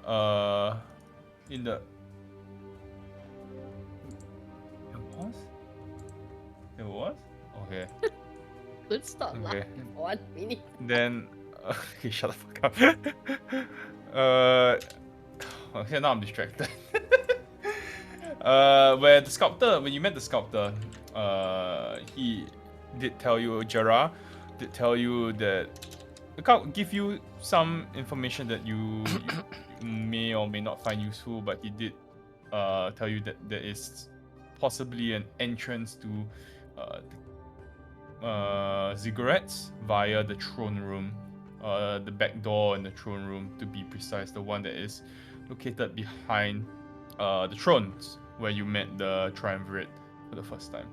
in the It was? Okay. Let's stop Okay. laughing for 1 minute. Then okay, shut the fuck up. Okay, now I'm distracted. When you met the sculptor, he did tell you, Jara did tell you that give you some information that you may or may not find useful, but he did tell you that there is possibly an entrance to ziggurats via the throne room, the back door in the throne room to be precise, the one that is located behind the thrones where you met the triumvirate for the first time.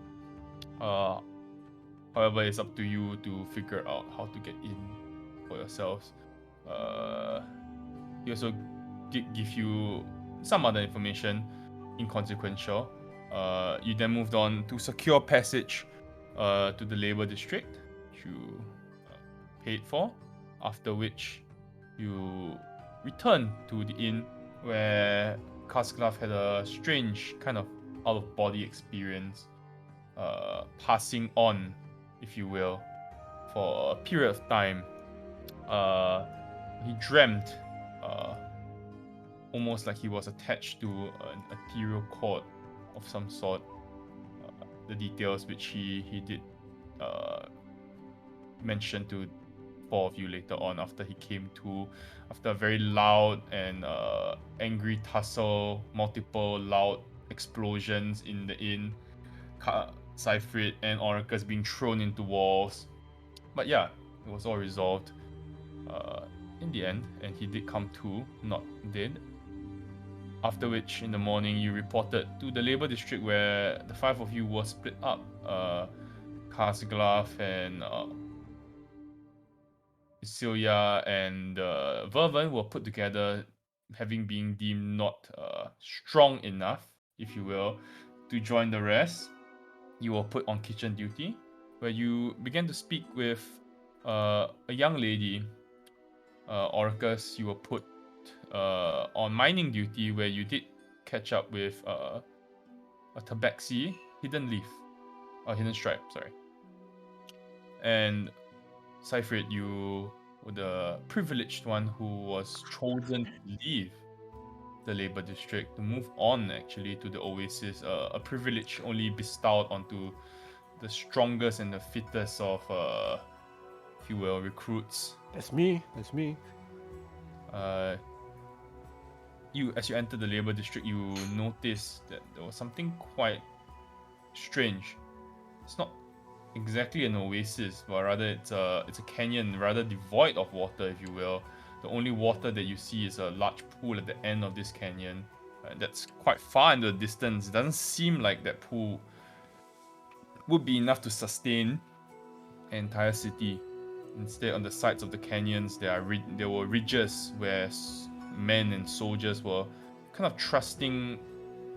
However, it's up to you to figure out how to get in for yourselves. He also did give you some other information, inconsequential. You then moved on to secure passage to the labor district, which you paid for, after which you returned to the inn where Kasklav had a strange kind of out-of-body experience, passing on, if you will, for a period of time. He dreamt almost like he was attached to an ethereal cord of some sort. The details which he did mention to four of you later on after he came to, after a very loud and angry tussle, multiple loud explosions in the inn, Cyfrid and Oricus being thrown into walls. But yeah, it was all resolved in the end, and he did come to, not dead. After which, in the morning, you reported to the labor district where the five of you were split up. Kasglaf and Celia and Vervin were put together, having been deemed not strong enough, if you will, to join the rest. You were put on kitchen duty, where you began to speak with a young lady. Orcus, you were put on mining duty, where you did catch up with a tabaxi, hidden leaf, hidden stripe, sorry. And Cyfrid, you were the privileged one who was chosen to leave the labor district to move on actually to the Oasis, a privilege only bestowed onto the strongest and the fittest of, if you will, recruits. That's me. That's me. As you enter the labor district, you notice that there was something quite strange. It's not exactly an oasis, but rather it's a canyon, rather devoid of water, if you will. The only water that you see is a large pool at the end of this canyon. That's quite far in the distance. It doesn't seem like that pool would be enough to sustain an entire city. Instead, on the sides of the canyons, there were ridges where men and soldiers were kind of thrusting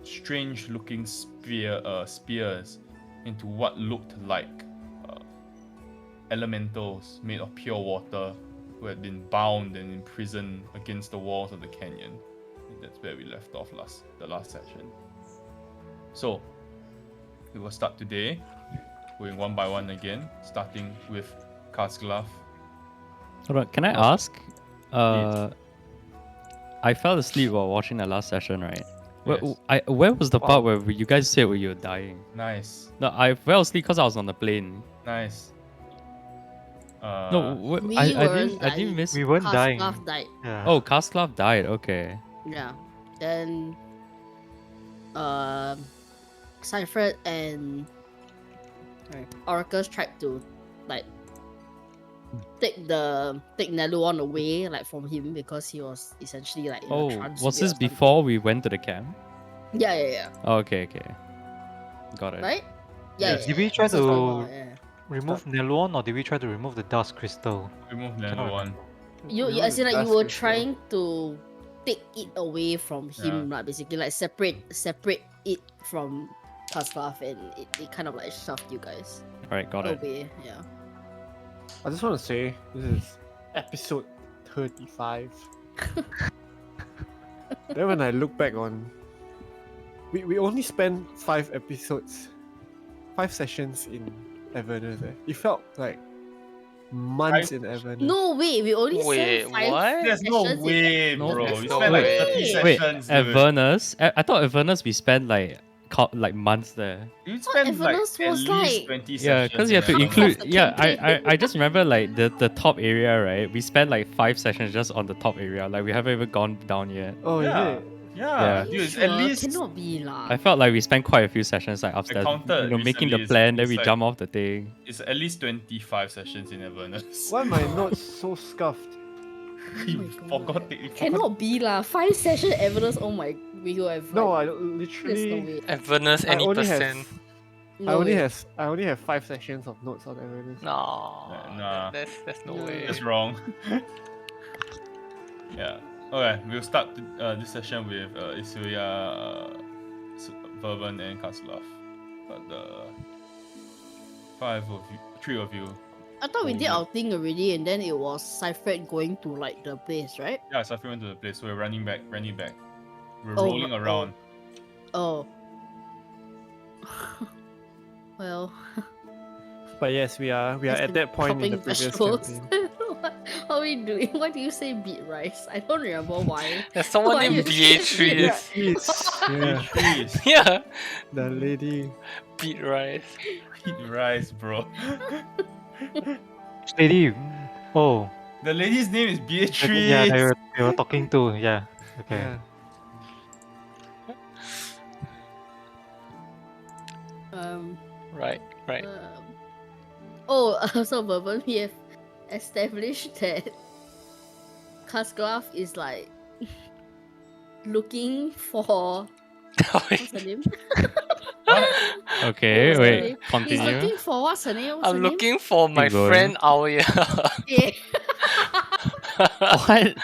strange-looking spears into what looked like elementals made of pure water who had been bound and imprisoned against the walls of the canyon. And that's where we left off the last session. So, we will start today, going one by one again, starting with Kasglaf. Hold on, can I ask? I fell asleep while watching the last session, right? Yes. Where was the part where you guys said where you were dying? Nice. No, I fell asleep because I was on the plane. Nice. No, We I weren't didn't dying. miss. We weren't dying. Kasklav died. Yeah. Oh, Kasklav died. Okay. Yeah. Then Cyfred and Orcus tried to like take Neluon away like from him because he was essentially like in a Oh, trance was state this or something. before we went to the camp? Yeah. Oh, okay. Got it. Right? Yeah. Did we try This was quite to long, yeah. remove Neluon or did we try to remove the dust crystal? Remove Cannot Nano one. remember. You as in like you were trying to take it away from him, Yeah. like basically like separate it from Kasklav, and it kind of like shoved you guys Alright, got it. away. Yeah. I just want to say this is episode 35. Then when I look back on, we only spent 5 episodes, 5 sessions in Avernus. It felt like months in Avernus. No, wait, we only Wait, spent 5 what? There's no sessions in way, No, bro. there's We no spent like way. 30 Wait, sessions. at dude. Avernus? I thought Avernus we spent like months there. You spent like Avernus at was least like- 20 Yeah, sessions. because you have to in include- Avernus. include. the Yeah, campaign. I just remember like the top area, right? We spent like 5 sessions just on the top area. Like we haven't even gone down yet. Oh, Yeah. is it? Yeah, Yeah. dude, it's Sure, at least cannot be lah. I felt like we spent quite a few sessions like upstairs. counted Making the recently, plan, then it's we like- jump off the thing. it's at least 25 sessions in Avernus. Why are my notes so scuffed? You Oh my God. forgot it. You forgot. Cannot be lah. 5 session evidence. Oh my, we will have. No, like, I there's no literally. way. Avernus, I any only percent. have. No I only way. have 5 sections of notes on Avernus. No, Nah. there's no No. way. That's wrong. Yeah. Okay, we'll start this session with Isuya, Verban, and Kaslav. But the 3 of you. I thought we Oh, did yeah. our thing already, and then it was Cypher going to like the place, right? Yeah, Safi went to the place, so we're running back. We're Oh, rolling around. Oh. Well, But yes, we are it's at been that point in the chopping previous vegetables. campaign. What are we doing? Why do you say beet rice? I don't remember why. There's someone Why named you say Beatrice. It's, yeah, Trees. Yeah, the lady. beat rice. Eat rice, bro. Lady. Oh, The lady's name is Beatrice. yeah, they were talking to. Yeah. Okay. Yeah. Right, right. So Bourbon, we have established that Kasglaf is like looking for what's her name? Okay, What's her wait, name? He's continue. looking for what's her name? What's I'm her looking for my Keep going. friend Aoya. name? What?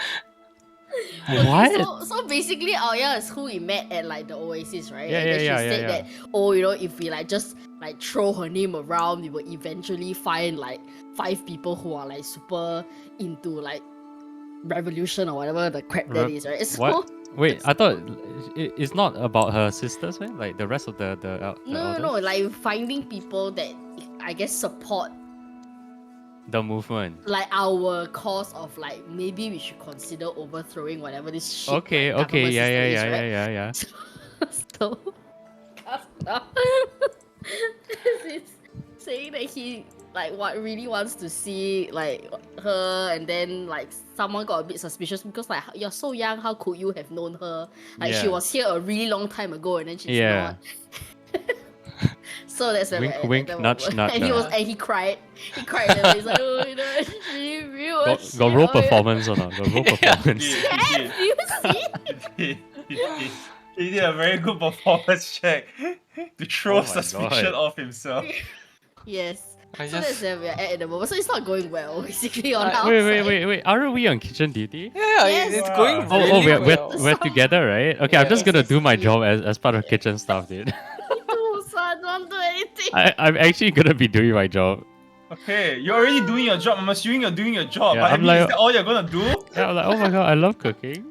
Okay, What? So basically, Aoya is who we met at like the Oasis, right? Yeah, and then yeah, she yeah, said yeah, that, oh, you know, if we like just like throw her name around, we will eventually find like 5 people who are like super into like revolution or whatever the crap that Re- is, right? So What? Wait, I thought it's not about her sisters, right? Like the rest of the no, like finding people that I guess support the movement. like our cause of like maybe we should consider overthrowing whatever this shit. Okay, like, okay, government yeah, system yeah, is, yeah, right? yeah, yeah. So, Kafka is saying that he like what really wants to see like her, and then like someone got a bit suspicious because like you're so young, how could you have known her? Like she Yeah. was here a really long time ago, and then she's Yeah. not. So that's where Wink, we're at wink, the nudge, moment. nudge, And he nudge. he cried. He cried. And he's like, oh, you know, it's really real. Got role performance or not? Got role He performance. did, Yes, you see? he did. He did a very good performance check to throw Oh my suspicion God. off himself. Yes. I So that's just where we're at the moment. So it's not going well, basically, on I- our Wait. Aren't we on kitchen duty? yeah, Yes. it's Wow. going Oh, really we're, well. we're together, right? Okay, I'm just Yeah. gonna do my Yeah. job as part of kitchen stuff, dude. side. So I don't do anything. I'm actually gonna be doing my job. Okay, you're already doing your job. I'm assuming you're doing your job. Yeah, but I I'm mean, like- is that all you're gonna do? Yeah, I'm like, oh my god, I love cooking.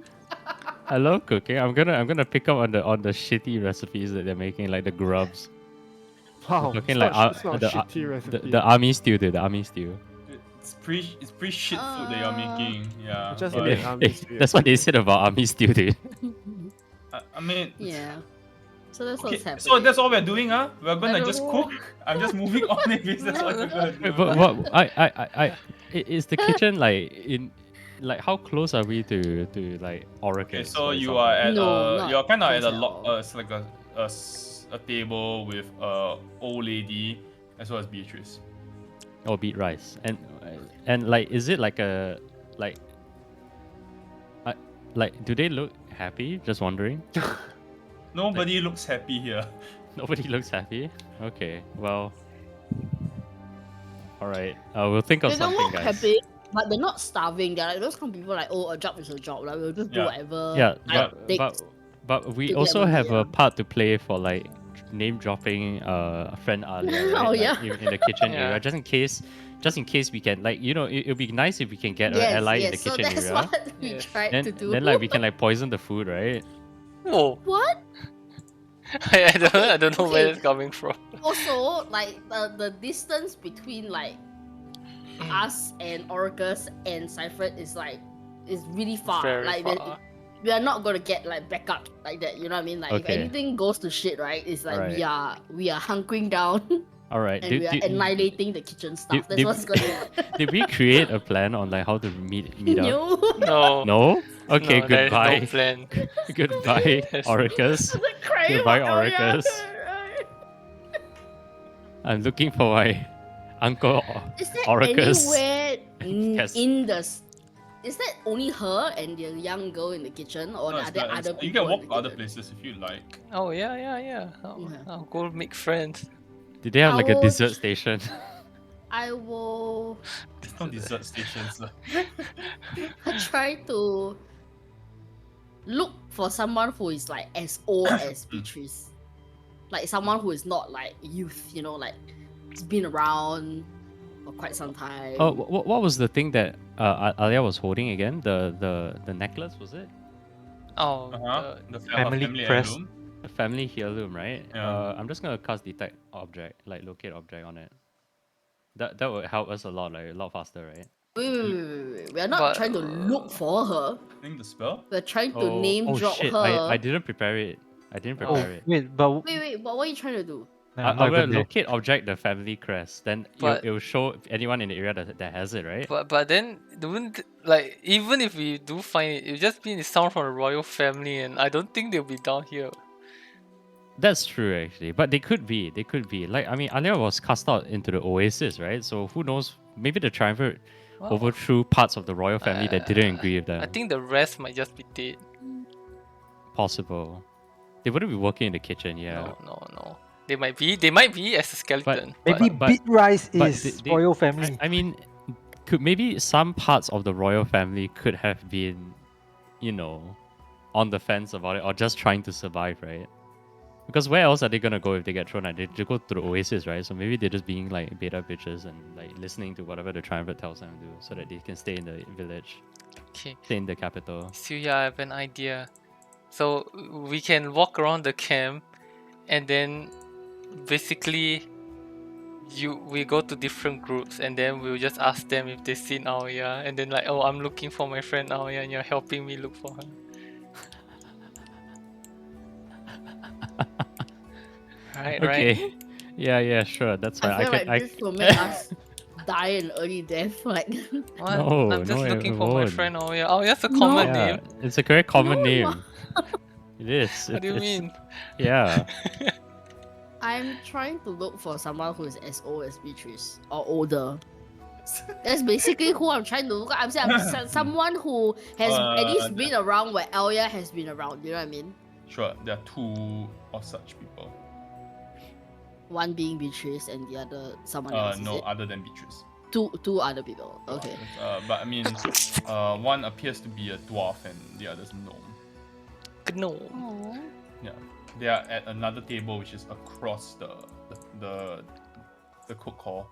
I love cooking. I'm gonna pick up on the shitty recipes that they're making, like the grubs. Wow. Looking it's like not, it's not the, a shitty recipe. the army stew, dude. The army stew. It's pretty shit food that you're making. Yeah. Just but, a bit army stew. That's what they said about army stew, dude. I mean, Yeah. So that's okay, what's happening. so that's all we're doing, huh? We're gonna don't just know. cook. I'm just moving on if that's all you're gonna do. Wait, but what? Is the kitchen like in? Like how close are we to like Oracle? Okay, so you are at No, not you're kind of at close a at lot. all. It's like a table with a old lady as well as Beatrice. or beet rice and like is it like a like? Like do they look happy? Just wondering. Nobody looks happy here. Nobody looks happy. Okay, well. All right, we'll think of They don't something, look guys. happy, but they're not starving. They're like those kind of people like, oh, a job is a job. Like we'll just do Yeah. whatever. Yeah, like, takes but we to get also money, have yeah. a part to play for like name dropping a friend Alia, right? Oh, Like, yeah. in the kitchen Yeah. area, just in case just in case we can, like, it'd be nice if we can get an Yes, ally in yes. the So kitchen that's area. what we Yes. tried Then, to do. then like we can like poison the food, right? Whoa. What? I don't know where okay. it's coming from. Also, like the distance between like us and Orcus and Cypher is really far. Very like far. we are not gonna get like backup like that. You know what I mean? Like if Okay. anything goes to shit, right? It's like Alright. we are hunkering down All right. and we are annihilating the kitchen stuff. That's did- what's gonna happen. Did we create a plan on like how to meet up? No. No. No? Okay, no, there is goodbye. no plan. Goodbye, Yes. Orcus. Like crying Goodbye, about Elya, Orcus. right? I'm looking for my uncle. Is there Orcus. anywhere Yes. in the? Is that only her and the young girl in the kitchen, or No, are it's there not- other it's- you people? can walk in to the other kitchen? places if you like. Oh yeah. I'll go make friends. Did they have like a I will- dessert station? I will There's no dessert stations. lah. try to look for someone who is like as old as Beatrice, like someone who is not like youth. You know, like it's been around for quite some time. Oh, what was the thing that Alia was holding again? The necklace, was it? Oh, Uh-huh. the- The Family crest. heirloom. A family heirloom, right? Yeah. I'm just gonna cast detect object, like locate object on it. That would help us a lot, like a lot faster, right? Wait. We are not But, trying to look for her. I think the spell. We're trying to name drop shit! her. I didn't prepare it. I didn't Oh, prepare it. wait, but Wait. But what are you trying to do? Nah, I'm I not will even there. locate object the family crest. Then But- it will show anyone in the area that has it, right? But then don't like even if we do find it, it just mean it sound from the royal family, and I don't think they'll be down here. That's true, actually. But they could be. They could be. Like, I mean, Alia was cast out into the Oasis, right? So who knows? Maybe the Triumvirate Well, overthrew parts of the royal family that didn't agree with them. I think the rest might just be dead. Possible. They wouldn't be working in the kitchen, yeah. No. They might be as a skeleton. Maybe but- Bitrise but is they- royal family. I mean, could maybe some parts of the royal family could have been, on the fence about it or just trying to survive, right? Because where else are they gonna go if they get thrown out? They go to the Oasis, right? So maybe they're just being like beta bitches and like listening to whatever the Triumvirate tells them to do so that they can stay in the village, Okay. stay in the capital. Suya, I have an idea. So we can walk around the camp, and then basically, we go to different groups, and then we'll just ask them if they've seen Aoya, and then like, oh, I'm looking for my friend Aoya, and you're helping me look for her. Right. Okay. Yeah, sure. That's fine. I feel like this will make us die an early death. Like, What? No, I'm just no, looking it for my won't. friend Aoya. Aoya's a common Yeah, name. it's a very common No, name. It is. What do you It's- mean? Yeah. I'm trying to look for someone who is as old as Beatrice or older. That's basically who I'm trying to look at. I'm saying someone who has at least been around where Elya has been around. You know what I mean? Sure, there are two of such people. One being Beatrice and the other someone else. Is No, it? other than Beatrice. Two other people. Okay. But I mean, one appears to be a dwarf and the other's a gnome. No. Aww. Yeah, they are at another table which is across the cook hall.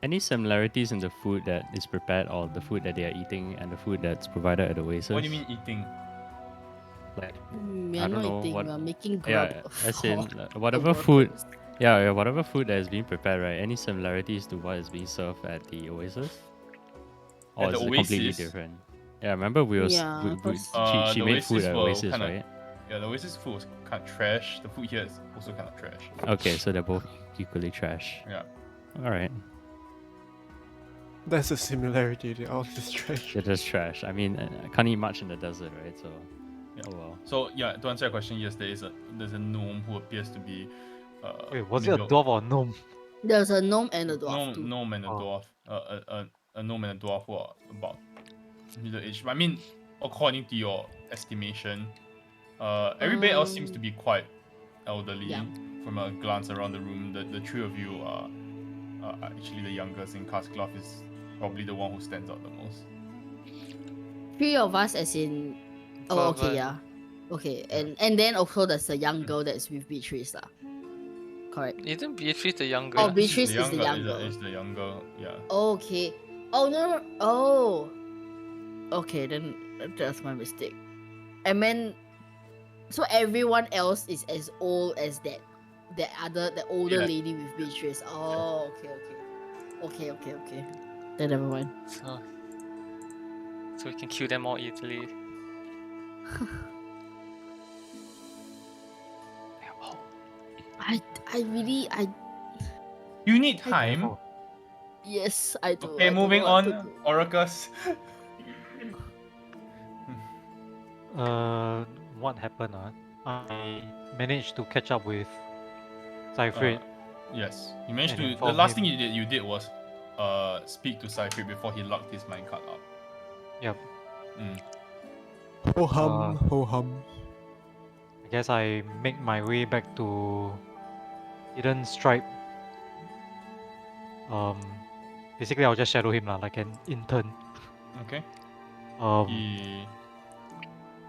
Any similarities in the food that is prepared or the food that they are eating and the food that's provided at the Oasis? What do you mean eating? Like, We I are don't not know eating. what- We are making grub. yeah, as in for whatever the food, workers. yeah, whatever food that is being prepared, right? Any similarities to what is being served at the Oasis? Or At is the it completely Oasis? different? Yeah, remember we was Yeah, because- she the made food Oasis at were Oasis, kinda- right? Yeah, the Oasis food was kind of trash. The food here is also kind of trash. Okay, so they're both equally trash. Yeah. All right, That's a similarity. They're all just trash. they're just trash. I mean, I can't eat much in the desert, right? So, Yeah. oh well. So yeah, to answer your question, yes, there's a gnome who appears to be. Wait, was it a middle- dwarf or a gnome? There's a gnome and a dwarf. too. Gnome and a Oh. dwarf. A gnome and a dwarf who are about middle age. I mean, according to your estimation, everybody else seems to be quite elderly. Yeah. From a glance around the room, the three of you are actually the youngest, and Kaskloff is probably the one who stands out the most. Three of us, as in. Oh, okay, Vervin. yeah. Okay, and then also there's a young girl that's with Beatrice, lah. correct. Isn't Beatrice the younger? Oh, This Beatrice is the Is younger. the younger, yeah. Okay. Oh no. Oh. Okay, then that's my mistake. I meant so everyone else is as old as the older Yeah. lady with Beatrice. Oh, okay. Then never mind. So we can kill them all easily. Oh, I really You need I- time. Oh, yes I do. Okay, I don't know moving what to on, do. Oracus. what happened? I managed to catch up with Cyfred. Yes, you managed And to. The inform last him. thing you did was speak to Cypher before he locked his minecart up. Yep. Mm. Ho hum, ho hum. I guess I make my way back to Hidden Stripe. Basically I'll just shadow him lah, like an intern. Okay. Um, He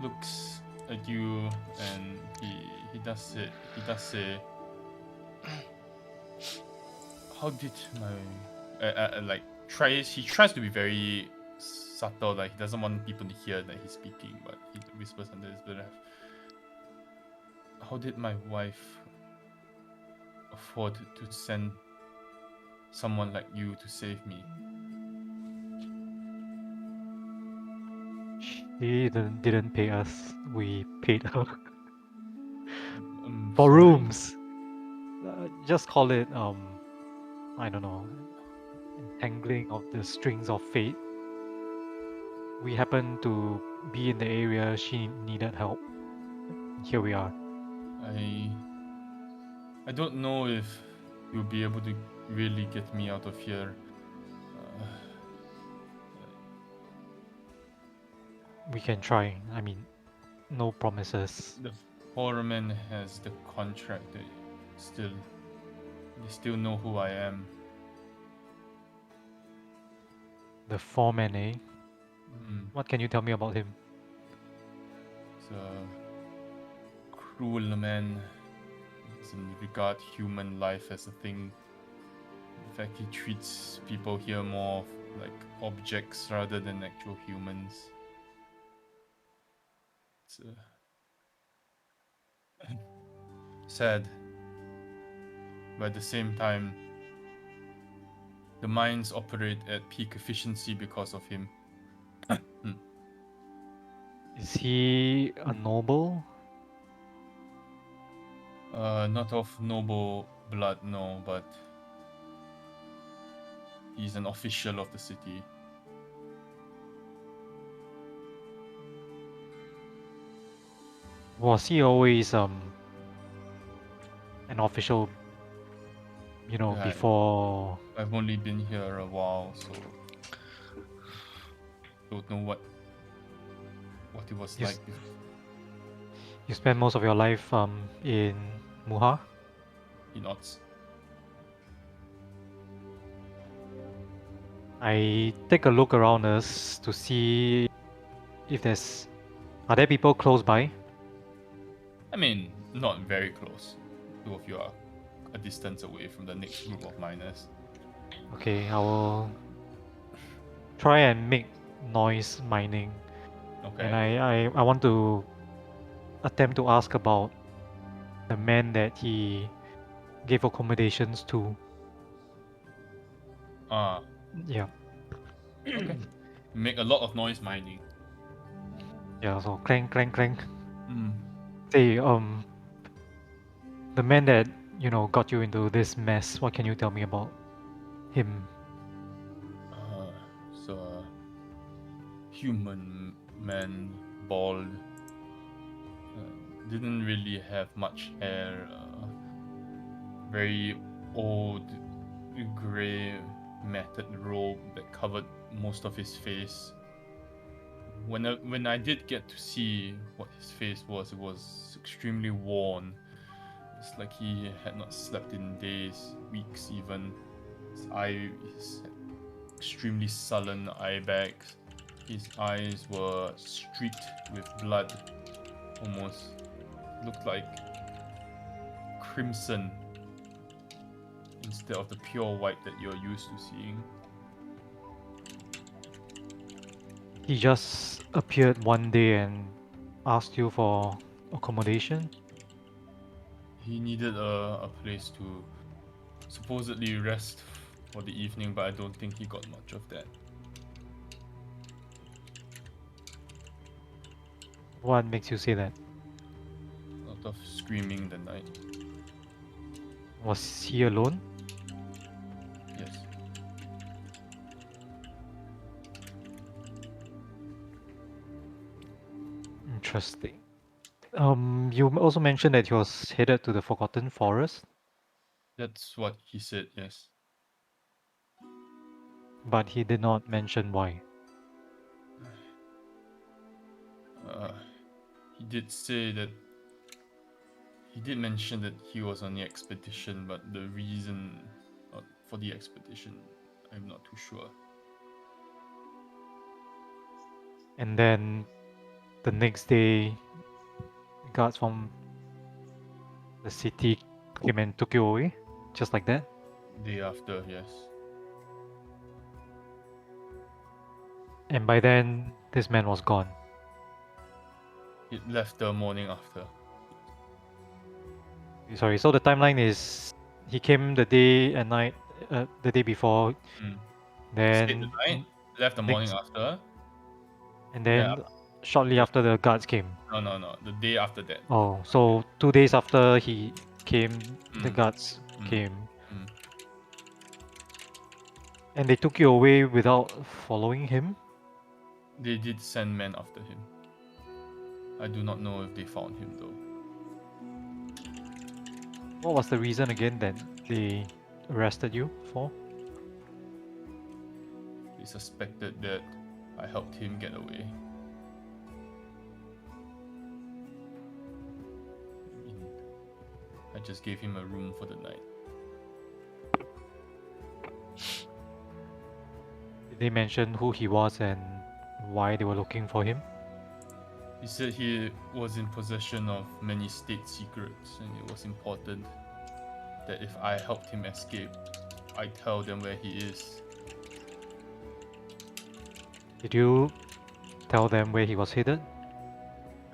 looks at you and he does say, how did my like he tries to be very subtle, like he doesn't want people to hear that he's speaking, but he whispers under his breath, how did my wife afford to send someone like you to save me? she didn't pay us. We paid her I'm for sorry. rooms. Just call it I don't know, entangling of the strings of fate. We happened to be in the area she needed help. Here we are. I don't know if you'll be able to really get me out of here. We can try. I mean, no promises. The foreman has the contract. They still know who I am. The foreman, eh? Mm. What can you tell me about him? He's a cruel man. He doesn't regard human life as a thing. In fact, he treats people here more of like objects rather than actual humans. It's sad. But at the same time, the mines operate at peak efficiency because of him. Is he a noble? Not of noble blood, no, but he's an official of the city. Was he always an official? You know, Yeah, before. I've only been here a while, so don't know what it was Yes. like. You spent most of your life in Muha. He nods. I take a look around us to see if are there people close by. I mean, not very close. Two of you are a distance away from the next group of miners. Okay, I will try and make noise mining, Okay. and I want to attempt to ask about the man that he gave accommodations to. Yeah. Okay. Make a lot of noise mining. Yeah, so clank, clank, clank. Mm. Say, the man that, got you into this mess, what can you tell me about him? So, human man, bald, didn't really have much hair, very old, grey, matted robe that covered most of his face. When I did get to see what his face was, it was extremely worn. It's like he had not slept in days, weeks even. His extremely sullen eye bags. His eyes were streaked with blood, almost looked like crimson instead of the pure white that you're used to seeing. He just appeared one day and asked you for accommodation. He needed a place to supposedly rest for the evening, but I don't think he got much of that. What makes you say that? A lot of screaming the night. Was he alone? Yes. Interesting. You also mentioned that he was headed to the Forgotten Forest, That's what he said, yes. but he did not mention why. He did say that he did mention that he was on the expedition, but the reason for the expedition, I'm not too sure. And then the next day, guards from the city came and took you away, just like that. Day after, yes. And by then, this man was gone. He left the morning after. Sorry, so the timeline is he came the day and night, the day before, Mm. then Stayed the night, left the morning next- after. and Yeah. then shortly after the guards came. No, the day after that. Oh, so 2 days after he came, the Mm. guards Mm. came. Mm. And they took you away without following him? They did send men after him. I do not know if they found him though. What was the reason again that they arrested you for? They suspected that I helped him get away. I just gave him a room for the night. Did they mention who he was and why they were looking for him? He said he was in possession of many state secrets, and it was important that if I helped him escape, I tell them where he is. Did you tell them where he was headed?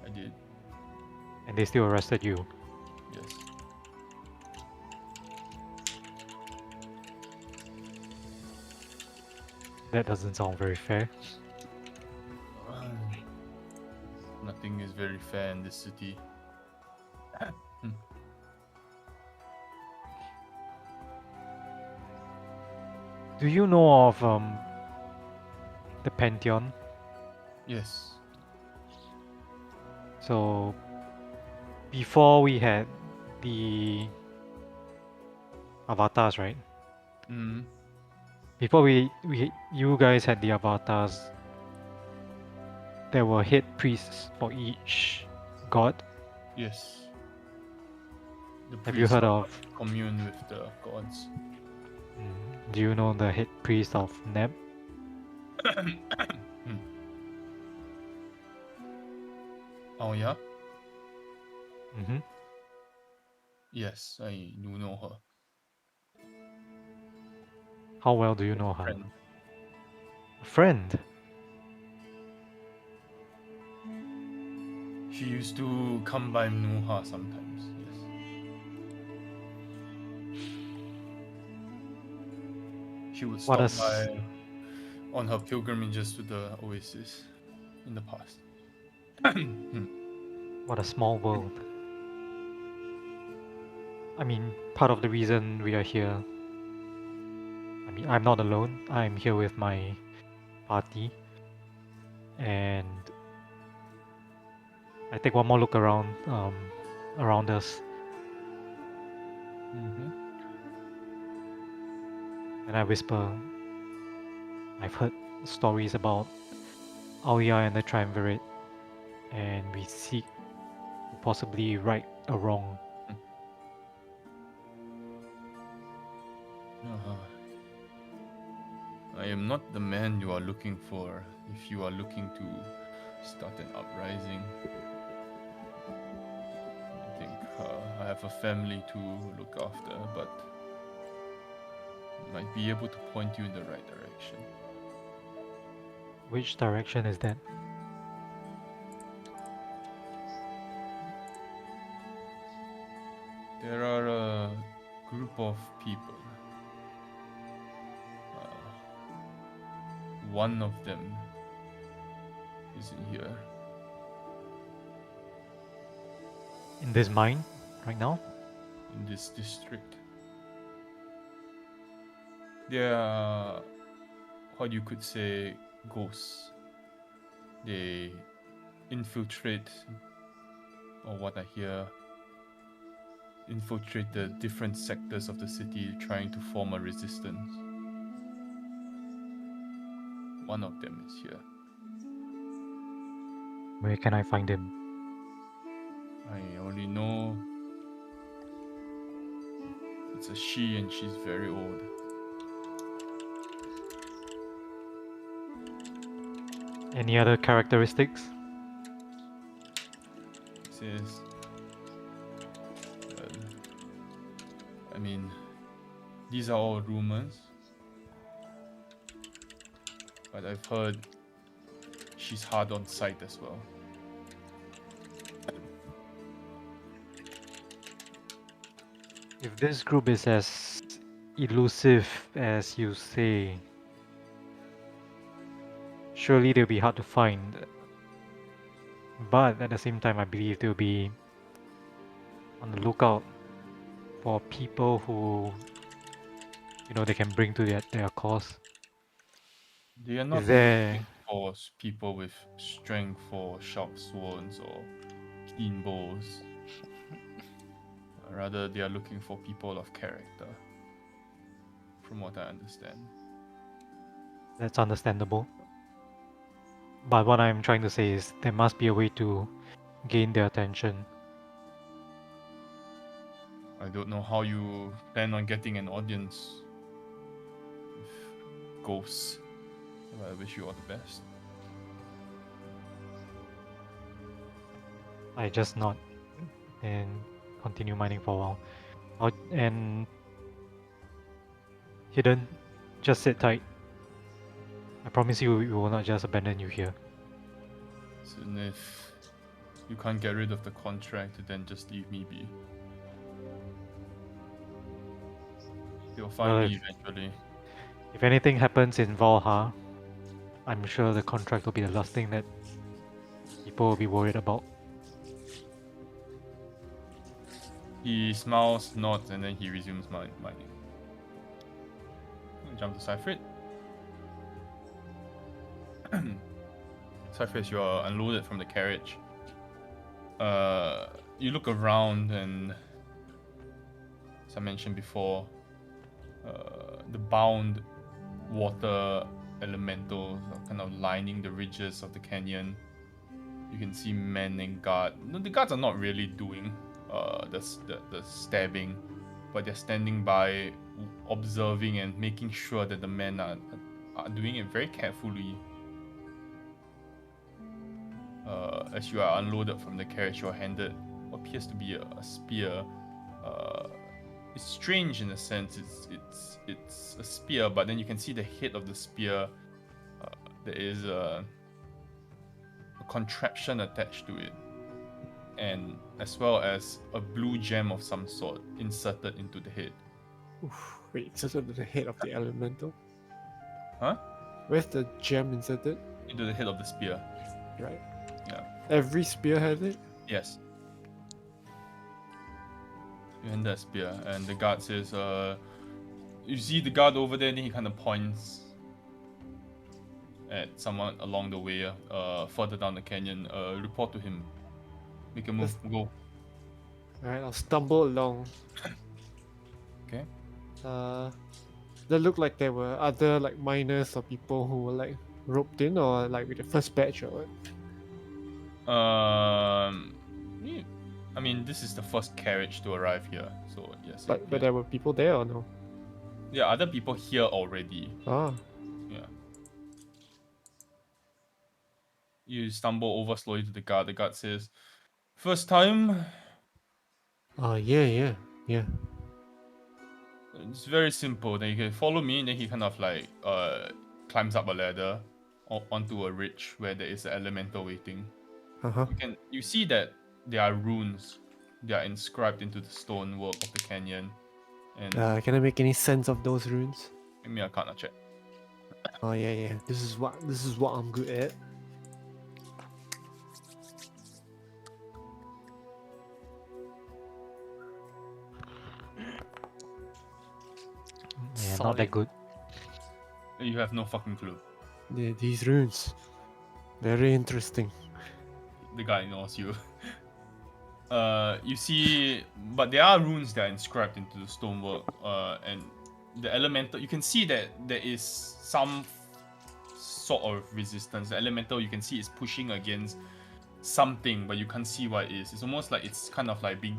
I did, And they still arrested you? yes. That doesn't sound very fair. Nothing is very fair in this city. Do you know of the Pantheon? Yes. So before we had the avatars, right? Mm. Before you guys had the avatars, there were head priests for each god. Yes. The Have you priests heard of? commune with the gods? Do you know the head priest of Neb? Oh yeah? Mm-hmm. Yes, I do know her. How well do you know her? Friend. A friend? She used to come by Nuha sometimes, yes. She would What stop a s- by on her pilgrimages to the oasis in the past. What a small world. I mean, part of the reason we are here. I mean, I'm not alone. I'm here with my party. And I take one more look around us, Mm-hmm. and I whisper, I've heard stories about Aoya and the Triumvirate, and we seek to possibly right a wrong. I am not the man you are looking for if you are looking to start an uprising. I think I have a family to look after, but might be able to point you in the right direction. Which direction is that? There are a group of people. One of them is in here. In this mine right now? In this district. They are what you could say ghosts. They infiltrate, or what I hear, infiltrate the different sectors of the city trying to form a resistance. One of them is here. Where can I find him? I only know it's a she and she's very old. Any other characteristics? It says, I mean, these are all rumors, but I've heard she's hard on sight as well. If this group is as elusive as you say, surely they'll be hard to find. But at the same time, I believe they'll be on the lookout for people who, they can bring to their cause. They are not Is there- looking for people with strength or sharp swords or clean bows. Rather, they are looking for people of character, from what I understand. That's understandable. But what I'm trying to say is there must be a way to gain their attention. I don't know how you plan on getting an audience with ghosts. Well, I wish you all the best. I just nod and continue mining for a while. And Hidden, just sit tight. I promise you we will not just abandon you here. So if you can't get rid of the contract, then just leave me be. You'll find Well, me eventually. If anything happens in Valhalla, I'm sure the contract will be the last thing that people will be worried about. He smiles, nods, and then he resumes mining. Jump to Cyfrid. Cyfrid, you are unloaded from the carriage. You look around, and as I mentioned before, the bound water elementals are kind of lining the ridges of the canyon. You can see men and guard. No, the guards are not really doing the stabbing, but they're standing by, observing and making sure that the men are doing it very carefully. As you are unloaded from the carriage, you're handed what appears to be a spear. It's strange in a sense. It's a spear, but then you can see the head of the spear. There is a contraption attached to it, and as well as a blue gem of some sort inserted into the head. Oof, wait, inserted into the head of the elemental? Huh? Where's the gem inserted? Into the head of the spear. Right. Yeah. Every spear has it? Yes. You hand that spear, and the guard says, you see the guard over there, and he kind of points at someone along the way, further down the canyon. Report to him. Make a move. Go. Alright, I'll stumble along. Okay. There looked like there were other like miners or people who were like roped in, or like with the first batch or what? I mean, this is the first carriage to arrive here, so yes. But yeah. there were people there or no? There are other people here already. Ah, Yeah. You stumble over slowly to the guard. The guard says, "First time." yeah. It's very simple. Then you can follow me, and then he kind of like climbs up a ladder onto a ridge where there is an elemental waiting. Uh-huh. You see that there are runes. They are inscribed into the stonework of the canyon. And Can I make any sense of those runes? give me a Arcana check. Oh yeah. This is what I'm good at. Yeah, not Solid. that good. You have no fucking clue. Yeah, these runes. Very interesting. The guy ignores you. You see, but there are runes that are inscribed into the stonework, and the elemental. You can see that there is some sort of resistance. The elemental, you can see, is pushing against something, but you can't see what it is. It's almost like it's kind of like being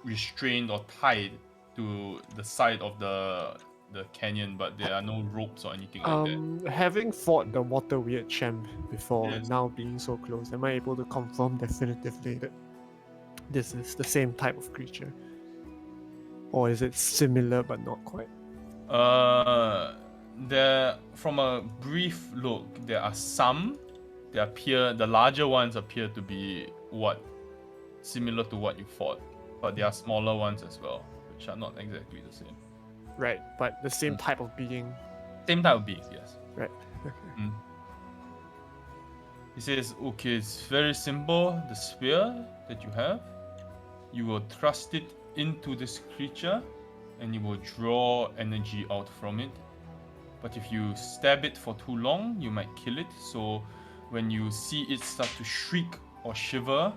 restrained or tied to the side of the canyon, but there are no ropes or anything like that. Having fought the water weird champ before, Yes. and now being so close, am I able to confirm definitively that this is the same type of creature? Or is it similar but not quite? There, from a brief look, there are some. The larger ones appear to be similar to what you fought, but there are smaller ones as well, which are not exactly the same. Right, but the same type of being. Same type of beings, yes. Right. He says, okay, it's very simple. The spear that you have, you will thrust it into this creature and you will draw energy out from it. But if you stab it for too long, you might kill it. So when you see it start to shriek or shiver,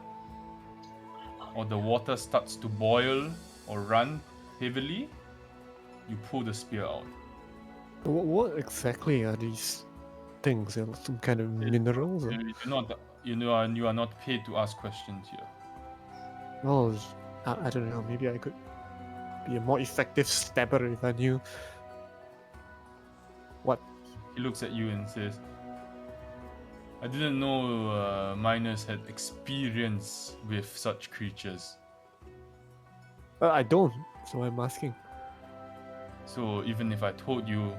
or the water starts to boil or run heavily, you pull the spear out. What exactly are these things? Are some kind of minerals? Or... You are not paid to ask questions here. Well, I don't know. Maybe I could be a more effective stabber if I knew what. He looks at you and says, I didn't know miners had experience with such creatures. I don't, so I'm asking. So even if I told you,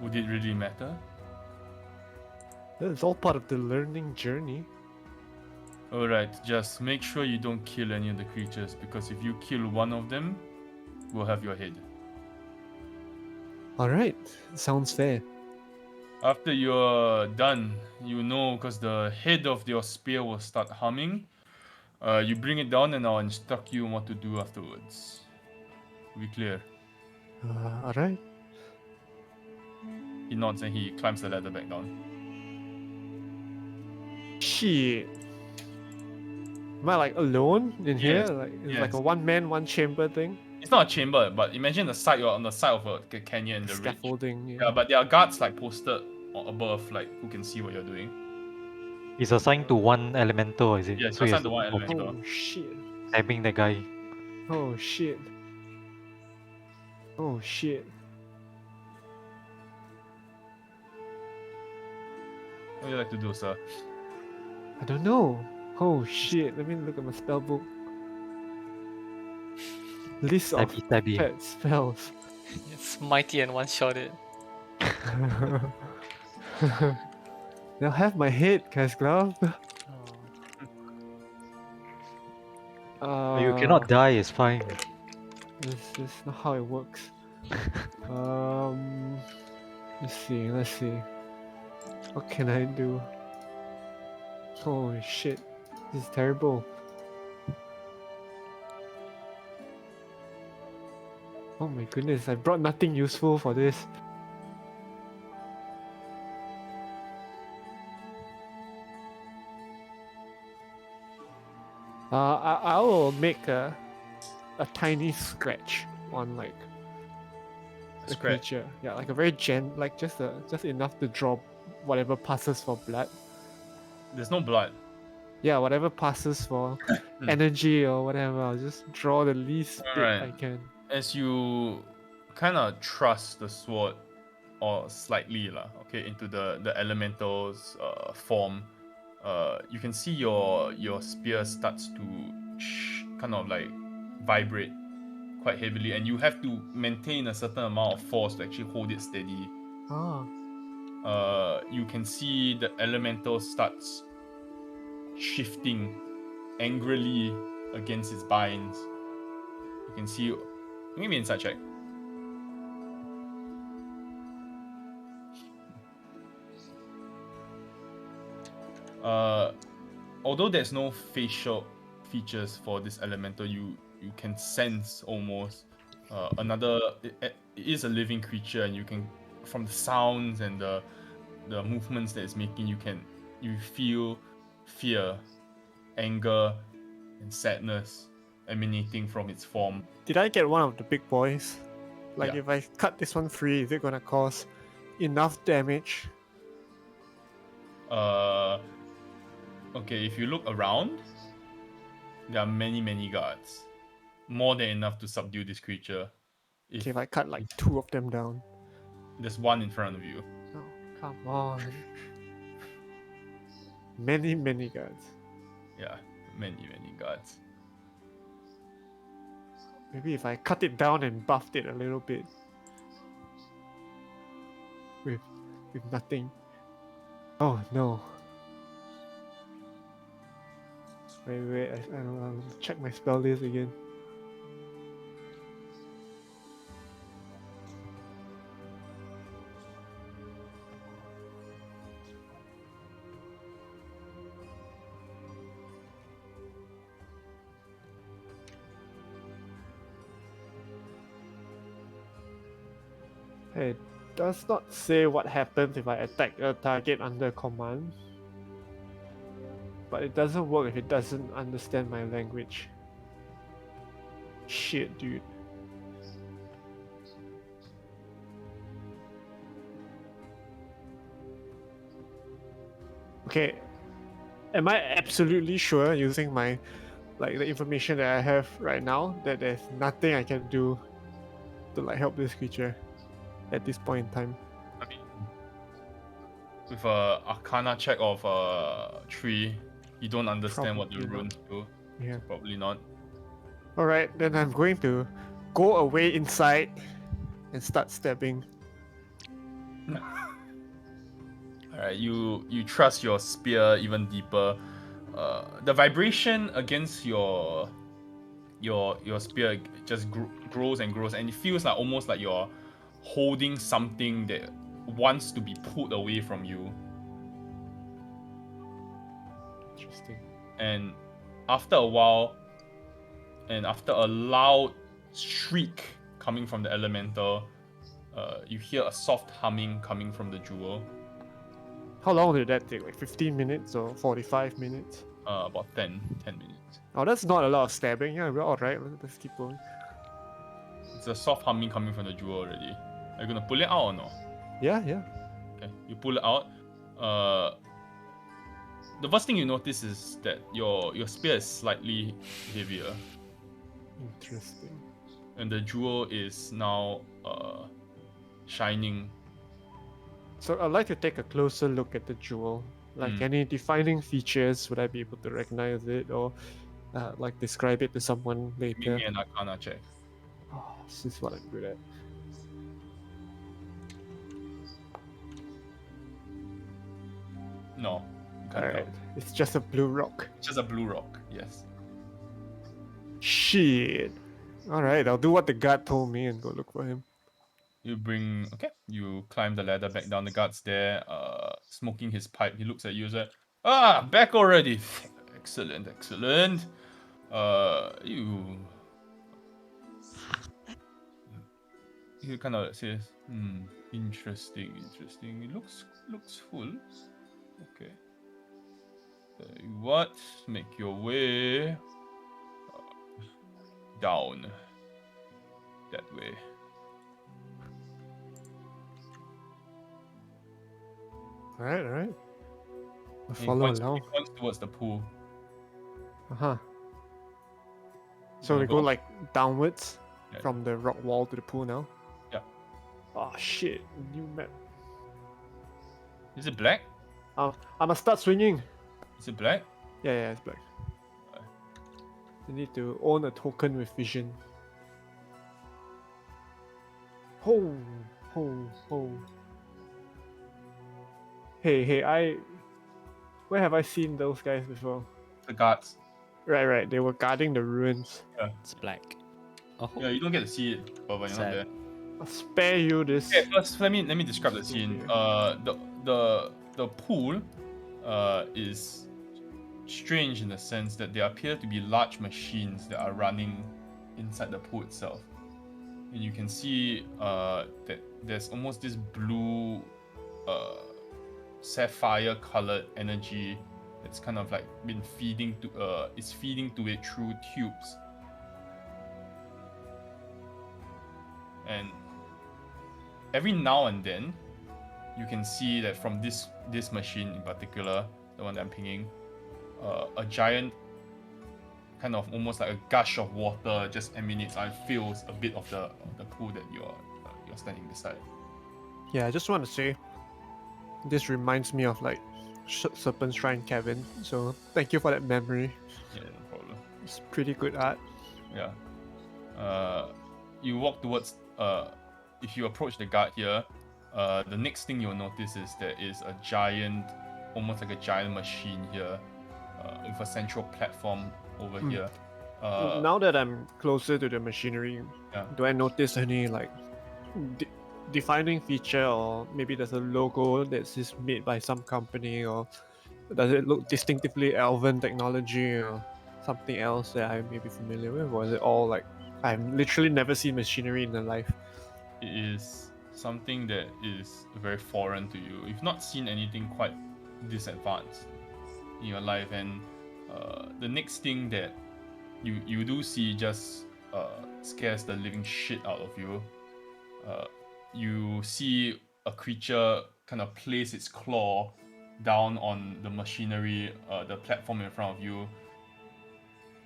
would it really matter? It's all part of the learning journey. Alright, just make sure you don't kill any of the creatures, because if you kill one of them, we'll have your head. Alright, sounds fair. After you're done, you know, because the head of your spear will start humming. You bring it down and I'll instruct you on what to do afterwards. We clear? Alright. He nods and he climbs the ladder back down. Shit. Am I like alone in here? Yes, Like it's like yes. a one man, one chamber thing? It's not a chamber, but imagine you're on the side of a canyon, the ridge. Scaffolding. Yeah, but there are guards like posted above, like who can see what you're doing. He's assigned to one elemental, is it? Yes, so he has assigned to one focus elemental. Oh shit. stabbing that guy. Oh shit. Oh shit. What would you like to do, sir? I don't know. Oh shit. Let me look at my spell book. List of Stabby, stabby. pet spells. It's mighty and one-shotted. Now have my head, Casclav. Oh. You cannot die, it's fine. This is not how it works. Let's see. What can I do? Holy shit. This is terrible. Oh my goodness, I brought nothing useful for this. I will make a tiny scratch on like the Scratch. creature. Yeah, like a very like just enough to draw whatever passes for blood. There's no blood. Yeah, whatever passes for energy or whatever. I'll just draw the least bit I Alright. can. As you kind of thrust the sword, or slightly into the elemental's form, you can see your spear starts to kind of like vibrate quite heavily, and you have to maintain a certain amount of force to actually hold it steady. Ah. You can see the elemental starts shifting angrily against its binds. You can see. Give me an insight check. Although there's no facial features for this elemental, you can sense almost another. It is a living creature, and you can, from the sounds and the movements that it's making, you feel fear, anger, and sadness emanating from its form. Did I get one of the big boys? Like, Yeah. if I cut this one free, is it gonna cause enough damage? Okay, if you look around, there are many guards. More than enough to subdue this creature. Okay, if I cut like 2 of them down. There's one in front of you. Oh, come on. Many guards. Yeah, many guards. Maybe if I cut it down and buffed it a little bit. With nothing. Oh no. Wait, I'll check my spell list again. It does not say what happens if I attack a target under command. But it doesn't work if it doesn't understand my language. Shit, dude. Okay. Am I absolutely sure, using my the information that I have right now, that there's nothing I can do to help this creature at this point in time? I mean, with a Arcana check of 3, you don't understand what the Probably not. runes do. Yeah. Probably not. Alright, then I'm going to go away inside and start stabbing. Alright, you thrust your spear even deeper. The vibration against your spear just grows and grows, and it feels like almost like you're holding something that wants to be pulled away from you. Interesting. And after a while, and after a loud shriek coming from the elemental, you hear a soft humming coming from the jewel. How long did that take? Like 15 minutes or 45 minutes? About 10 minutes. Oh, that's not a lot of stabbing. Yeah, we're alright. Let's keep going. It's a soft humming coming from the jewel already. Are you gonna pull it out or no? Yeah. Okay, you pull it out. The first thing you notice is that your spear is slightly heavier, Interesting. and the jewel is now shining. So I'd like to take a closer look at the jewel. Any defining features, would I be able to recognize it or describe it to someone Give later? me an Arcana check. Oh, this is what I'm good at. No, you can't Alright, tell. it's just a blue rock. It's just a blue rock. Yes. Shit. Alright, I'll do what the guard told me and go look for him. You climb the ladder back down. The guard's there, smoking his pipe. He looks at you and says, back already. Excellent. He kind of says, interesting. It looks full. Okay. Tell you what, make your way down that way. Alright. I'll He follow points, along. he points towards the pool. Uh-huh. So we Wanna go go? downwards Yeah. from the rock wall to the pool now? Yeah. Oh shit, new map. Is it black? I'ma start swinging. Is it black? Yeah, it's black. You need to own a token with vision. Ho, ho. Hey, where have I seen those guys before? The guards. Right, they were guarding the ruins. It's black. Oh, Yeah, you don't get to see it, but when you're not Sad. there. I'll spare you this. Okay, first let me describe the scene. Okay. The pool is strange in the sense that there appear to be large machines that are running inside the pool itself. And you can see that there's almost this blue sapphire colored energy that's kind of like been feeding to is feeding to it through tubes. And every now and then you can see that from this machine in particular, the one that I'm pinging, a giant kind of almost like a gush of water just emanates and fills a bit of the pool that you're standing beside. Yeah, I just want to say, this reminds me of like Serpent Shrine Cavern. So thank you for that memory. Yeah, no problem. It's pretty good art. Yeah. You walk towards. If you approach the guard here, the next thing you'll notice is there is a giant, almost like a giant machine here, with a central platform over here. Now that I'm closer to the machinery, Yeah. do I notice any like defining feature, or maybe there's a logo that's made by some company, or does it look distinctively Elven technology or something else that I may be familiar with? Or is it all like I've literally never seen machinery in my life? It is something that is very foreign to you. You've not seen anything quite this advanced in your life, and the next thing that you do see just scares the living shit out of you. You see a creature kind of place its claw down on the machinery, the platform in front of you,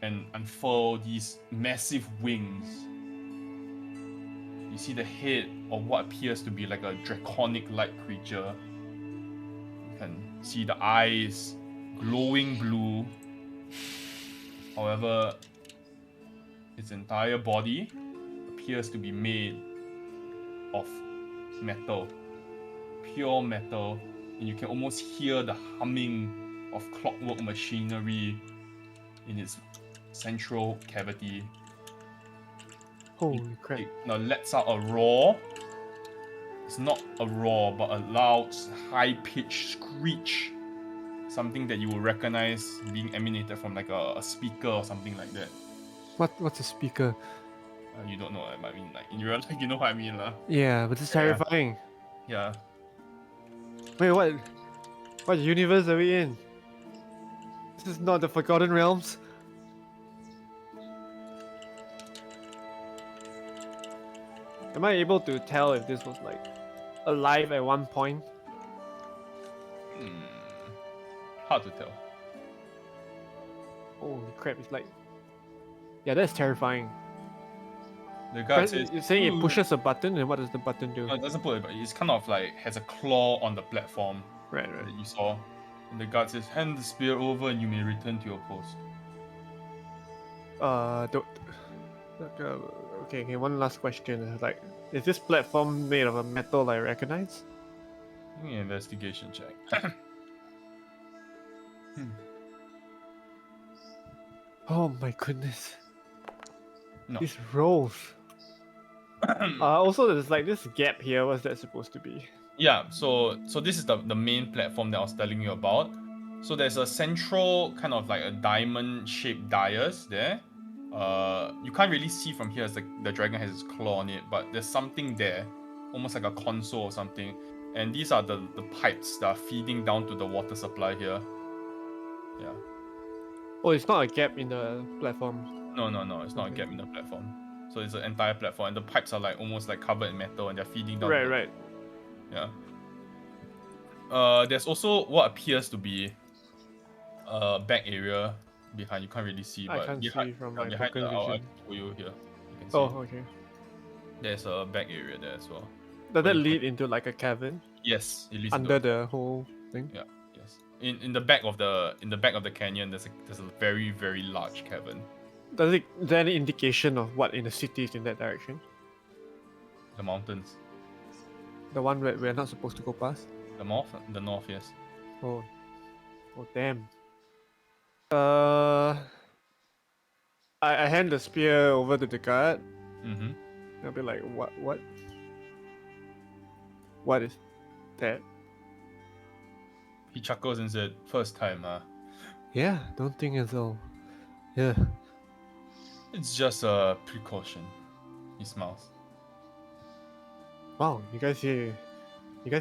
and unfurl these massive wings. You see the head of what appears to be like a draconic-like creature. You can see the eyes glowing blue. However, its entire body appears to be made of metal, pure metal, and you can almost hear the humming of clockwork machinery in its central cavity. Holy crap. It now lets out a roar. It's not a roar, but a loud, high-pitched screech. Something that you will recognize being emanated from like a speaker or something like that. What's a speaker? You don't know what I mean. Like in real life, you know what I mean, lah. Yeah, but it's Yeah. terrifying. Yeah. Wait, what universe are we in? This is not the Forgotten Realms. Am I able to tell if this was like alive at one point? Hard to tell. Holy crap, it's like... Yeah, that's terrifying. The guy But says, you're saying it "Ooh." pushes a button, and what does the button do? No, it doesn't put it, but it's kind of like has a claw on the platform Right. that you saw. And the guard says, hand the spear over and you may return to your post. Okay, one last question. Like, is this platform made of a metal I recognize? Give me an investigation check. Oh my goodness. No. These rolls. Also, there's like this gap here. What's that supposed to be? Yeah, so this is the main platform that I was telling you about. So there's a central kind of like a diamond-shaped dais there. You can't really see from here as the dragon has its claw on it, but there's something there, almost like a console or something. And these are the pipes that are feeding down to the water supply here. Yeah. Oh, it's not a gap in the platform. No, it's not a gap in the platform. So it's an entire platform, and the pipes are like almost like covered in metal, and they're feeding down. Right. Yeah. There's also what appears to be a back area behind. You can't really see, I but can't behind, see from my behind token I'll vision. show you here. You can see. Oh, okay. There's a back area there as well. Does that you lead into like a cavern Yes, it leads under into the whole thing? yeah. Yes. In the back of the canyon, there's a very very large cavern. Is there any indication of what in the city is in that direction? The mountains. The one where we're not supposed to go past? The north? The north, yes. Oh. Oh, damn. I hand the spear over to the guard. Mm-hmm. I'll be like, what is that? He chuckles and said, "First time, huh? Yeah, don't think as though. Yeah. It's just a precaution." He smiles. Wow, you guys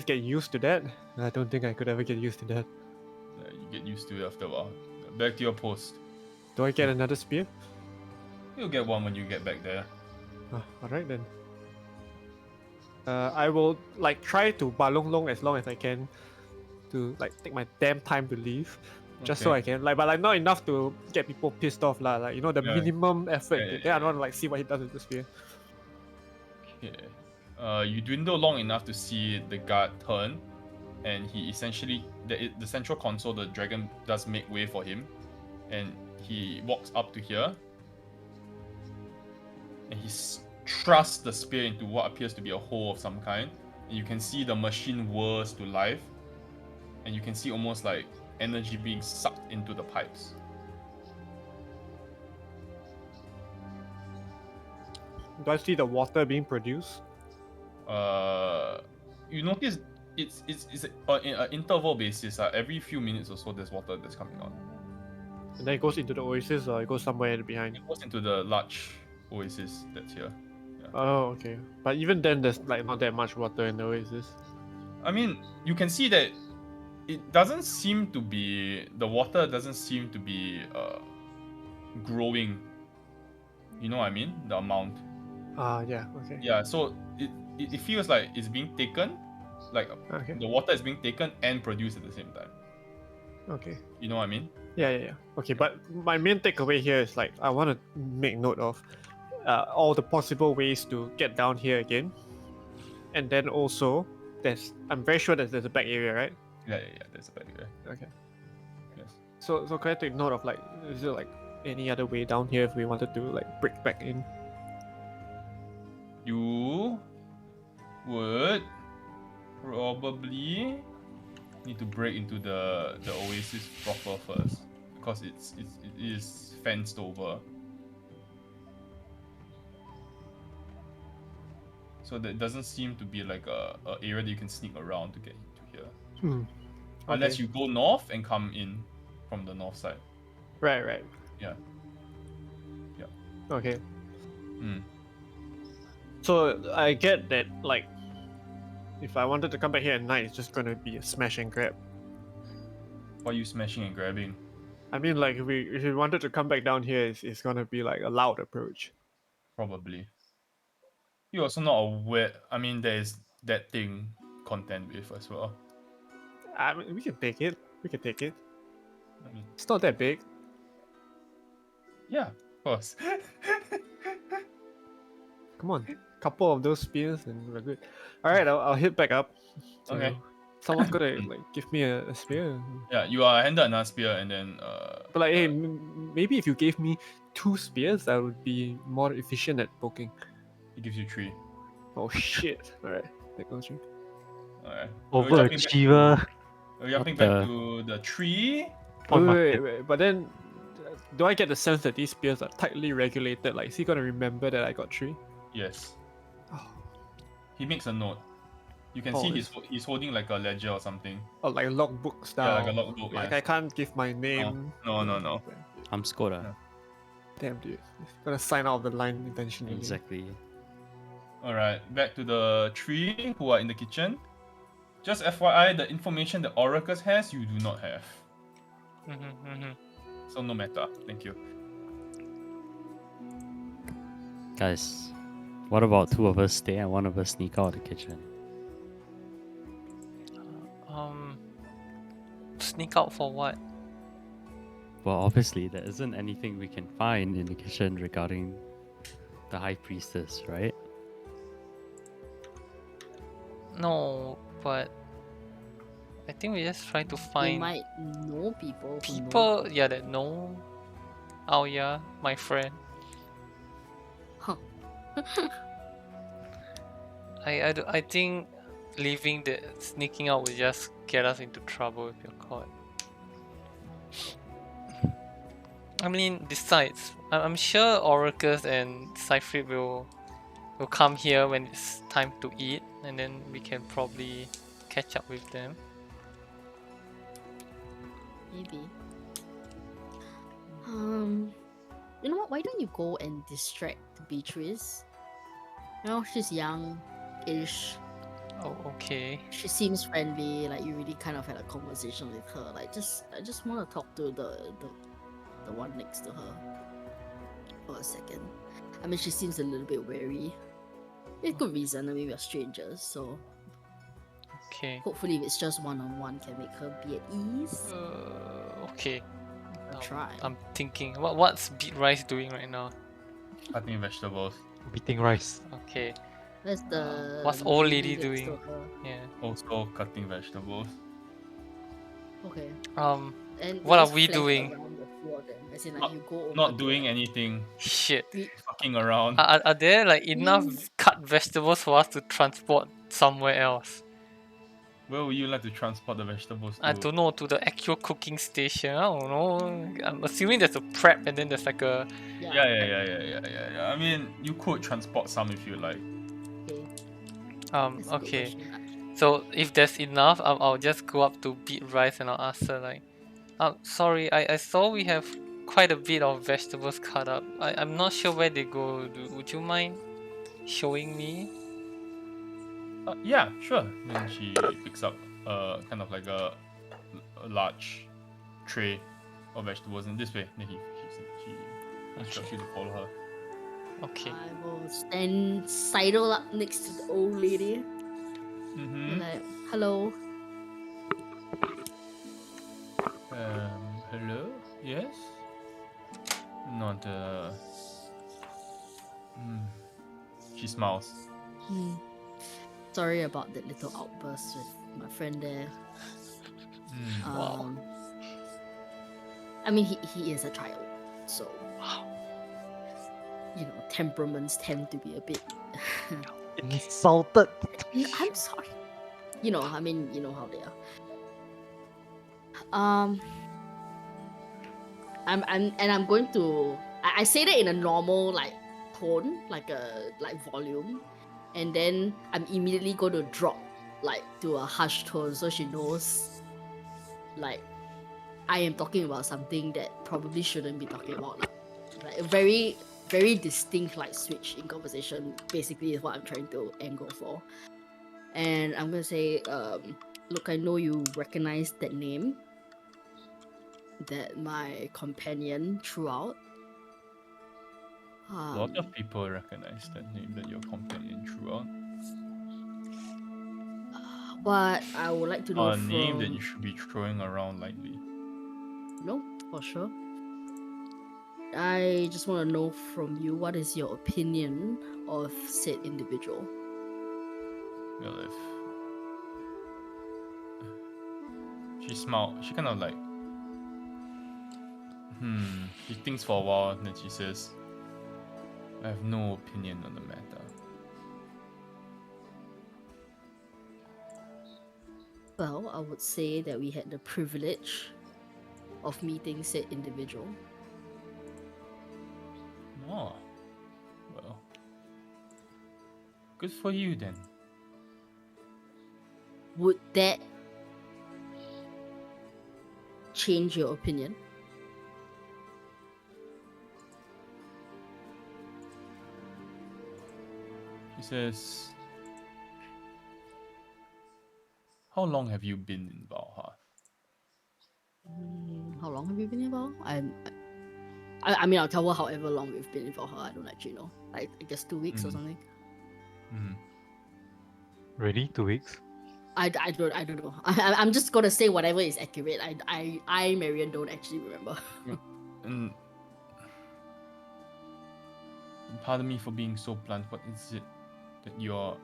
get used to that? I don't think I could ever get used to that. You get used to it after a while. Back to your post. Do I get another spear? You'll get one when you get back there. Alright then. I will like try to balong long as long as I can to like take my damn time to leave. Just so Okay. I can like, but like not enough to get people pissed off lah. Like, you know, the Yeah. minimum effort. Yeah, Then I don't want to like see what he does with the spear. Okay. You dwindle long enough to see the guard turn, and he essentially the central console, the dragon does make way for him, and he walks up to here, and he thrusts the spear into what appears to be a hole of some kind. And you can see the machine whirs to life, and you can see almost like energy being sucked into the pipes. Do I see the water being produced? You notice it's on an interval basis. Every few minutes or so, there's water that's coming out. And then it goes into the oasis or it goes somewhere behind? It goes into the large oasis that's here. Oh, okay. But even then, there's like not that much water in the oasis. I mean, you can see that it doesn't seem to be, the water doesn't seem to be growing. You know what I mean? The amount. Yeah, okay. Yeah, so it feels like it's being taken, like Okay. the water is being taken and produced at the same time. Okay. You know what I mean? Yeah. Okay, but my main takeaway here is like I want to make note of all the possible ways to get down here again, and then also I'm very sure that there's a back area, right? Yeah, there's a better way. Okay. Yes. So can I take note of like, is there like any other way down here if we wanted to like break back in? You would probably need to break into the oasis proper first, because it is fenced over. So there doesn't seem to be like a area that you can sneak around to get into here, unless Okay. you go north and come in from the north side. Right. Yeah. Okay. Mm. So I get that like, if I wanted to come back here at night, it's just gonna be a smash and grab. Why are you smashing and grabbing? I mean, like if we wanted to come back down here, it's gonna be like a loud approach. Probably. You're also not aware. I mean, there is that thing contend with as well. I mean, we can take it. I mean, It's not that big. yeah, of course. Come on, couple of those spears and we're good. All right, I'll hit back up. Okay. Someone's gonna like give me a spear. Yeah, you are handed another spear, and then But like, hey, maybe if you gave me 2 spears, I would be more efficient at poking. he gives you 3. Oh shit! All right, that goes through. Alright. Overachiever. We're jumping What back the- to the tree. Point Wait, but then, do I get the sense that these spears are tightly regulated? Like, is he gonna remember that I got 3? Yes. Oh, He makes a note. You can Oh, see it's- he's holding like a ledger or something. oh like logbook Yeah, style. like a logbook. Like yes. I can't give my name. No. I'm Skoda. Damn, dude. He's gonna sign out of the line intentionally. Exactly. Alright, back to the three who are in the kitchen. Just FYI, the information that Oracus has, you do not have. So no matter. Thank you. Guys, what about 2 of us stay and 1 of us sneak out of the kitchen? Sneak out for what? Well, obviously, there isn't anything we can find in the kitchen regarding the High Priestess, right? No, but I think we just try to You find might know people. who know. people, yeah, that know. Oh yeah, my friend. Huh. I think leaving the sneaking out will just get us into trouble if you're caught. I mean, besides, I'm sure Oracus and Cyfrid will come here when it's time to eat, and then we can probably catch up with them. Maybe. You know what? Why don't you go and distract Beatrice? You know, she's young-ish. Oh, okay. She seems friendly. Like you really kind of had a conversation with her. Like I just want to talk to the one next to her for a second. I mean, she seems a little bit wary. With good reason. I mean, we're strangers, so Okay. hopefully, if it's just one-on-one, can make her be at ease. Okay. Try. I'm thinking, what's Beat Rice doing right now? Cutting vegetables. Beating rice. Okay. That's the. What's old lady next to doing? her. Yeah. Also cutting vegetables. Okay. And What are just we flank doing? around the two of them. As in, like, Not- you go over Not to doing her. anything. Shit. Fucking around. Are there like enough cut vegetables for us to transport somewhere else? Where would you like to transport the vegetables to? I don't know, to the actual cooking station. I don't know. I'm assuming there's a prep and then there's like a. Yeah. I mean, you could transport some if you like. Okay. That's a good Okay. question. So if there's enough, I'll just go up to Beat Rice and I'll ask her like, sorry, I saw we have quite a bit of vegetables cut up. I'm not sure where they go. Would you mind showing me? Yeah, sure. Then she picks up kind of like a large tray of vegetables in this way. Then she instructs you to follow her. Okay. I will stand sidle up next to the old lady. Mm-hmm. Like, hello. Hello? Yes? Not, She smiles. Sorry about that little outburst with my friend there. Wow. I mean, he is a child, so you know, temperaments tend to be a bit. Insulted. I'm sorry. You know, I mean, you know how they are. I'm going to. I say that in a normal like tone, like volume, and then I'm immediately going to drop like to a hushed tone so she knows, like, I am talking about something that probably shouldn't be talking about. Like a very, very distinct like switch in conversation. Basically, is what I'm trying to angle for. And I'm gonna say, look, I know you recognize that name that my companion threw out. A lot of people recognize that name that your companion threw out. But I would like to know A name that from- you should be throwing around lightly. No, for sure. I just want to know from you, what is your opinion of said individual? Well, if she smiled, she kind of like, she thinks for a while, and then she says, I have no opinion on the matter. Well, I would say that we had the privilege of meeting said individual. Oh, well, good for you then. Would that change your opinion? She says, how long have you been in Valhalla? How long have you been involved? I mean, I'll tell her however long we've been involved. I don't actually know. Like, I guess 2 weeks or something. Really? 2 weeks? I don't know. I'm just gonna say whatever is accurate. I Marian don't actually remember. And pardon me for being so blunt, what is it that you're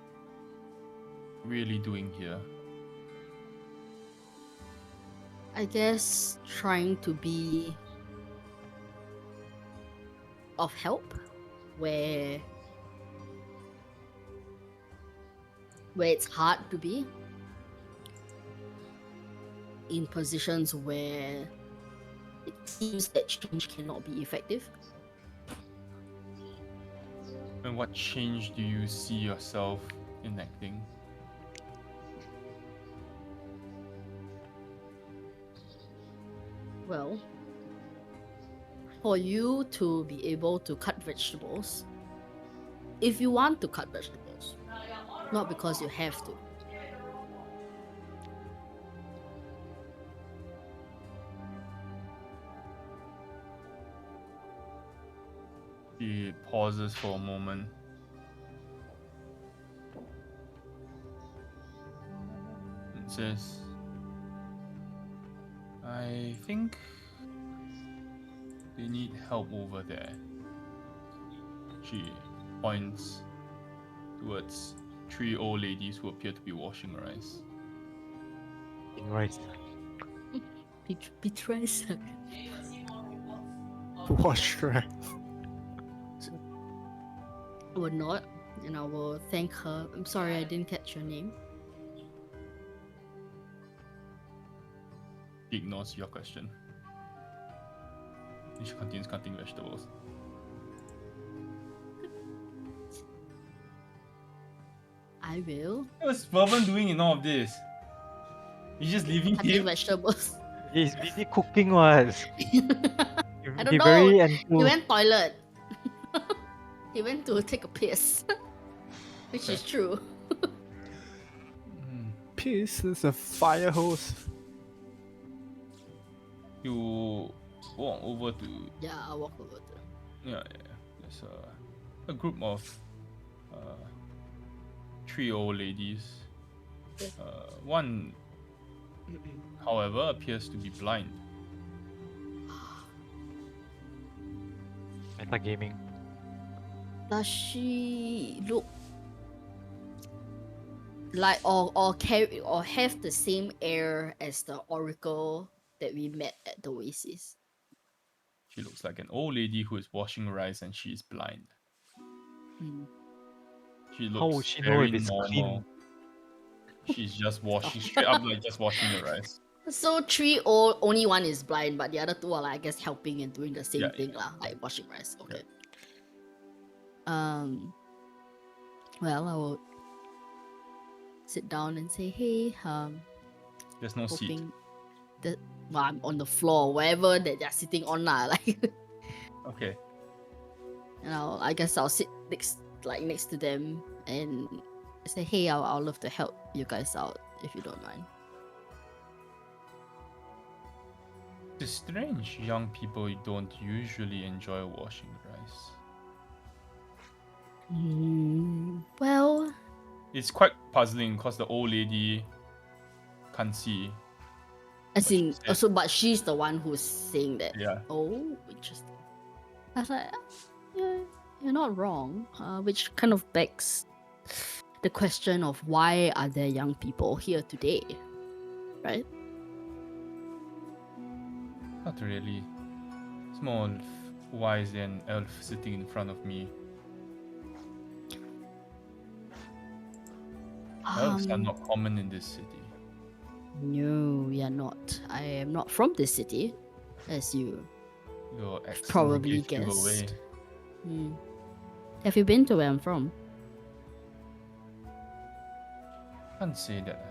really doing here? I guess trying to be of help where where it's hard to be in positions where it seems that change cannot be effective. And what change do you see yourself enacting? Well, for you to be able to cut vegetables, if you want to cut vegetables, not because you have to. She pauses for a moment. And says, I think they need help over there. She points towards 3 old ladies who appear to be washing rice. Right. Betrays. Wash right. Or not, and I will thank her. I'm sorry I didn't catch your name. She ignores your question. And she continues cutting vegetables. I will. What's Vervin doing in all of this? He's just leaving Cutting him. vegetables. He's busy cooking what? I don't Be know. very He into went toilet. He went to take a piss. Which is true. Piss is a fire hose. You walk over to Yeah, I'll walk over to. yeah. There's a group of 3 old ladies. One, however, appears to be blind. metagaming. Does she look like or carry or have the same air as the oracle that we met at the Oasis? She looks like an old lady who is washing rice and she is blind. Hmm. She How would looks she know very if it's normal. clean? She's just washing straight up like just washing the rice. So 3 old, only one is blind, but the other 2 are like, I guess helping and doing the same Yeah, thing lah, like washing rice. Okay. Well, I will sit down and say, hey, There's no seat. hoping that well, I'm on the floor, wherever that they're sitting on lah, like. Okay. And I guess I'll sit next to them and say, hey, I'll love to help you guys out if you don't mind. It's strange young people don't usually enjoy washing rice. Well, It's quite puzzling because the old lady can't see. as But she in, said- also, but she's the one who's saying that. Yeah. Oh, interesting. I was like, yeah, you're not wrong. Which kind of begs the question of why are there young people here today, right? Not really. It's more of why is there an elf sitting in front of me? Elves are not common in this city. No, we are not. I am not from this city, as you Your accent probably gave you away. guessed. Have you been to where I'm from? Can't say that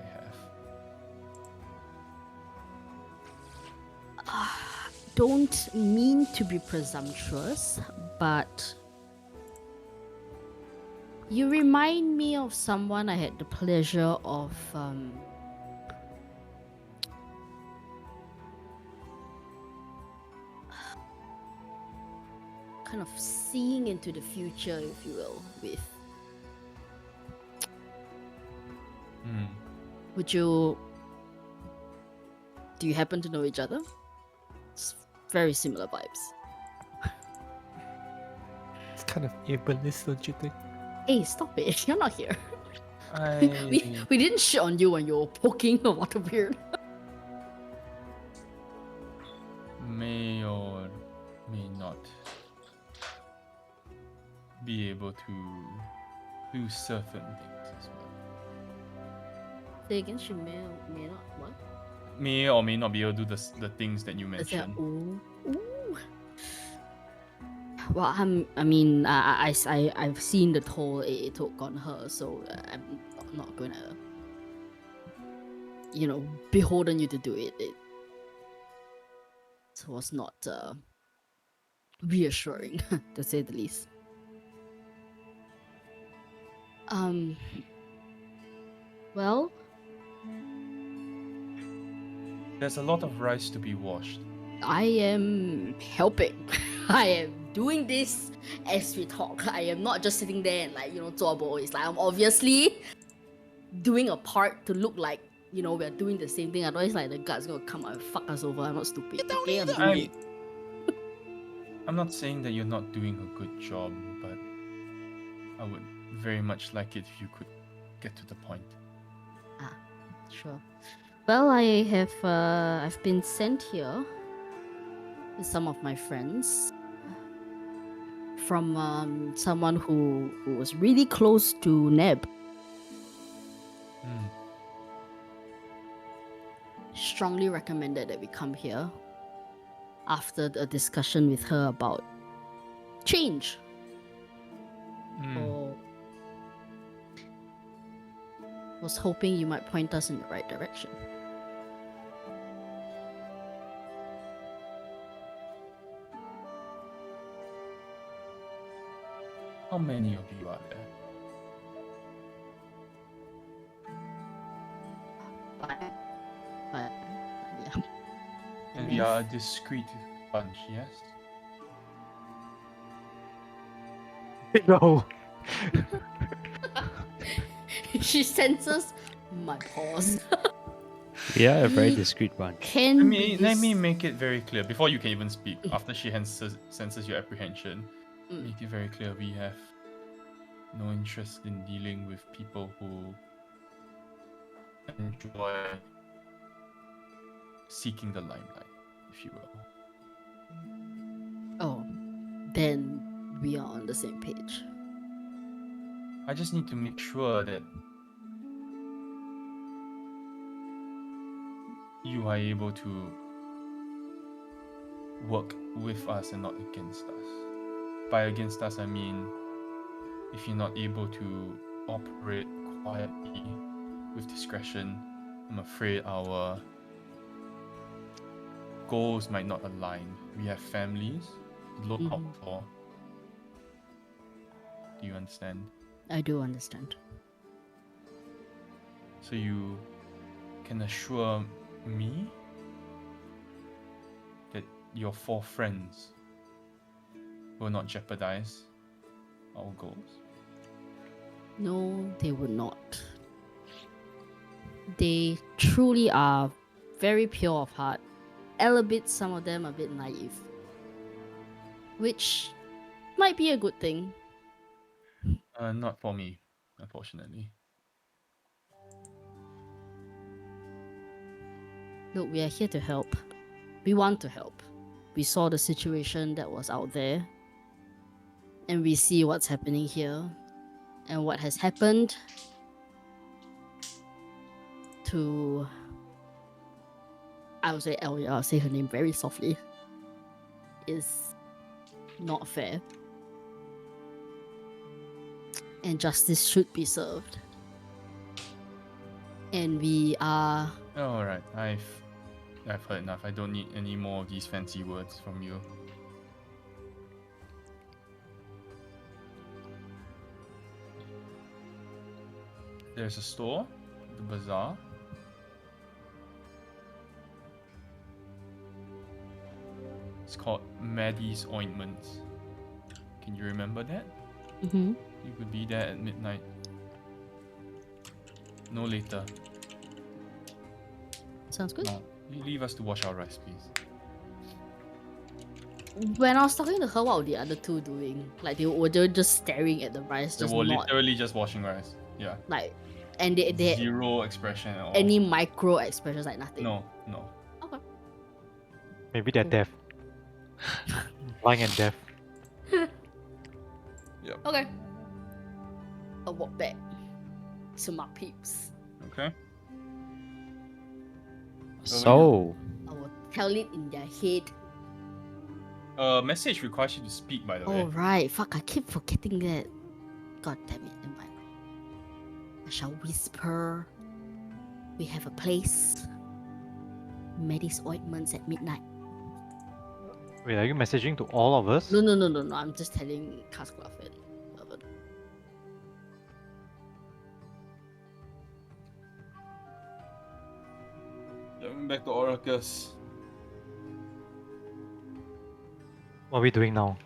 I have. Don't mean to be presumptuous, but you remind me of someone I had the pleasure of kind of seeing into the future, if you will, with. Hmm. Would you? Do you happen to know each other? It's very similar vibes. It's kind of ableist, don't you think? Hey, stop it! You're not here. I We didn't shit on you when you were poking a waterbeard. may or may not be able to do certain things as well. Say again, she may not what? May or may not be able to do the things that you Is that mentioned. ooh? Well, I've seen the toll it took on her, so I'm not gonna, beholden you to do it. It was not reassuring, to say the least. Well, There's a lot of rice to be washed. I am helping. I am doing this as we talk. I am not just sitting there and zuobo. It's like I'm obviously doing a part to look like we're doing the same thing. Otherwise, like the guard's gonna come and fuck us over. I'm not stupid. Okay, I'm doing it. I'm not saying that you're not doing a good job, but I would very much like it if you could get to the point. Sure. Well, I have I've been sent here with some of my friends from someone who was really close to Neb. Hmm. Strongly recommended that we come here after a discussion with her about change. Hmm. Or was hoping you might point us in the right direction. How many of you are there? But yeah. And we are a discreet bunch, yes? No. She senses my pause. We are a very discreet bunch. Can Let me you make it very clear before you can even speak. After she senses your apprehension, make it very clear we have no interest in dealing with people who enjoy seeking the limelight, if you will. Oh, then we are on the same page. I just need to make sure that you are able to work with us and not against us. By against us, I mean if you're not able to operate quietly with discretion, I'm afraid our goals might not align. We have families to look out for. Do you understand? I do understand. So you can assure me that your 4 friends will not jeopardize our goals? No, they would not. They truly are very pure of heart. Albeit some of them a bit naive. Which might be a good thing. Not for me, unfortunately. Look, we are here to help. We want to help. We saw the situation that was out there. And we see what's happening here. And what has happened to... I'll say her name very softly. Is not fair. And justice should be served. And we are... Alright, I've heard enough. I don't need any more of these fancy words from you. There's a store, the bazaar. It's called Maddie's Ointments. Can you remember that? Mm-hmm. You could be there at midnight. No later. Sounds good. No. You leave us to wash our rice, please. When I was talking to her, what were the other two doing? Like they were just staring at the rice, They just were not literally just washing rice. Yeah. like, and they had Zero expression at all. any micro expressions, like nothing. No. Okay. Maybe they're deaf. Blind and deaf. Okay. I'll walk back to my peeps. Okay. So, I will tell it in their head. Message requires you to speak, by the Oh way. right, fuck! I keep forgetting that. God damn it! Never mind. I shall whisper. We have a place. Medy's ointments at midnight. Wait, are you messaging to all of us? No. I'm just telling Casclav and Mervin. Jumping back to Oracus. What are we doing now?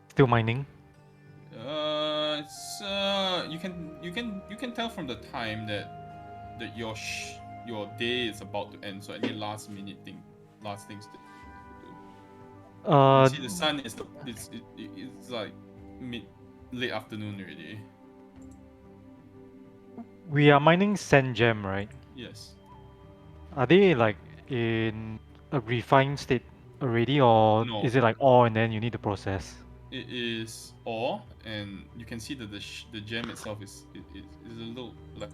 Still mining? It's you can tell from the time that your day is about to end. So any last things to do. Uh, You see, the sun is it's like late afternoon already. we are mining sand gem, right? Yes. Are they like in a refined state already, or No. is it like ore and then you need to process? It is ore, and you can see that the gem itself is a little like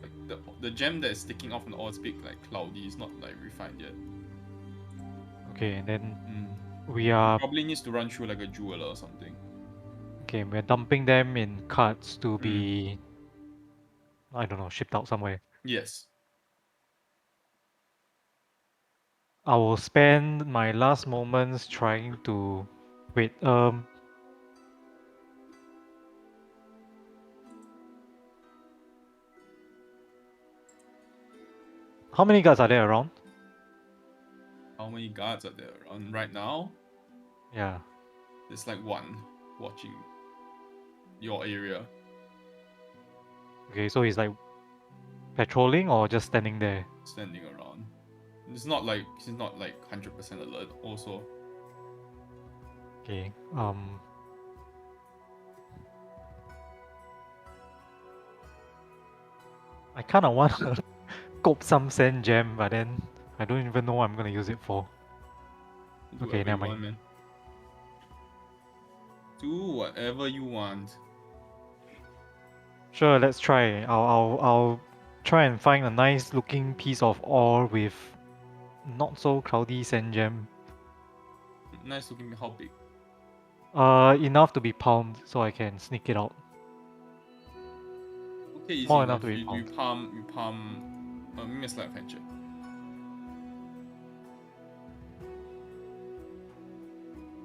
the gem that is sticking off from the ore is big, like cloudy. It's not like refined yet. Okay, and then Mm. we are Probably needs to run through like a jeweler or something. okay. We're dumping them in carts to be, I don't know, shipped out somewhere. Yes. I will spend my last moments trying to wait. How many guards are there around? How many guards are there around right now? Yeah. There's like one watching your area. Okay, so he's like patrolling or just standing there? Standing around. It's not like he's not like 100% alert. Also, Okay. I kind of want to cope some sand gem, but then I don't even know what I'm gonna use it for. do Okay, whatever you never mind. want, man. Do whatever you want. Sure, let's try. I'll try and find a nice looking piece of ore with not so cloudy sand gem. Nice looking. How big? Enough to be palmed so I can sneak it out. Okay, easy Small enough. enough to be You palmed. palm. Give me a sleight of hand check.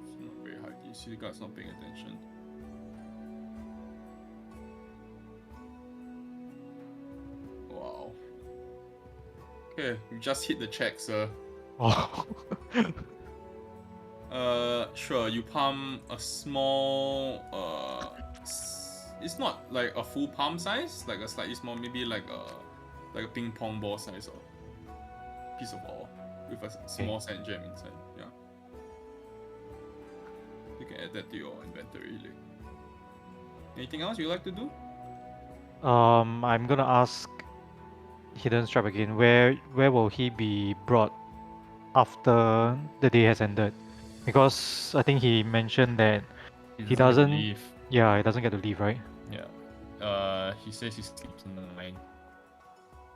It's not very hard. You see the guy's not paying attention. Wow. Okay, you just hit the check, sir. Oh. Sure. You palm a small. It's not like a full palm size. Like a slightly small, maybe like a ping pong ball size or piece of ore with a small sand gem inside. Yeah. You can add that to your inventory. Like. Anything else you like to do? I'm gonna ask Hidden Stripe again. Where will he be brought after the day has ended? Because I think he mentioned that he get to doesn't. leave. Yeah, he doesn't get to leave, right? Yeah. He says he sleeps in the mine.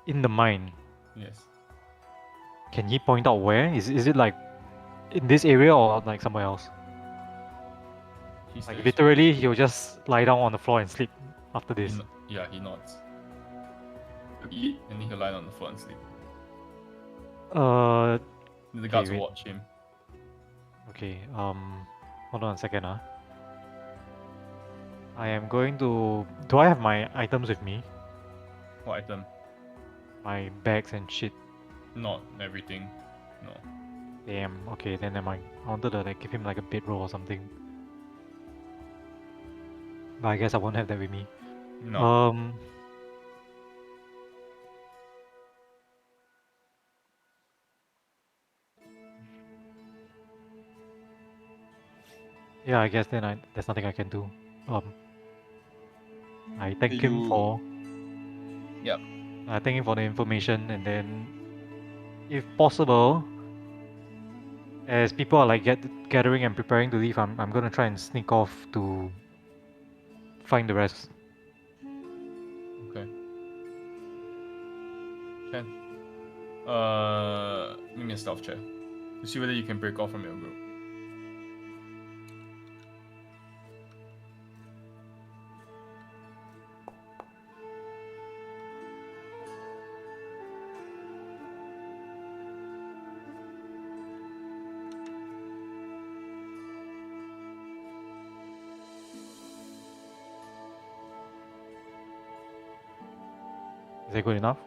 In the mine. Yes. Can he point out where? Is it like in this area or like somewhere else? He Like says. literally, he'll just lie down on the floor and sleep after He this. he nods. He'll eat and then he'll lie on the floor and sleep. Then the guards wait. watch him. Okay. Hold on a second, I am going to. Do I have my items with me? What item? My bags and shit. Not everything. No. Damn. Okay, then never mind. I wanted to like give him like a bedroll or something. But I guess I won't have that with me. No. Yeah, I guess then there's nothing I can do. I thank him You- for. Yep. I thank him for the information, and then, if possible, as people are like gathering and preparing to leave, I'm gonna try and sneak off to find the rest. Okay. Can. Give me a stealth check to see whether you can break off from your group. Is it good enough?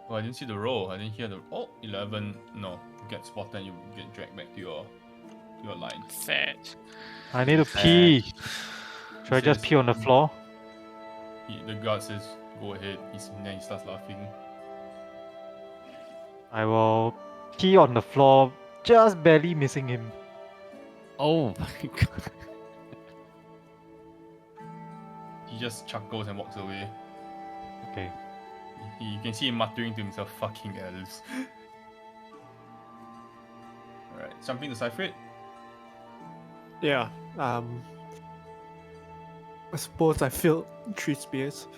Oh, I didn't see the roll. I didn't hear the. Oh, 11. No, you get spotted and you get dragged back to your line. Fetch. I need to pee. Should I just Says- pee on the floor? The guard says, "Go ahead." Then he starts laughing. I will pee on the floor, just barely missing him. Oh my god. He just chuckles and walks away. Okay. You can see him muttering to himself, "Fucking elves." Alright, jumping to Cypher. Yeah. I suppose I filled 3 spears.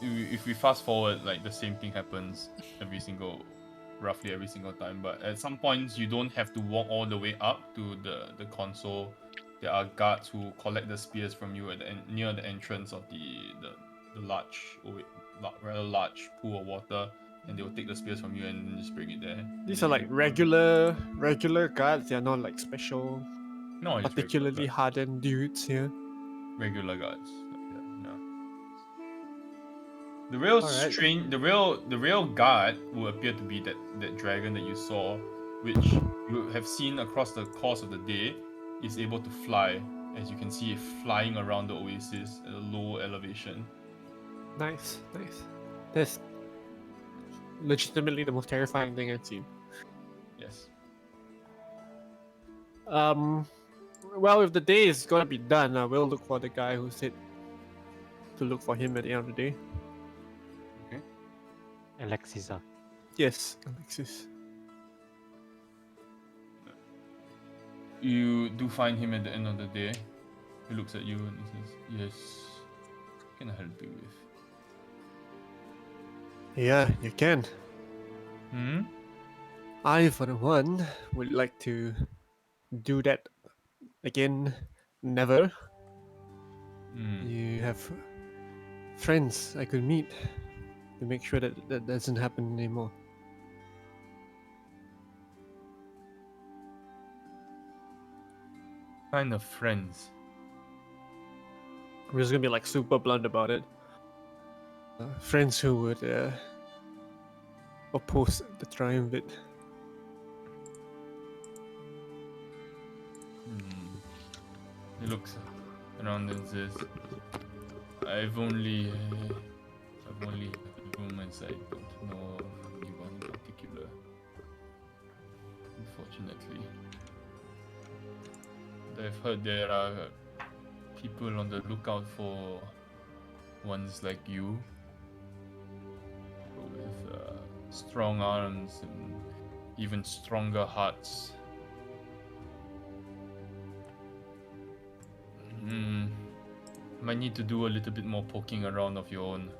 If we fast forward, like the same thing happens roughly every single time. But at some points, you don't have to walk all the way up to the console. There are guards who collect the spears from you at near the entrance of the rather large pool of water, and they will take the spears from you and just bring it there. These are like regular guards. They're not like special, No, it's particularly hardened dudes here. regular guards. Yeah. The real Alright. the real guard will appear to be that dragon that you saw, which you have seen across the course of the day, is able to fly. As you can see it flying around the oasis at a low elevation. Nice. That's legitimately the most terrifying thing I've seen. Yes. Well, if the day is gonna be done, I will look for the guy who said to look for him at the end of the day. Alexisa. Yes, Alexis. You do find him at the end of the day. He looks at you and he says, "Yes, what can I help you with?" Yeah, you can. Hmm? I, for the one, would like to do that again. Never. Hmm. You have friends I could meet to make sure that that doesn't happen anymore. Kind of friends. I'm just gonna be like super blunt about it. Friends who would oppose the triumvirate. He looks around and says, I've only rumors. I don't know of anyone in particular. Unfortunately. I've heard there are people on the lookout for ones like you with strong arms and even stronger hearts. Might need to do a little bit more poking around of your own.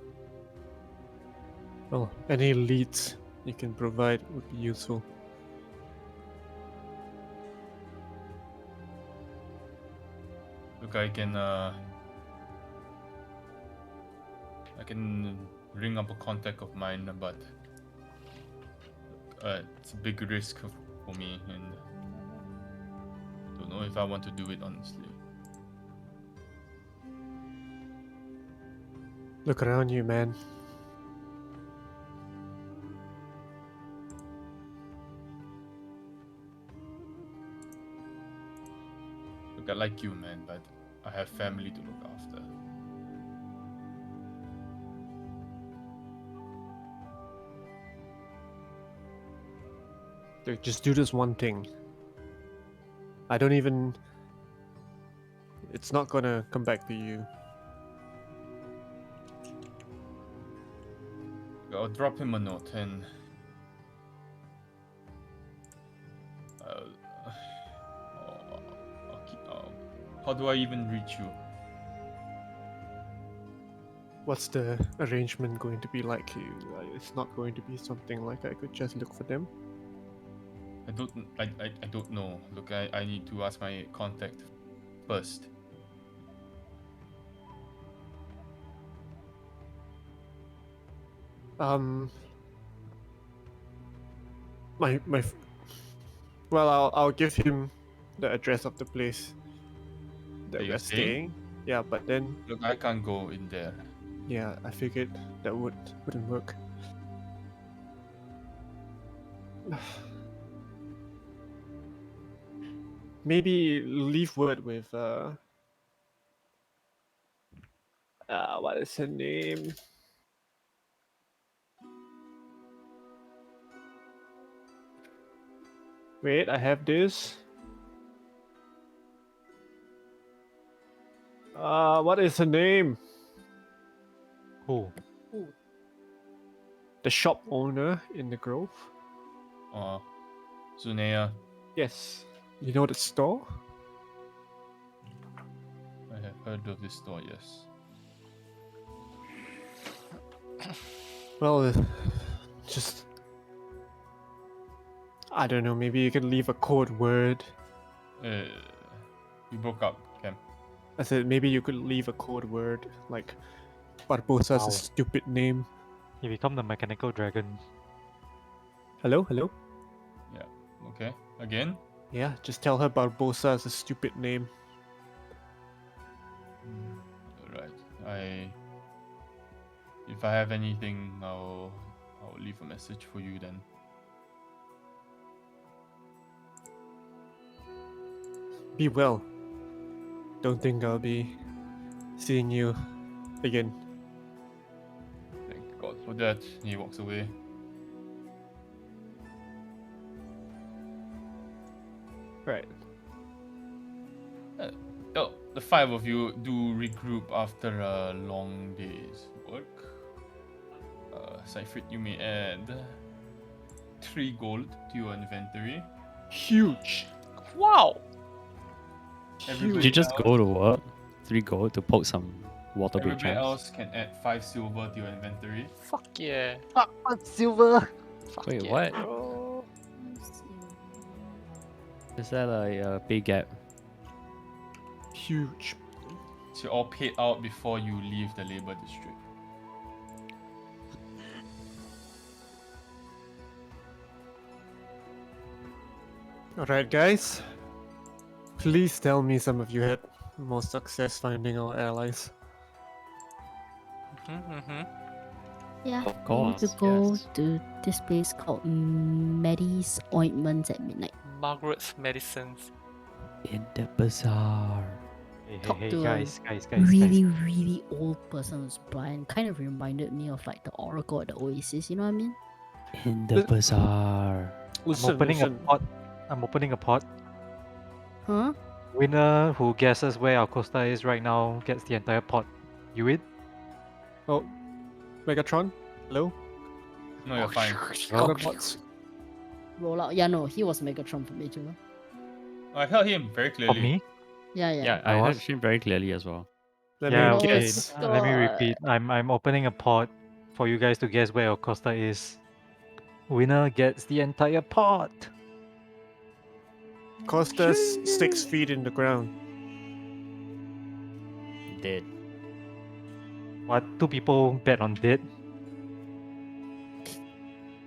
Well, any leads you can provide would be useful. Look, I can ring up a contact of mine, but it's a big risk for me, and don't know if I want to do it honestly. Look around you, man. Look, I like you, man, but I have family to look after. Dude, just do this one thing. I don't even. It's not gonna come back to you. I'll drop him a note and how do I even reach you? What's the arrangement going to be like? It's not going to be something like I could just look for them. I don't know. Look, I need to ask my contact first. My well, I'll give him the address of the place that That you're we're staying. Yeah, but then Look, I can't go in there. yeah, I figured that wouldn't work. Maybe leave word with what is her name? Wait, I have this. What is her name? Who? The shop owner in the Grove. Zunea, Yes. You know the store? I have heard of this store, yes. Well, just I don't know. Maybe you can leave a code word. We broke up, Cam. I said maybe you could leave a code word like Barbosa's Wow. a stupid name. You become the mechanical dragon. Hello, hello. Okay, again? Yeah, just tell her Barbosa is a stupid name. Right. If I have anything, I'll leave a message for you then. Be well. Don't think I'll be seeing you again. Thank God for that. He walks away. Right. Oh, the five of you do regroup after a long day's work. Seifert, you may add 3 gold to your inventory. Huge. Wow. Did you just go to work? 3 gold to poke some water break Everybody champs? else can add 5 silver to your inventory. Fuck yeah. Silver. Fuck Wait, yeah. what? Oh. Is that a big gap? Huge. So you're all paid out before you leave the labor district. Alright, guys. Please tell me some of you had more success finding our allies. Mm-hmm. Yeah, Of we need to course, go yes. to this place called Maddie's Ointments at midnight. Margaret's medicines. In the bazaar. Hey, Talk to a guys. Really old person who's blind. Kind of reminded me of like the Oracle at the Oasis, you know what I mean? In the Li- bazaar. Listen, I'm opening listen. a pot. I'm opening a pot. Huh? Winner who guesses where our Costa is right now gets the entire pot. You in? Oh, Megatron? Hello? No, you're fine. Other pots? Roll out. Yeah, no, he was Megatron for me too. I heard him very For clearly. me? Yeah, yeah. Yeah, I I heard was- him very clearly as well. Let Yeah, me Oh, okay. guess. Let me God. repeat. I'm opening a pot for you guys to guess where our Costa is. Winner gets the entire pot. Cost us 6 feet in the ground. Dead. What? 2 people bet on dead.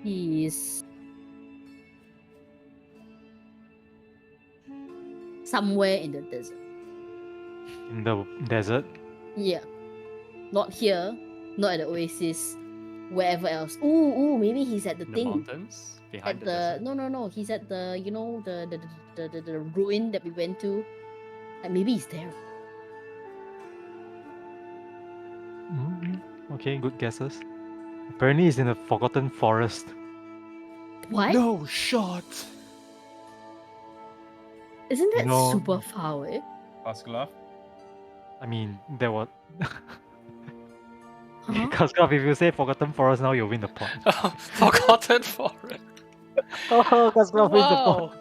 He's somewhere in the desert. In the desert. Yeah. Not here, not at the Oasis, wherever else. Ooh, maybe he's at the In the thing. mountains? Behind At the the desert? no, he's at the the ruin that we went to. Like maybe he's there. Okay, good guesses. Apparently, he's in a forgotten forest. What? No shot! Isn't that No. super far away? Pascalaf. I mean, there was. Huh? Cascraft, if you say forgotten forest now, you'll win the pot. Forgotten forest. Oh, Cascraft wins the pot. Wow.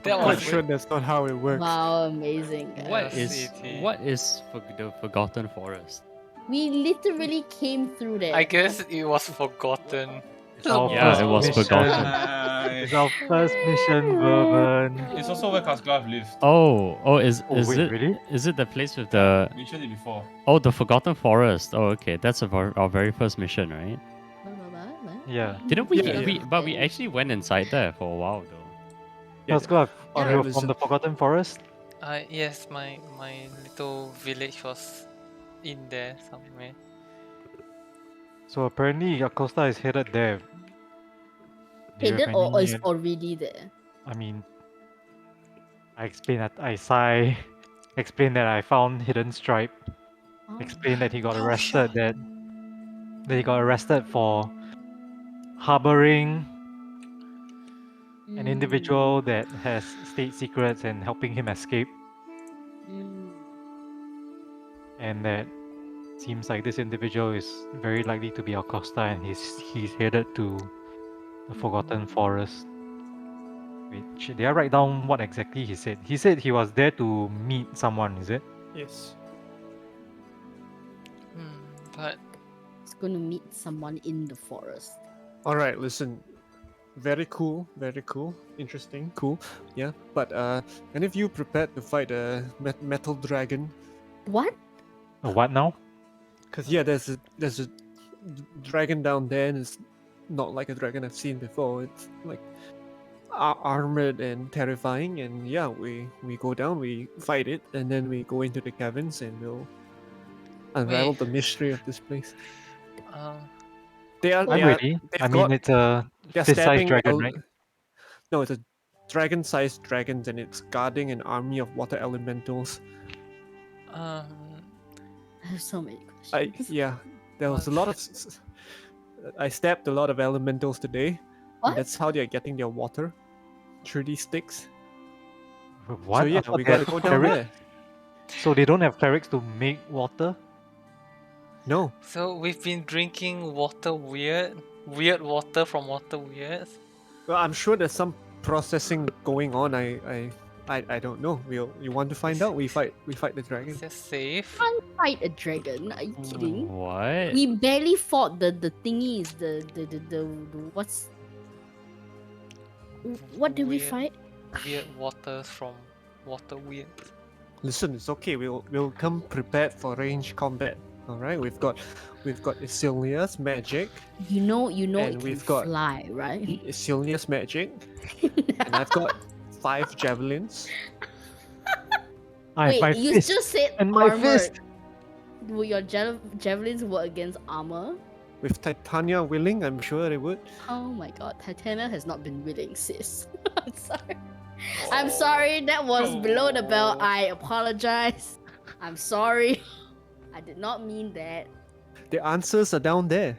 That I'm quite was sure that's not how it works. Wow, amazing. What Yes, is it is. what is the Forgotten Forest? We literally came through there. I guess it was forgotten. It's our Yeah, first it was mission. forgotten. It's our first mission, Verban. It's also where Casclav lived. Oh, is Oh, wait, it really? is it the place with the Mentioned it before. the Forgotten Forest? Oh, okay, that's our very first mission, right? Yeah. Didn't we? Yeah, yeah. We actually went inside there for a while though. Yeah, Casclav, Yeah. you were listen. from the Forgotten Forest? Yes, my little village was in there somewhere. So apparently Acosta is headed there. Do you have Hidden or any- is already there? I mean, I explained that I sigh, explained that I found Hidden Stripe, Oh. explained that he got arrested, that he got arrested for harboring an individual that has state secrets and helping him escape, Mm. and that seems like this individual is very likely to be Acosta, and he's headed to the Forgotten Forest. Wait, did I write down what exactly he said? He said he was there to meet someone, is it? Yes. But It's going to meet someone in the forest. All right, listen. Very cool, interesting, cool. Yeah, but any of you prepared to fight a metal dragon? What? What now? Cause yeah, there's a dragon down there, and it's not like a dragon I've seen before. It's like armored and terrifying, and yeah, we go down, we fight it, and then we go into the caverns and we'll unravel Wait. the mystery of this place. They are. I'm ready. I mean, it's a they're fist-sized stabbing dragon, right? No, it's a dragon-sized dragon, and it's guarding an army of water elementals. I have so many questions. There was a lot of. I stabbed a lot of elementals today. and What? That's how they're getting their water through these sticks. What? So I yeah, thought we they gotta had go down clerics. there. So they don't have clerics to make water? No, So we've been drinking water weird water from water weird. well, I'm sure there's some processing going on. I don't know. You want to find out? We fight the dragon. Is that safe? Can't fight a dragon. Are you kidding? What? We barely fought the thingies. The what's. What did we Weird. fight? Weird waters from water weird. Listen, it's okay. We'll come prepared for range combat. All right, we've got Isilia's magic, You know And it can we've got- fly, right? Isilia's magic, and I've got 5 javelins. I have my Wait, you fist just said and my armored. fist. Will your javelins work against armor? With Titania willing, I'm sure it would. Oh my god, Titania has not been willing, sis. I'm sorry. I'm sorry, that was below the belt. I apologize. I'm sorry. I did not mean that. The answers are down there.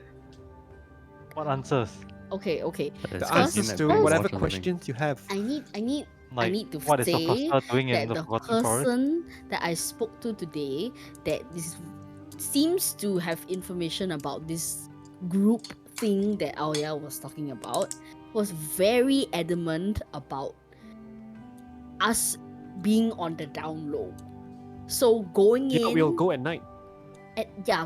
What answers? Okay. The First- answers to first- whatever Water living. questions you have. I need Like, need to what is say Acosta doing that in the the Forgotten Forest? person that I spoke to today that this seems to have information about this group thing that Aoya was talking about was very adamant about us being on the down low. So going Yeah, in we'll go at night.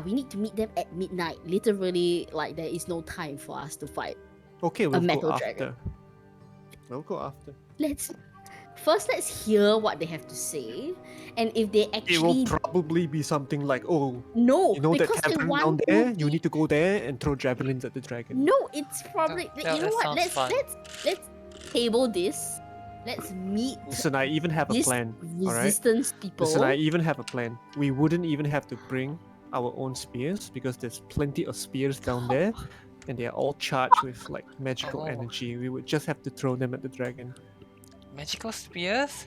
we need to meet them at midnight. Literally, like there is no time for us to fight. Okay, we'll metal go dragon. after. We'll go after. Let's hear what they have to say, and if they It will actually probably be something like, oh, no, you know that because they cavern want down to there? You be- need to go there and throw javelins at the dragon. No, it's probably Yeah, you know that what? sounds Let's fun. let's table this. Let's meet Listen, I even have a this plan. alright? resistance people. Listen, I even have a plan. We wouldn't even have to bring our own spears because there's plenty of spears down there, and they are all charged with like magical Oh. energy. We would just have to throw them at the dragon. Magical spears?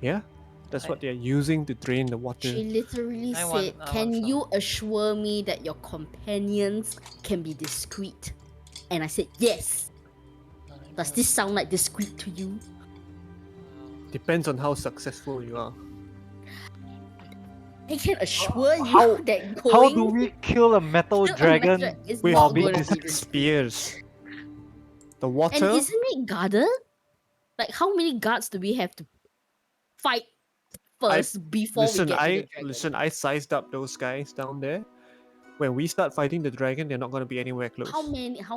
Yeah, that's I- what they're using to drain the water. She literally I said, want- I "Can want you assure me that your companions can be discreet?" And I said, "Yes." Does this sound like discreet to you? Depends on how successful you are. I can assure you How- that How going do we kill a metal to a dragon? metal is With not being going to with be discreet. spears. The And water. isn't it guarded? Like, how many guards do we have to fight first before we Listen, get to the dragon? I sized up those guys down there, when we start fighting the dragon, they're not going to be anywhere close. How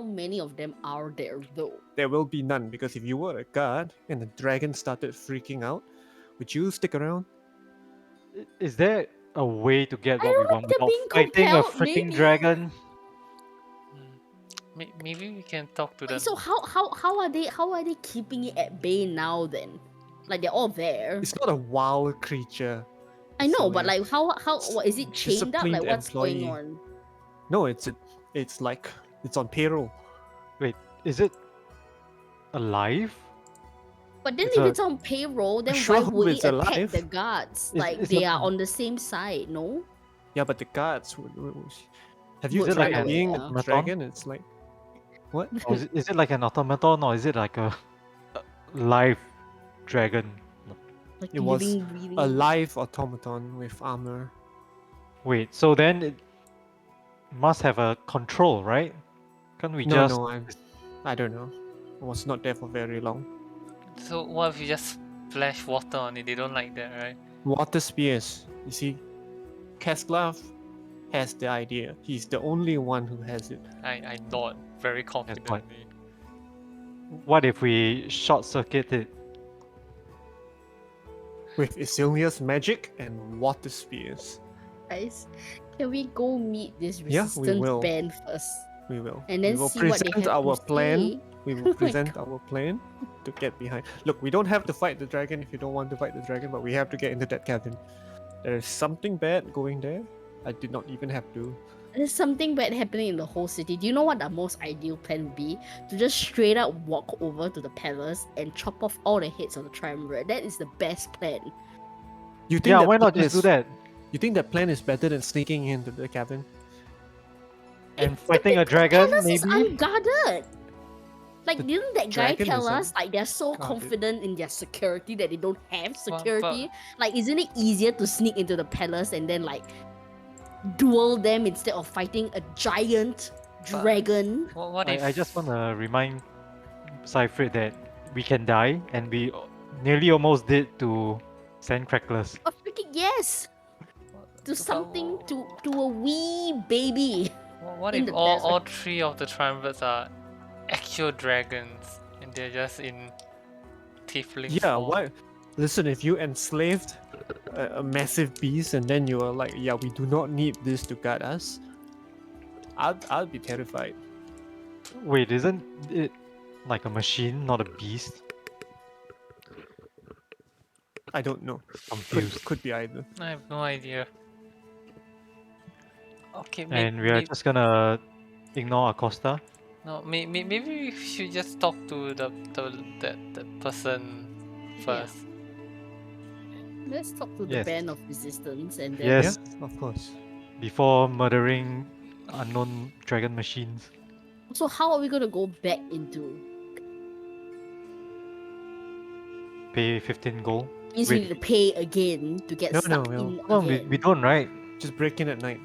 many of them are there though? There will be none, because if you were a guard and the dragon started freaking out, would you stick around? Is there a way to get I what we don't know want if they're without being fighting a compelled, freaking maybe. dragon? Maybe we can talk to them. So how are they keeping it at bay now then? Like they're all there. It's not a wild creature. I know, but Celia. like how what is it chained up? Like Disciplined what's going employee. on? No, it's like it's on payroll. Wait, is it alive? But then It's if a- it's on payroll, then sure why hope would it's it attack alive. the guards? It's- Like it's they not- are on the same side, no? Yeah, but the guards would. Have you Would it like tried a being automaton? a dragon? It's like what? Or is it like an automaton, or is it like a live dragon? Like It was living, breathing. A live automaton with armor. Wait, so then it must have a control, right? Can't we No, just? no, I don't know. I was not there for very long. So what if you just splash water on it? They don't like that, right? Water spears. You see, Kesklav has the idea. He's the only one who has it. I thought very confidently. What if we short circuit it? With Isilia's magic and water spears. Guys, can we go meet this Yeah, we resistance will. band first? We will. And then we will see what they present have our to plan. say. We Oh will my present our plan to get behind. Look, we don't have to fight the dragon if you don't want to fight the dragon, but we have to get into that cabin. There is something bad going there. I did not even have to. There's something bad happening in the whole city. Do you know what the most ideal plan would be? To just straight up walk over to the palace and chop off all the heads of the triumvirate. That is the best plan. You think Yeah, that why not plan just do is- that? You think that plan is better than sneaking into the cabin? And If the fighting a big dragon, palace is maybe? unguarded. Like, didn't that guy dragon tell isn't us like they're so guarded. confident in their security that they don't have but- security? Like, isn't it easier to sneak into the palace and then like duel them instead of fighting a giant But- dragon? What if I just want to remind Cyfred that we can die, and we nearly almost did to Sandcracklers. Oh, freaking yes! To But something, to a wee baby. What in if the all desert. three of the triumvirates are actual dragons and they're just in tiefling Yeah, form? why? Listen, if you enslaved a massive beast and then you are like, yeah, we do not need this to guard us, I'll be terrified. Wait, isn't it like a machine, not a beast? I don't know. Confused. Could be either. I have no idea. Okay, And we are just gonna ignore Acosta. maybe we should just talk to that person first. Let's talk to the Yes. band of resistance and then Yes, Yeah, of course. before murdering unknown dragon machines. So how are we gonna go back into? Pay 15 gold. Means we Wait. need to pay again to get No, stuck no, in No, again. we don't, right? Just break in at night.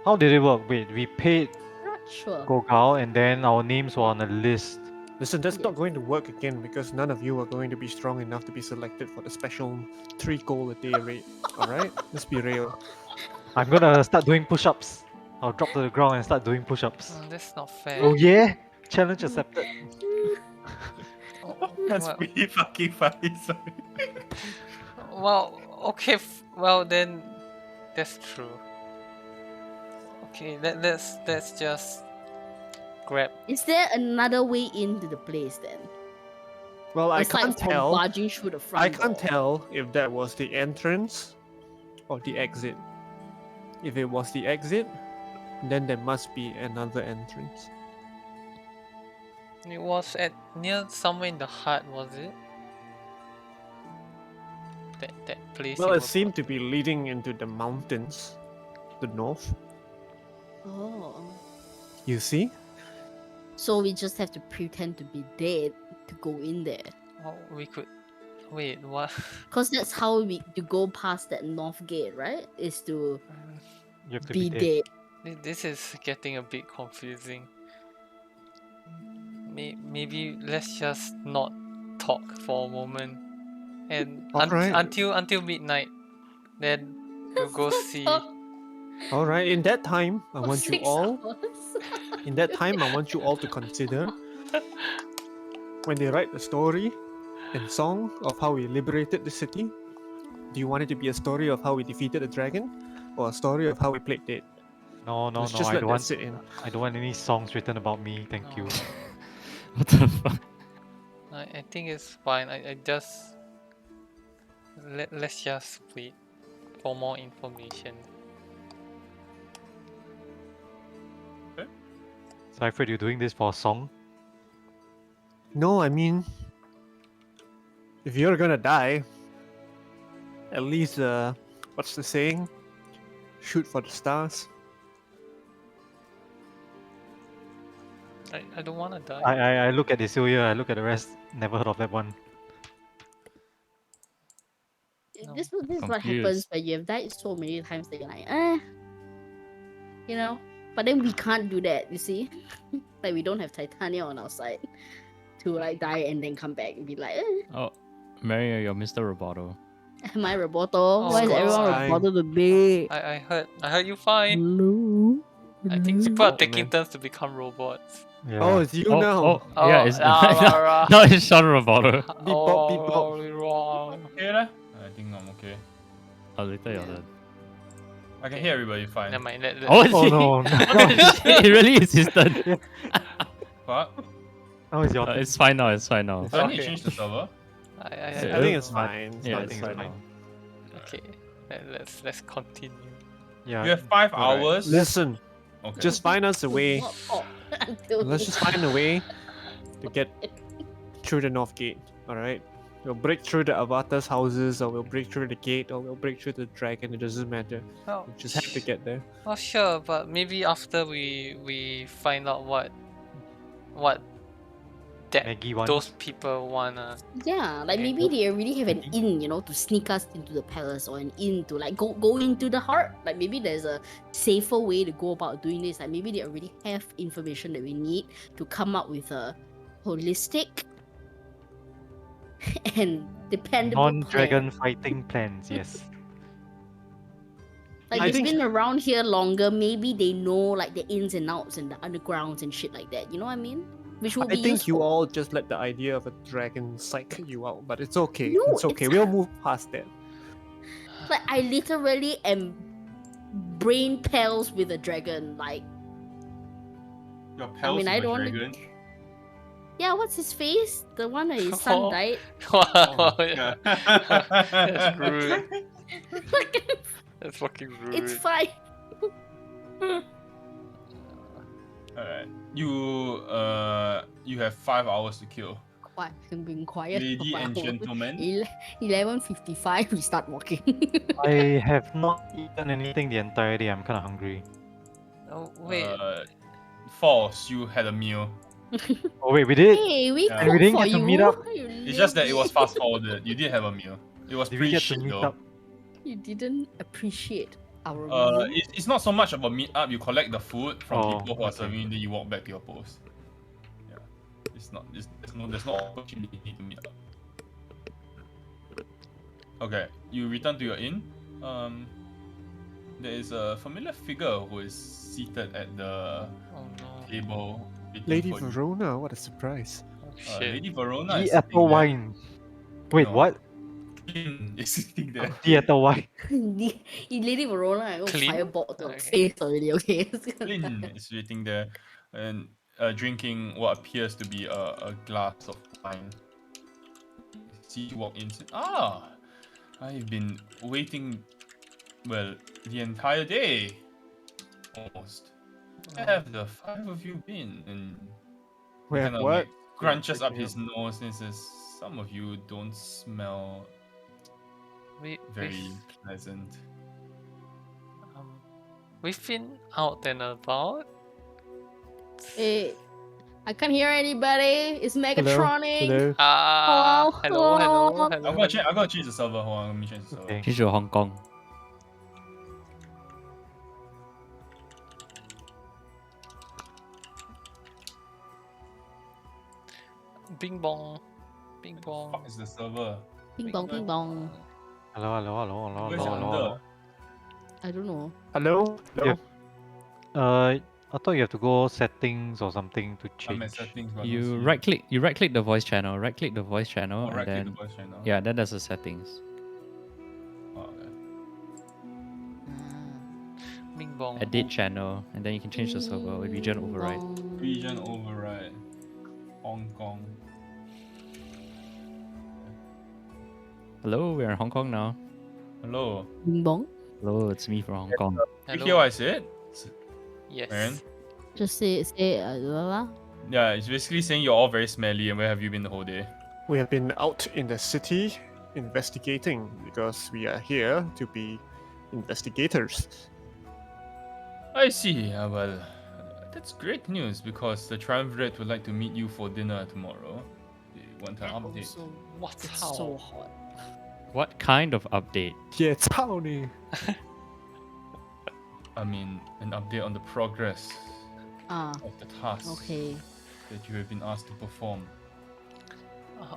How did it work? Wait, we paid Not sure. Gogal, and then our names were on a list. Listen, that's not going to work again because none of you are going to be strong enough to be selected for the special 3 gold a day rate. Alright? Let's be real. I'm gonna start doing push-ups. I'll drop to the ground and start doing push-ups. That's not fair. Oh yeah? Challenge accepted. That's Well- really fucking funny. Sorry. Well, okay. Well, then that's true. Okay, let's just grab. Is there another way into the place then? Well, I Aside can't from tell. barging through the front I can't door? tell if that was the entrance or the exit. If it was the exit, then there must be another entrance. It was at near somewhere in the heart, was it? That place. Well, you it were- seemed to be leading into the mountains, the north. Oh. You see? So we just have to pretend to be dead to go in there. Oh, we could. Wait, what? Cause that's how we to go past that north gate, right? Is to You have to be dead. dead. This is getting a bit confusing. Maybe let's just not talk for a moment. and Alright. until midnight, then we'll go see. All right. In that time, I For want you 6 all. hours. In that time, I want you all to consider when they write the story and song of how we liberated the city. Do you want it to be a story of how we defeated the dragon, or a story of how we played dead? No, Let's no, just I let don't that want. sit in. I don't want any songs written about me. Thank you. What the fuck? I think it's fine. I just let's just wait for more information. Cypher, you doing this for a song? No, I mean, if you're gonna die, at least what's the saying? Shoot for the stars. I don't wanna die. I look at Isuya, I look at the rest. Never heard of that one. No. This is what happens Confused. when you have died so many times that you're like, you know. But then we can't do that, you see. Like we don't have Titania on our side to like die and then come back and be like, Oh, Mario, you're Mr. Roboto. am I Roboto? Why is Oh, everyone God. Roboto today? I heard you fine. Hello. I think Hello? people are Oh, taking man. turns to become robots. Yeah. Oh, it's you Oh, now. oh, yeah, it's rah. no, it's Sean Roboto. Beep bop, beep bop. Oh, wrong. Okay lah. I think I'm okay. Oh, later your turn. I can hear everybody fine. Never mind. Oh, Oh no, it really is his turn. What? now it's your turn. It's fine now. It's fine now. Do I need to Okay. change the server? I I think it's fine. It's Yeah, fine, it's it's fine fine. now. Okay. Let's continue. Yeah. You have 5 Alright. hours. Listen, Okay. just find us a way. Not talk until Let's just find a way to get through the North Gate. All right. We'll break through the avatars' houses, or we'll break through the gate, or we'll break through the dragon. It doesn't matter. Well, We just have to get there. well, sure, but maybe after we find out what that Maggie wants. those people wanna. Yeah, like Okay. maybe they already have an in, you know, to sneak us into the palace, or an in to like go into the heart. Like maybe there's a safer way to go about doing this. Like maybe they already have information that we need to come up with a holistic and dependable Non-dragon plan. fighting plans. Yes. Like I they've think- been around here longer. Maybe they know like the ins and outs and the undergrounds and shit like that. You know what I mean? Which will I be think you useful. all just let the idea of a dragon psych you out, but it's okay. No, it's okay. it's We'll not. move past that. Like I literally am brain pals with a dragon. Like Your I pals mean, I with a don't want to. dragon. Yeah, what's his face? The one that his son Oh. died. Wow, Oh, yeah. yeah. That's rude. That's fucking rude. It's fine. Alright. You have 5 hours to kill. Quiet, being quiet. Lady for and 5 hours. gentlemen. 11:55, we start walking. I have not eaten anything the entire day. I'm kind of hungry. Oh wait. False, you had a meal. Oh wait, we did. Hey, we Yeah. cooked We didn't for get to you. meet up. You It's just that it was little fast forwarded. You did have a meal. It was Did we pretty get to shit meet though. up? You didn't appreciate our meal. It's not so much about meet up. You collect the food from Oh, people who are okay. serving, then you walk back to your post. Yeah, it's not. There's no opportunity to meet up. Okay, you return to your inn. There is a familiar figure who is seated at the Oh no. table. waiting Lady for you. Verona, what a surprise. Oh shit. Lady Verona The is apple sitting there. wine. Wait, No. what? Inn is sitting there. The apple wine. Lady Verona, I got Clean? fireball to her Okay. face already, okay? Flynn is sitting there and drinking what appears to be a glass of wine. See you walk in. I've been waiting, well, the entire day. Almost. Where have the 5 of you been? And Where kinda, what? like, crunches up Picking his nose and says, some of you don't smell very pleasant. We've been out and about. Hey, I can't hear anybody. It's Megatronic. Hello. Ah, hello, hello, Hello. hello. I'm gonna change the server. Hold on, let me change the server. Okay. Change to Hong Kong. Bing bong, bing bong. Fuck is the server? Ping pong, ping pong. Hello, hello, hello, hello, Where's hello, your hello, hello. under? I don't know. Hello? Hello? Yep. I thought you have to go settings or something to I'm at change. settings, but I don't You see it. right click the voice channel, right click the voice channel, Oh, and right click the then voice channel. yeah, then there's the settings. Oh, okay. Bing bong. Edit channel, and then you can change the server with region override. Region override. Hong Kong. Hello, we're in Hong Kong now. Hello. Bing bong. Hello, it's me from Hong Kong. You hear what I said? Yes. Aaron? Just say la la. Yeah, it's basically saying you're all very smelly and where have you been the whole day? We have been out in the city investigating because we are here to be investigators. I see. Well, that's great news because the Triumvirate would like to meet you for dinner tomorrow. They want an update. Also, What? it's How? so hot. What kind of update? Yeah, Tony. I mean, an update on the progress Ah, of the task okay. that you have been asked to perform.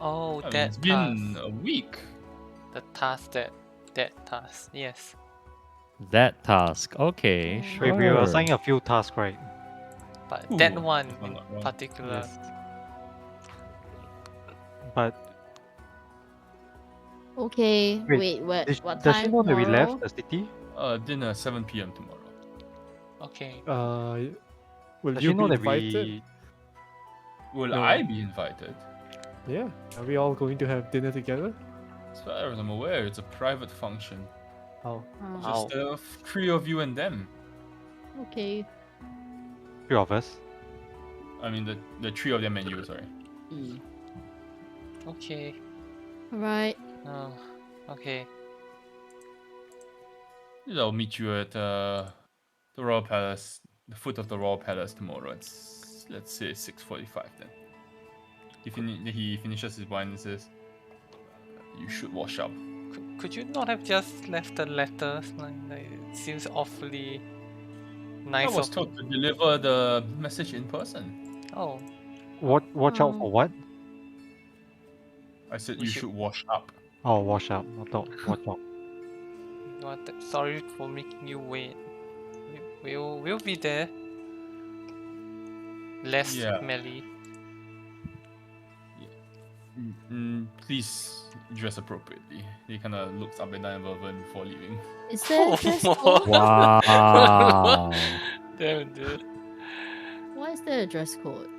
Oh, I mean, that it's been task. a week. The task that task. Yes. That task. Okay, Mm. sure. We were assigning a few tasks, right? But Ooh, that one if I'm in not wrong. particular. Yes. But Okay. Wait, Wait, what does she time know that we tomorrow? left the city? Dinner 7 p.m. tomorrow. Okay. Will Does you she know be that invited? we? Will No. I be invited? Yeah. Are we all going to have dinner together? As far as I'm aware, it's a private function. Oh, Ah, Wow. Just three of you and them. okay. three of us. I mean, the three of them and you, sorry. Mm. Okay. Alright. Oh. Okay. I'll meet you at the Royal Palace, the foot of the Royal Palace tomorrow. It's, let's say, 6:45 then. He finishes his wine and says, you should wash up. Could you not have just left a letter? Like, it seems awfully nice I was of told to deliver the message in person. Oh, Watch out for what? I said We you should- should wash up. Oh, wash up. I thought watch out. sorry for making you wait. We'll be there. Less Yeah. smelly. Please dress appropriately. He kind of looks up and down at Vervin before leaving. Is there a dress What? code? Wow. Damn, dude. Why is there a dress code?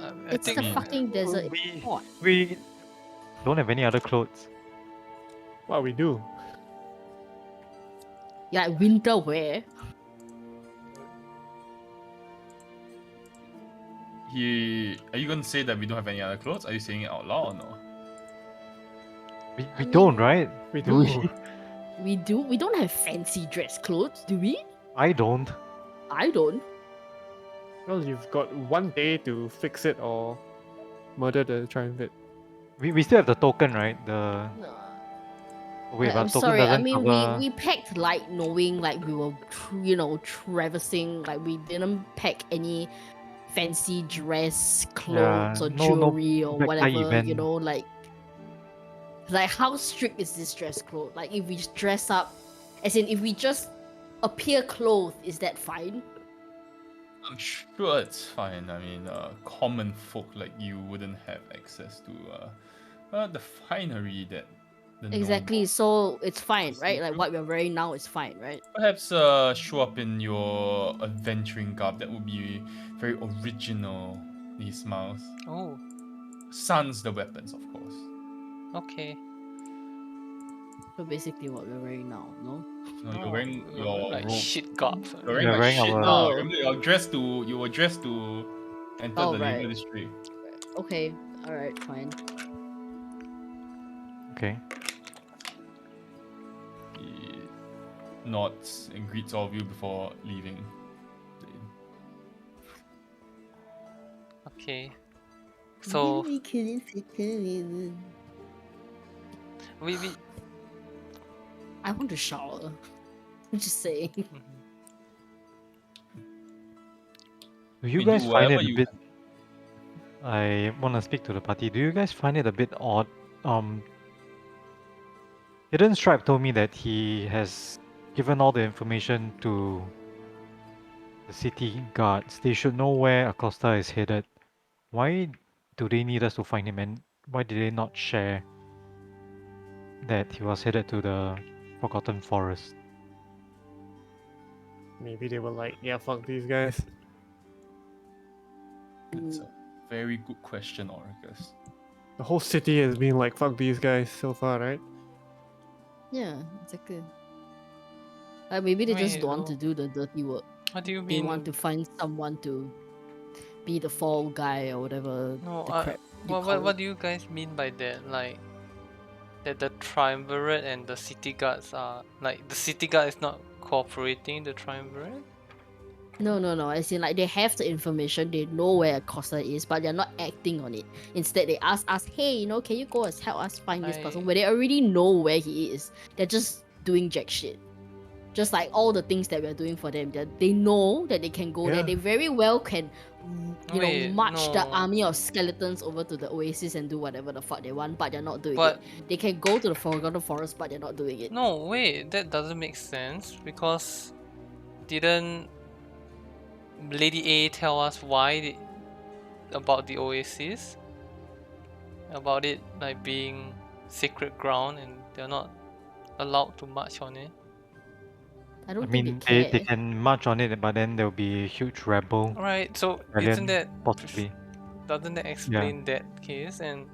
I It's think the fucking desert. We Hot. we don't have any other clothes. What we do? Yeah, like winter wear. Are you gonna say that we don't have any other clothes? Are you saying it out loud or no? We I don't, mean, right? We Do do. we? We don't have fancy dress clothes, do we? I don't. I don't. Well, you've got one day to fix it or murder the triumvirate. We still have the token, right? The No. wait, but I'm token sorry. I doesn't mean, cover. we packed light, knowing like we were, traversing. Like we didn't pack any fancy dress, clothes, Yeah, or no jewelry or black tie whatever. event. Like how strict is this dress code? Like if we just dress up, as in if we just appear clothed, is that fine? I'm sure it's fine. I mean, common folk like you wouldn't have access to the finery that the Exactly. nobles- So it's fine, right? Like True. what we're wearing now is fine, right? Perhaps show up in your adventuring garb. That would be very original. He smiles. Oh, Sans the weapons, of course. okay. So basically, what we're wearing now, no? No, you're Oh, wearing we your were like robe. shit garbs. You're wearing We're like wearing shit our- now. Oh. Remember, you were dressed to enter Oh, the right. labor district. Okay. All right. Fine. Okay. He nods and greets all of you before leaving. Okay. So we couldn't fit in. we I want to shower. I'm just saying. mhm. Do you We guys do find it whatever a you- bit? I want to speak to the party. Do you guys find it a bit odd? Hidden Stripe told me that he has given all the information to the city guards. They should know where Acosta is headed. Why do they need us to find him, and why did they not share that he was headed to the Forgotten Forest? Maybe they were like, yeah, fuck these guys. That's a very good question, Orcus. The whole city has been like, fuck these guys so far, right? Yeah, exactly. Maybe they just Wait, don't want to no. do the dirty work. What do you They mean? want to find someone to be the fall guy or whatever No, the crap you what, call what it. do you guys mean by that? Like that the triumvirate and the city guards are like the city guard is not cooperating the triumvirate? No. As in, like, they have the information, they know where Acosta is, but they're not acting on it. Instead, they ask us, hey, can you go and help us find this person? I- Where they already know where he is. They're just doing jack shit. Just like all the things that we're doing for them. They know that they can go there. Yeah. They very well can, Wait, march the no. army of skeletons over to the oasis and do whatever the fuck they want, but they're not doing But it. They can go to the Forgotten Forest, but they're not doing it. no, wait, that doesn't make sense because didn't Lady A tell us why about the oasis? About it like being sacred ground and they're not allowed to march on it. I don't I think mean, they they care. can march on it, but then there'll be a huge rebel. Right, so rebellion, isn't that possibly? doesn't that explain that case? And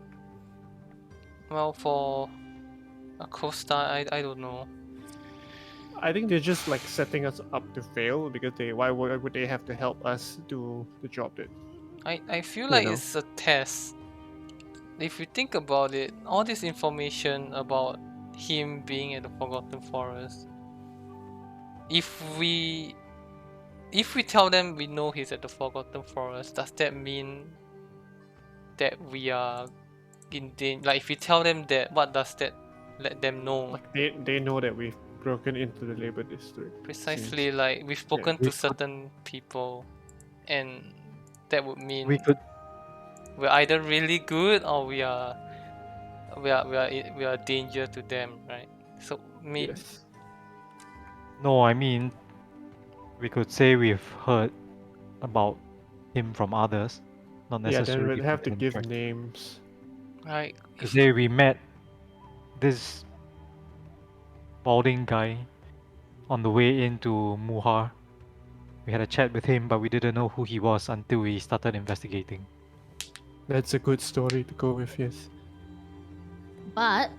well, for Acosta, I don't know. I think they're just like setting us up to fail because why would they have to help us do the job that I feel You like know. it's a test. If you think about it, all this information about him being at the Forgotten Forest, if we tell them we know he's at the Forgotten Forest, does that mean that we are in danger? Like, if we tell them that, what does that let them know? like they know that we've broken into the labor district. Precisely, like we've spoken we to could- certain people, and that would mean We could we're either really good or we are a danger to them, right? So Yes. No, I mean, we could say we've heard about him from others, not Yeah, then necessarily. we'd have to from give Track. names. right, To say we met this balding guy on the way into Muhar. We had a chat with him, but we didn't know who he was until we started investigating. That's a good story to go with, yes. But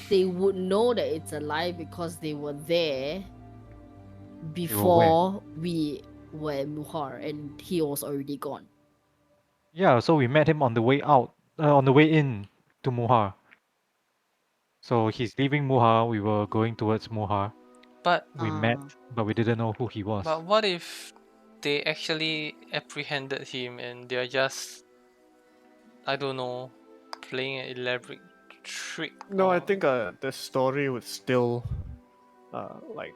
they would know that it's a lie because they were there before we were in Muhar and he was already gone. Yeah, so we met him on the way out, on the way in to Muhar. So he's leaving Muhar, we were going towards Muhar. but We met, but we didn't know who he was. but what if they actually apprehended him and they're just, I don't know, playing an elaborate trick? No, I or- think the story would still like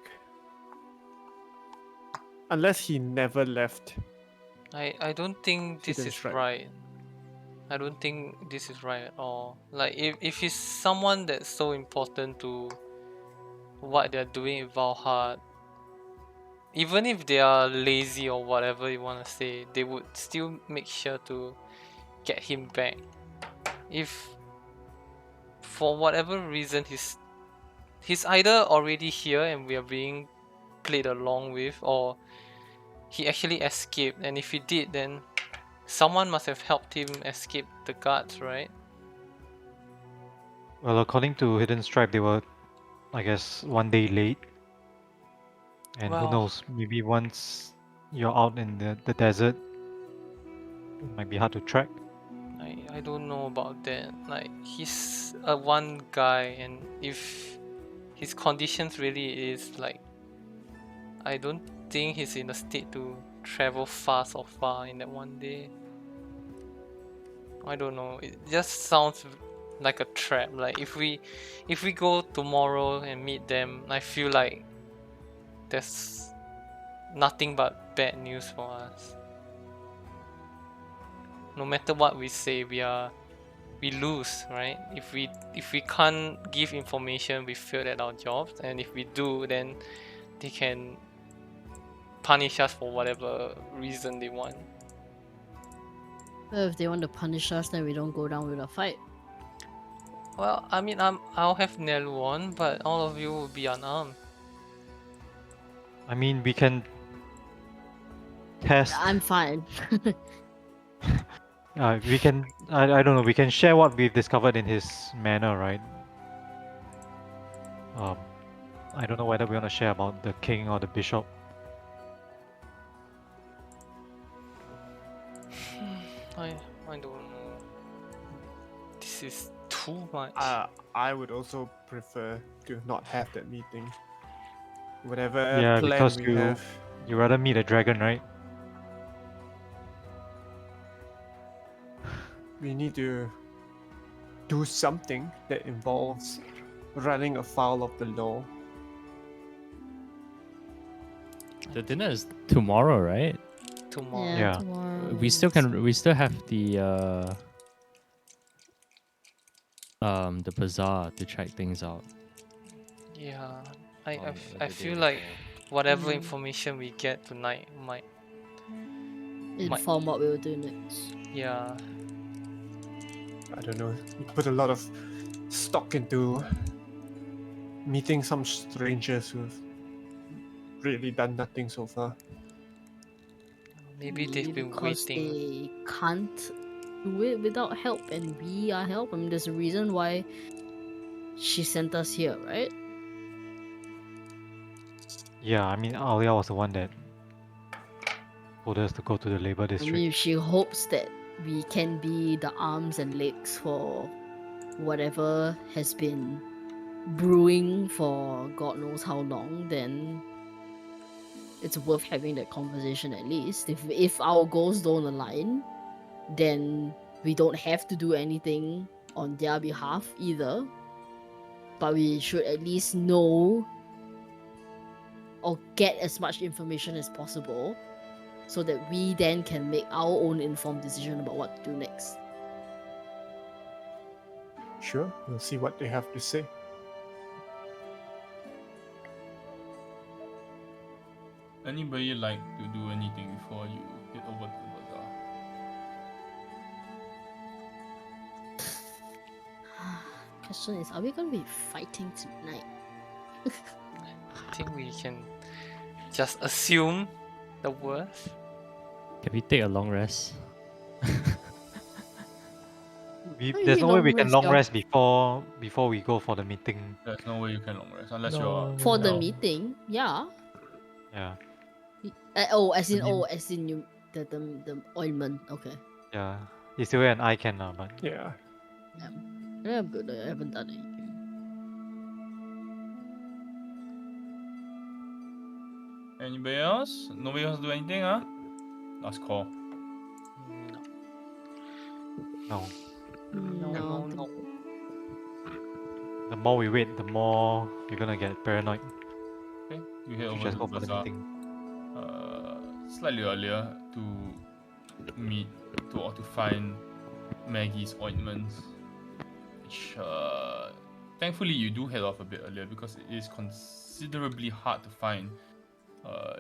unless he never left. I don't think this Hidden is Strike. right. I don't think this is right at all. Like, if he's someone that's so important to what they're doing in Valhalla, even if they are lazy or whatever you want to say, they would still make sure to get him back. If for whatever reason he's either already here and we are being played along with, or he actually escaped, and if he did, then someone must have helped him escape the guards, right? Well, according to Hidden Stripe, they were, I guess, one day late. And who Well- knows, maybe once you're out in the desert, it might be hard to track. I don't know about that. Like, he's a one guy, and if his conditions really is like, I don't think he's in a state to travel fast or far in that one day. I don't know. It just sounds like a trap. Like, if we go tomorrow and meet them, I feel like there's nothing but bad news for us. No matter what we say, we are we lose, right? If we can't give information, we fail at our jobs, and if we do, then they can punish us for whatever reason they want. Well, if they want to punish us, then we don't go down with a fight. Well, I mean, I'll have Nelu on, but all of you will be unarmed. I mean, we can test. I'm fine. We can. I don't know. We can share what we've discovered in his manor, right? I don't know whether we want to share about the king or the bishop. I don't know. This is too much. I would also prefer to not have that meeting. Whatever Yeah, plan because we you- have, You rather meet a dragon, right? we need to do something that involves running afoul of the law. The dinner is tomorrow, right? Tomorrow. Yeah. Tomorrow. We still have the bazaar to check things out. Yeah. on I the day feel like before. whatever Mm. information we get tonight might. Inform what we'll do next. Yeah. I don't know. We put a lot of stock into meeting some strangers who've really done nothing so far. Maybe they've been because waiting. they can't do it without help, and we are help. I mean, there's a reason why she sent us here, right? Yeah, I mean, Alia was the one that told us to go to the labor I district. mean, she hopes that we can be the arms and legs for whatever has been brewing for God knows how long, then it's worth having that conversation at least. If our goals don't align, then we don't have to do anything on their behalf either. But we should at least know or get as much information as possible so that we then can make our own informed decision about what to do next. Sure, we'll see what they have to say. Anybody like to do anything before you head over to the bazaar? Question is, are we going to be fighting tonight? I think we can just assume the worst. Can we take a long rest? Why There's you no way we long can rest, long y'all? rest before we go for the meeting. There's no way you can long rest unless No. you're For the No. meeting, yeah. Yeah, As in mean- you the ointment. Okay. yeah. Isilwe and I can, but Yeah. Yeah, I'm good. I haven't done anything. Anybody else? Nobody else do anything, huh? Last call. No. no. No. The more we wait, the more we're gonna get paranoid. Okay, you head We over just to go the for the bazaar. meeting. Slightly earlier to meet or to find Maggie's ointments. Which thankfully you do head off a bit earlier because it is considerably hard to find.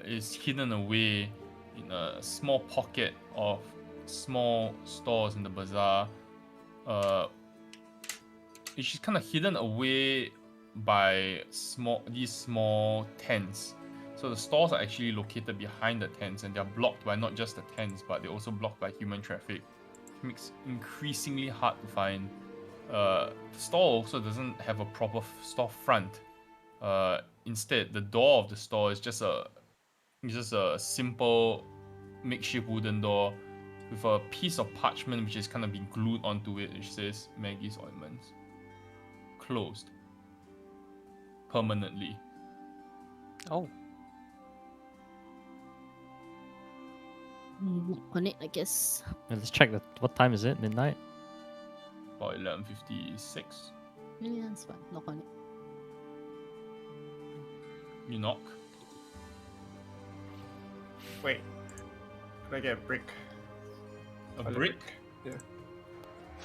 It's hidden away in a small pocket of small stores in the bazaar. It's kind of hidden away by these small tents. So the stores are actually located behind the tents, and they're blocked by not just the tents, but they're also blocked by human traffic. It makes it increasingly hard to find. The store also doesn't have a proper store front. Instead, the door of the store is just a simple makeshift wooden door with a piece of parchment which is kind of been glued onto it, which says Maggie's ointments. Closed. Permanently. Oh. On it, I guess. Let's check what time is it? Midnight? About 11:56. Yeah, that's fine. Knock on it. You knock. Wait. Can I get a brick? A For the brick? Yeah.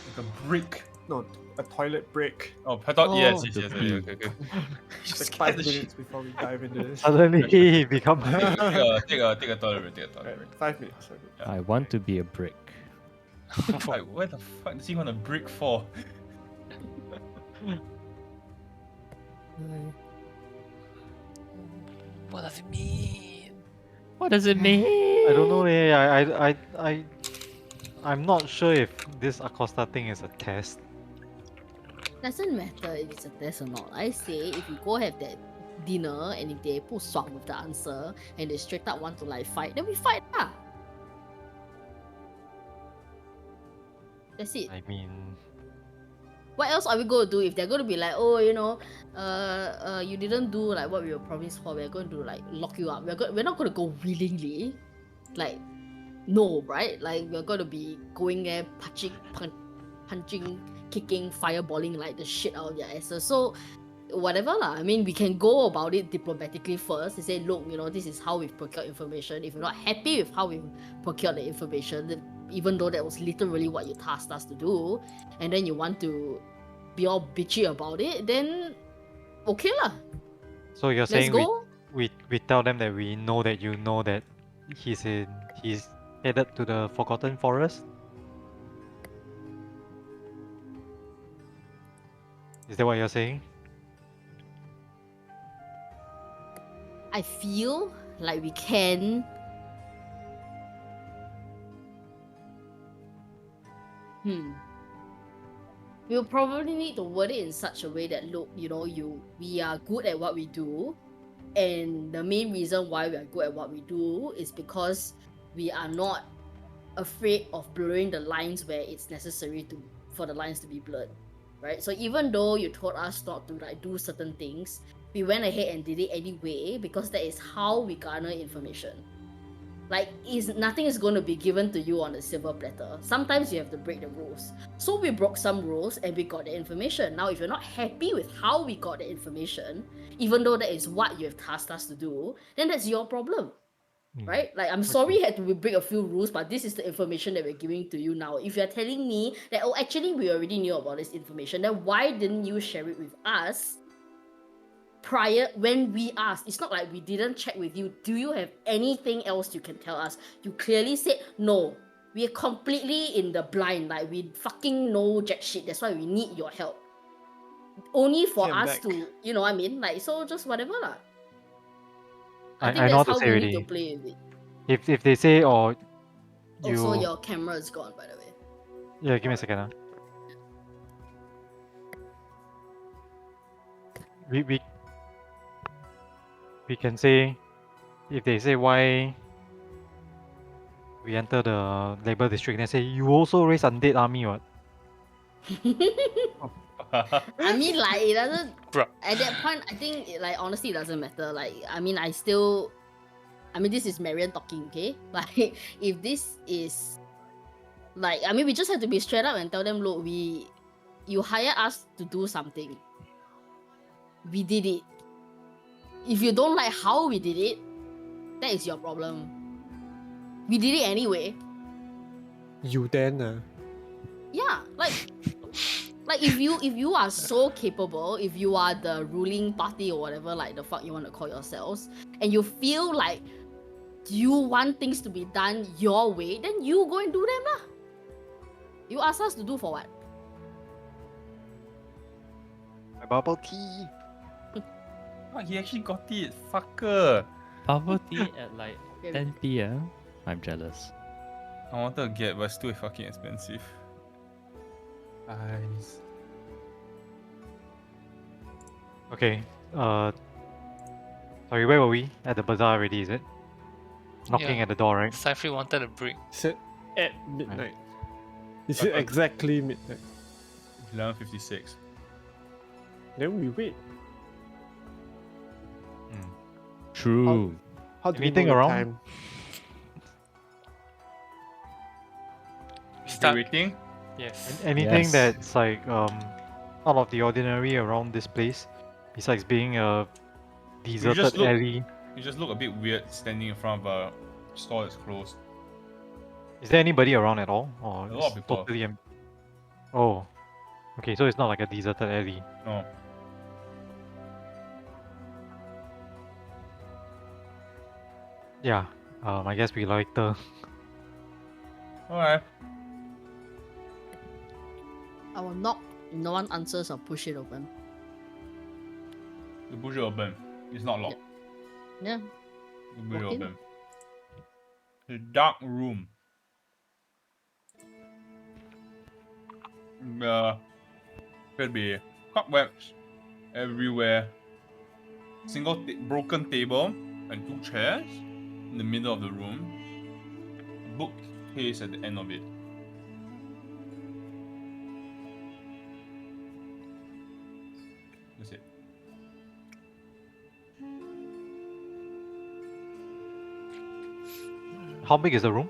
Like a brick. No, a toilet break. Oh, I thought yes, Oh. yes, The yes. pee. Okay, okay. It's like Just 5 get the minutes before we dive into this. Suddenly he becomes. take a toilet break. Take a toilet Right, break. 5 minutes. Okay. Yeah. I want to be a brick. Like, where the fuck does he want a brick for? What does it mean? What does it mean? I don't know. I'm not sure if this Acosta thing is a test. Doesn't matter if it's a test or not. I say if you go have that dinner and if they 不爽 with the answer and they straight up want to like fight, then we fight lah. That's it. I mean, What else are we going to do if they're going to be like, oh, you know, you didn't do like what we were promised for. We're going to like lock you up. We're not going to go willingly, like no, right? Like we're going to be going there punching, kicking, fireballing like the shit out of their asses. So whatever lah. I mean, we can go about it diplomatically first and say, look, you know, this is how we've procured information. If you're not happy with how we've procured the information, then even though that was literally what you tasked us to do, and then you want to be all bitchy about it, then okay lah. so you're Let's saying go. we tell them that we know that you know that he's headed to the Forgotten Forest? Is that what you're saying? I feel like we can. We'll probably need to word it in such a way that, look, you know, we are good at what we do, and the main reason why we are good at what we do is because we are not afraid of blurring the lines where it's necessary for the lines to be blurred, right? So even though you told us not to like do certain things, we went ahead and did it anyway because that is how we garner information. Like, nothing is going to be given to you on a silver platter. Sometimes you have to break the rules. So we broke some rules and we got the information. Now, if you're not happy with how we got the information, even though that is what you have tasked us to do, then that's your problem, right? Like, I'm sorry you had to break a few rules, but this is the information that we're giving to you now. If you're telling me that, oh, actually, we already knew about this information, then why didn't you share it with us prior when we asked? It's not like we didn't check with you. Do you have anything else you can tell us? You clearly said no. We are completely in the blind. Like, we fucking know jack shit. That's why we need your help. Only for Okay, I'm us back. to, you know what I mean? Like, so just whatever lah. I think know that's what to how say we need to already. play with it. If they say, or you, Also, your camera is gone, by the way. yeah, give me a second. We can say, if they say why we enter the labor district, they say you also raise undead army, what? I mean, like, it doesn't. Bruh. At that point, I think, like, honestly, it doesn't matter. Like, I mean, this is Marian talking, okay? Like, if this is, like, I mean, we just have to be straight up and tell them, look, you hire us to do something. We did it. If you don't like how we did it, that is your problem. We did it anyway. You then, Yeah, like if you are so capable, if you are the ruling party or whatever, like the fuck you want to call yourselves, and you feel like you want things to be done your way, then you go and do them lah. You ask us to do for what? My bubble tea. Oh, he actually got it, fucker. Bubble tea at like Yeah. 10 p.m. I'm jealous. I wanted to get, but it's too fucking expensive. Nice. Okay. Sorry, where were we? At the bazaar already, is it? Knocking Yeah. at the door, right? Cypher wanted a break. said at midnight. He said Okay. exactly midnight. 11:56. Then we wait. True. How do Anything we know the around? time? Still waiting? Yes. Anything Yes. that's like out of the ordinary around this place, besides being a deserted look- alley. You just look a bit weird standing in front of a store that's closed. Is there anybody around at all, or A lot of it's people. totally empty? Oh. Okay, so it's not like a deserted alley. No. Yeah. I guess we loiter. Alright. I will knock. No one answers. I'll push it open. You push it open. It's not locked. Yeah. You push it Walk in. open. It's a dark room. Could be cobwebs everywhere. Single broken table and 2 chairs in the middle of the room. A bookcase at the end of it. That's it. How big is the room?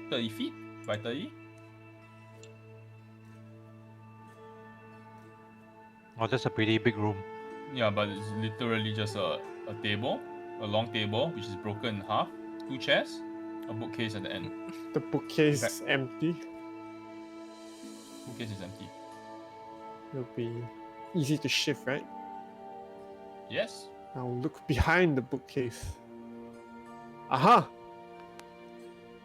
30 feet by 30. Oh, that's a pretty big room. Yeah, but it's literally just a table, a long table, which is broken in half, 2 chairs, a bookcase at the end. The bookcase is empty. Bookcase is empty. It'll be easy to shift, right? Yes. I'll look behind the bookcase. Aha!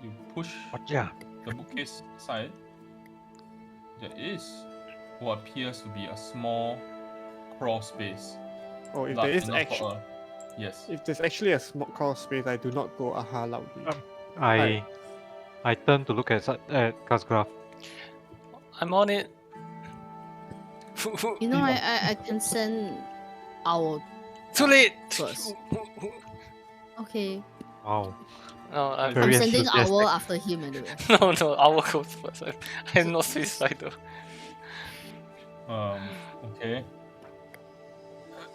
You push Yeah. the bookcase aside. There is what appears to be a small crawl space. Oh, if large there is enough actually, for yes. if there's actually a small crawl space, I do not go aha loudly. I turn to look at Casgraph. I'm on it. You know, I can send our Too late. first. Okay. Wow. No, I'm Very I'm sending enthusiastic. Owl after him anyway. no. Our goes first. I'm not suicidal. Okay.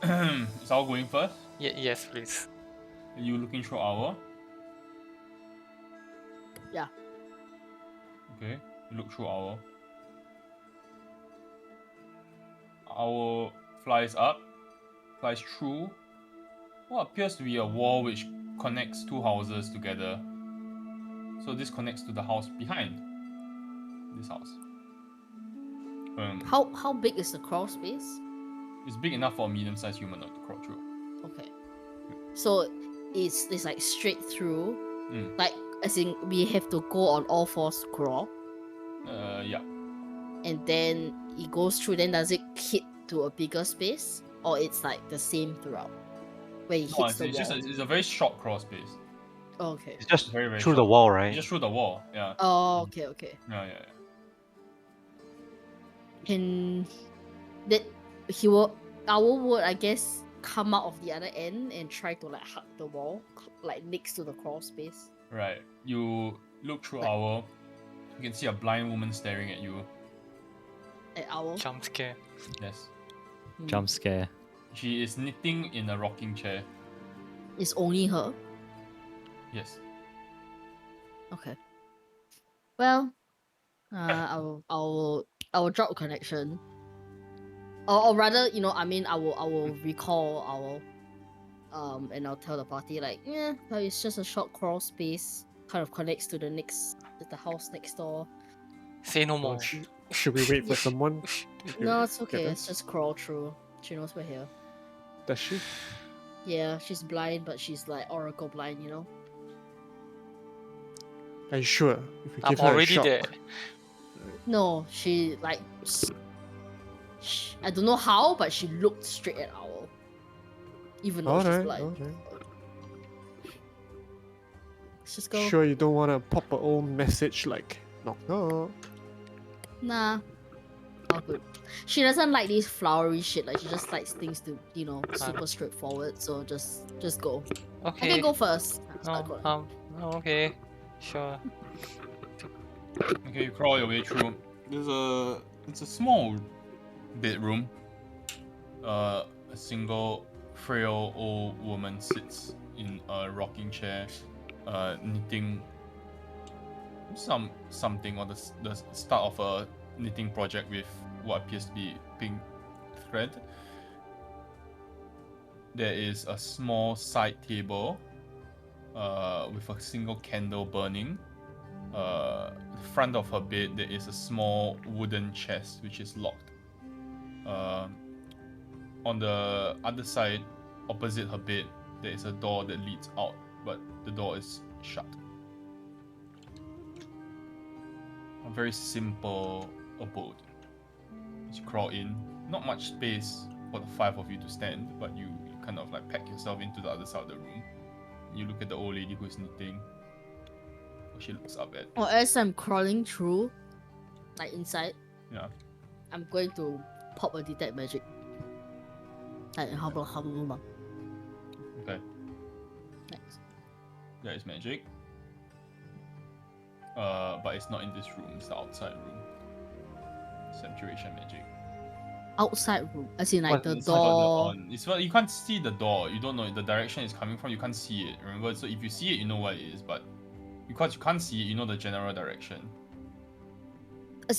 Is Owl going first? Yes, please. Are you looking through Owl? Yeah. Okay. You look through Owl. Owl flies up, flies through what appears to be a wall which connects 2 houses together. So this connects to the house behind this house. How big is the crawl space? It's big enough for a medium-sized humanoid to crawl through. Okay. So it's like straight through. Mm. Like as in we have to go on all fours to crawl. Yeah. And then it goes through, then does it hit to a bigger space? Or it's like the same throughout? Where it No, hits the it's wall? just it's a very short crawl space. Okay. It's just Very, very through the short. wall, right? Just through the wall. Yeah. Oh, okay. Yeah. And that Owl would, I guess, come out of the other end and try to like hug the wall, like next to the crawl space. Right. You look through Like- Owl. You can see a blind woman staring at you. At Owl. Jump scare. Yes. Hmm. Jump scare. She is knitting in a rocking chair. It's only her. Yes. Okay. Well, I will drop connection. Or rather, I will recall and I'll tell the party like, yeah, but it's just a short crawl space, kind of connects to the house next door. Say no Or more. should we wait for someone? No, it's Get okay. them? It's just crawl through. She knows we're here. Does she? Yeah, she's blind, but she's like oracle blind, Are you sure? If we I'm give her a already shot, there. No, she like. I don't know how, but she looked straight at Owl. Even though she's Alright, blind. alright. Let's just go. Sure, you don't want to pop a old message like knock knock. Nah. All good. She doesn't like these flowery shit. Like she just likes things to, super straightforward. So just go. I Okay. can go first. No, okay. Sure. Okay, you crawl your way through. It's a small bedroom. A single frail old woman sits in a rocking chair, knitting something or the start of a knitting project with what appears to be pink thread. There is a small side table with a single candle burning the front of her bed, there is a small wooden chest which is locked. On the other side, opposite her bed, there is a door that leads out, but the door is shut. A very simple abode. As you crawl in, not much space for the 5 of you to stand, but you kind of like pack yourself into the other side of the room. You look at the old lady who is knitting. What she looks up at. Or as I'm crawling through, like inside, Yeah. I'm going to pop a detect magic. Like hubble. Okay. Nice. There is magic. But it's not in this room, it's the outside room. It's abjuration magic. Outside room, as in like What the It's got the door. on. It's what you can't see the door. You don't know the direction it's coming from. You can't see it. Remember, so if you see it, you know what it is. But because you can't see it, you know the general direction.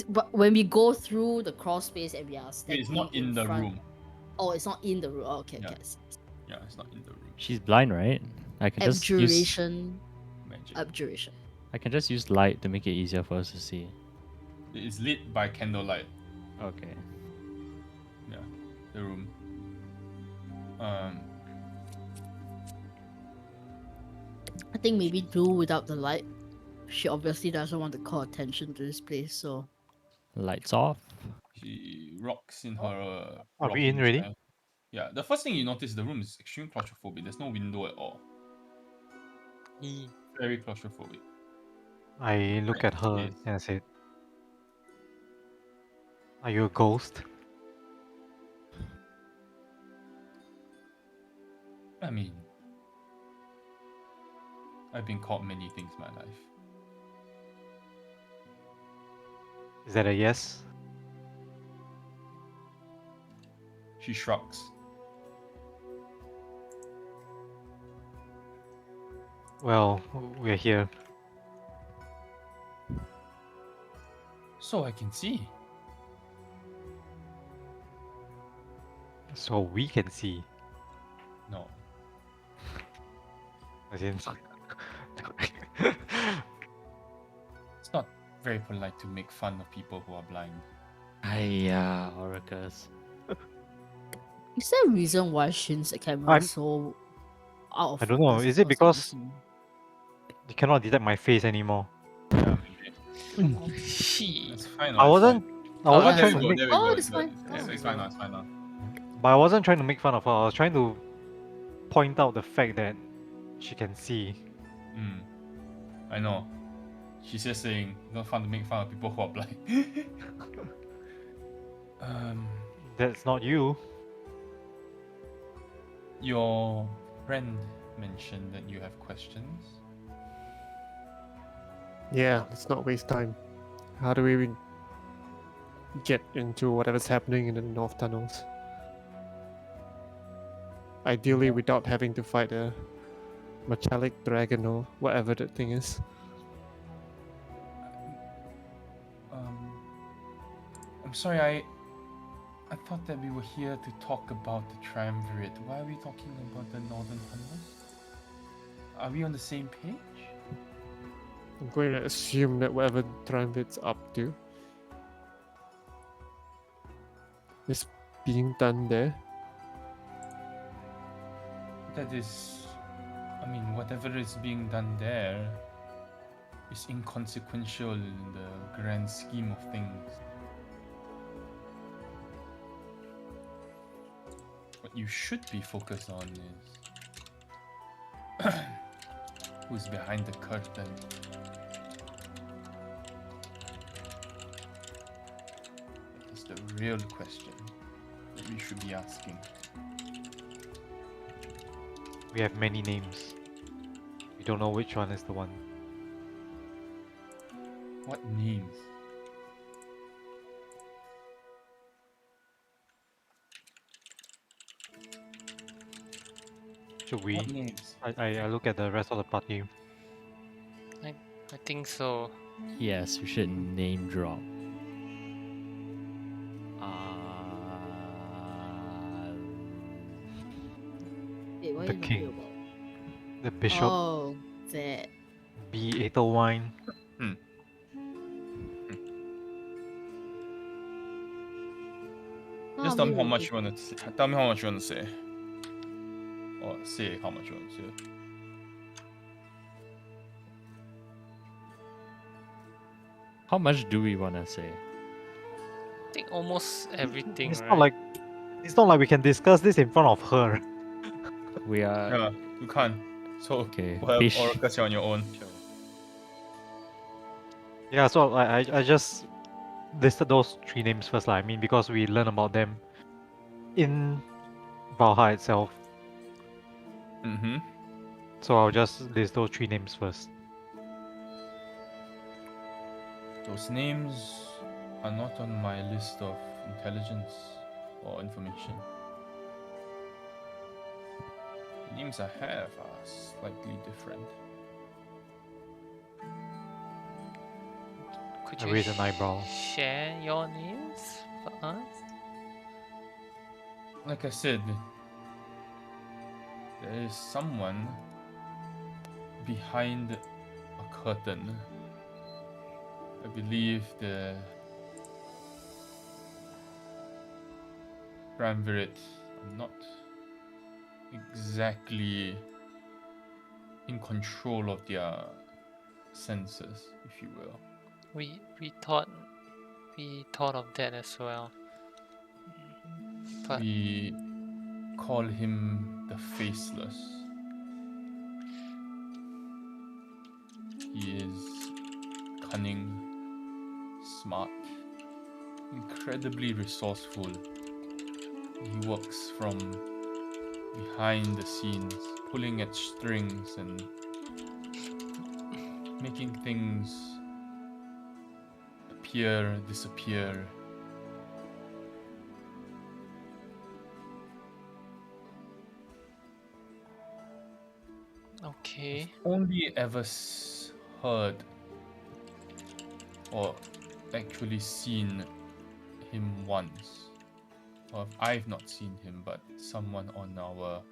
But when we go through the crawl space and we are standing It's not in the front- room. Oh, it's not in the room. Oh, okay, Yeah. okay. I see. Yeah, it's not in the room. She's blind, right? I can just use Abjuration. Magic. Abjuration. I can just use light to make it easier for us to see. It is lit by candlelight. Okay. Yeah, the room. I think maybe do without the light. She obviously doesn't want to call attention to this place, so Lights off. She rocks in her. Are we rocking in already? chair. Yeah, the first thing you notice, the room is extreme claustrophobic. There's no window at all. E. Very claustrophobic. I look at her Yes. and I said, "Are you a ghost?" I mean, I've been called many things in my life. Is that a yes? She shrugs. Well, we're here. So I can see. So we can see. No. As in, It's not very polite to make fun of people who are blind. Hiya, Oracus. is there a reason why Shin's camera I'm- is so out of I don't know, focus is it for some because- reason? you cannot detect my face anymore. Yeah, maybe. She. That's fine. I wasn't. I Oh, wasn't there trying we to go. make. There we Oh, go. it's fine. It's, Oh. it's fine now. It's fine now. But I wasn't trying to make fun of her. I was trying to point out the fact that she can see. I know. She's just saying, not fun to make fun of people who are blind. That's not you. Your friend mentioned that you have questions. Yeah, let's not waste time. How do we get into whatever's happening in the North Tunnels? Ideally, without having to fight a metallic dragon or whatever that thing is. I'm sorry, I thought that we were here to talk about the Triumvirate. Why are we talking about the Northern Tunnels? Are we on the same page? I'm going to assume that whatever Triumvirate's up to is being done there. That is, I mean, whatever is being done there is inconsequential in the grand scheme of things. What you should be focused on is who's behind the curtain. That is the real question that we should be asking. We have many names. We don't know which one is the one. What names? Should we? What names? I look at the rest of the party. I think so. Yes, we should name drop. Wait, what The are you talking king. about? The bishop, Oh, that. B. Ethelwine, just tell me how when much you want to. Tell me how much you want to say. Or say how much you want to say. How much do we want to say? I think almost everything, It's right? not like we can discuss this in front of her. We are Yeah, you can't. So okay. we'll have Fish. Orcus on your own. Yeah, so I just listed those 3 names first, I mean, because we learn about them in Valhalla itself. Mm-hmm. So I'll just list those 3 names first. Those names are not on my list of intelligence or information. The names I have are slightly different. Could I you raise an eyebrow. share your names for us? Like I said, there is someone behind a curtain. I believe the Triumvirate are not exactly in control of their senses, if you will. We thought of that as well. But We call him the Faceless. He is cunning, smart, incredibly resourceful. He works from behind the scenes, pulling at strings and making things appear, disappear. okay. Only ever heard or actually seen him once. Or I've not seen him, but someone on our,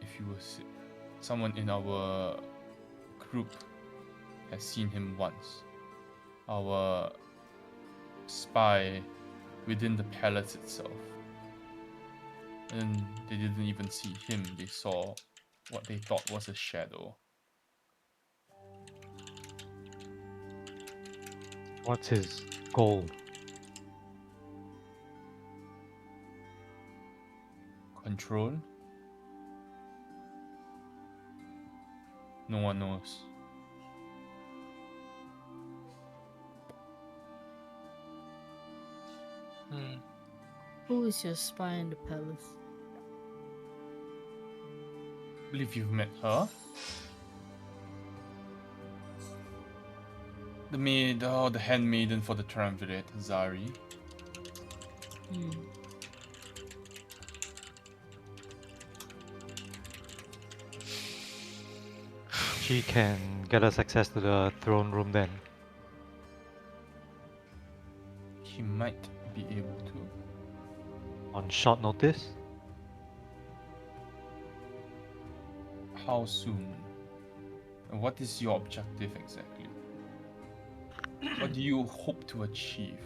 if you will say, someone in our group has seen him once. Our spy within the palace itself. And they didn't even see him, they saw what they thought was a shadow. What's his goal? Control? No one knows. Hmm. Who is your spy in the palace? I believe you've met her. The maid, the handmaiden for the Triumvirate, Zari. Hmm. She can get us access to the throne room then. She might be able to. On short notice? How soon? And what is your objective exactly? What do you hope to achieve?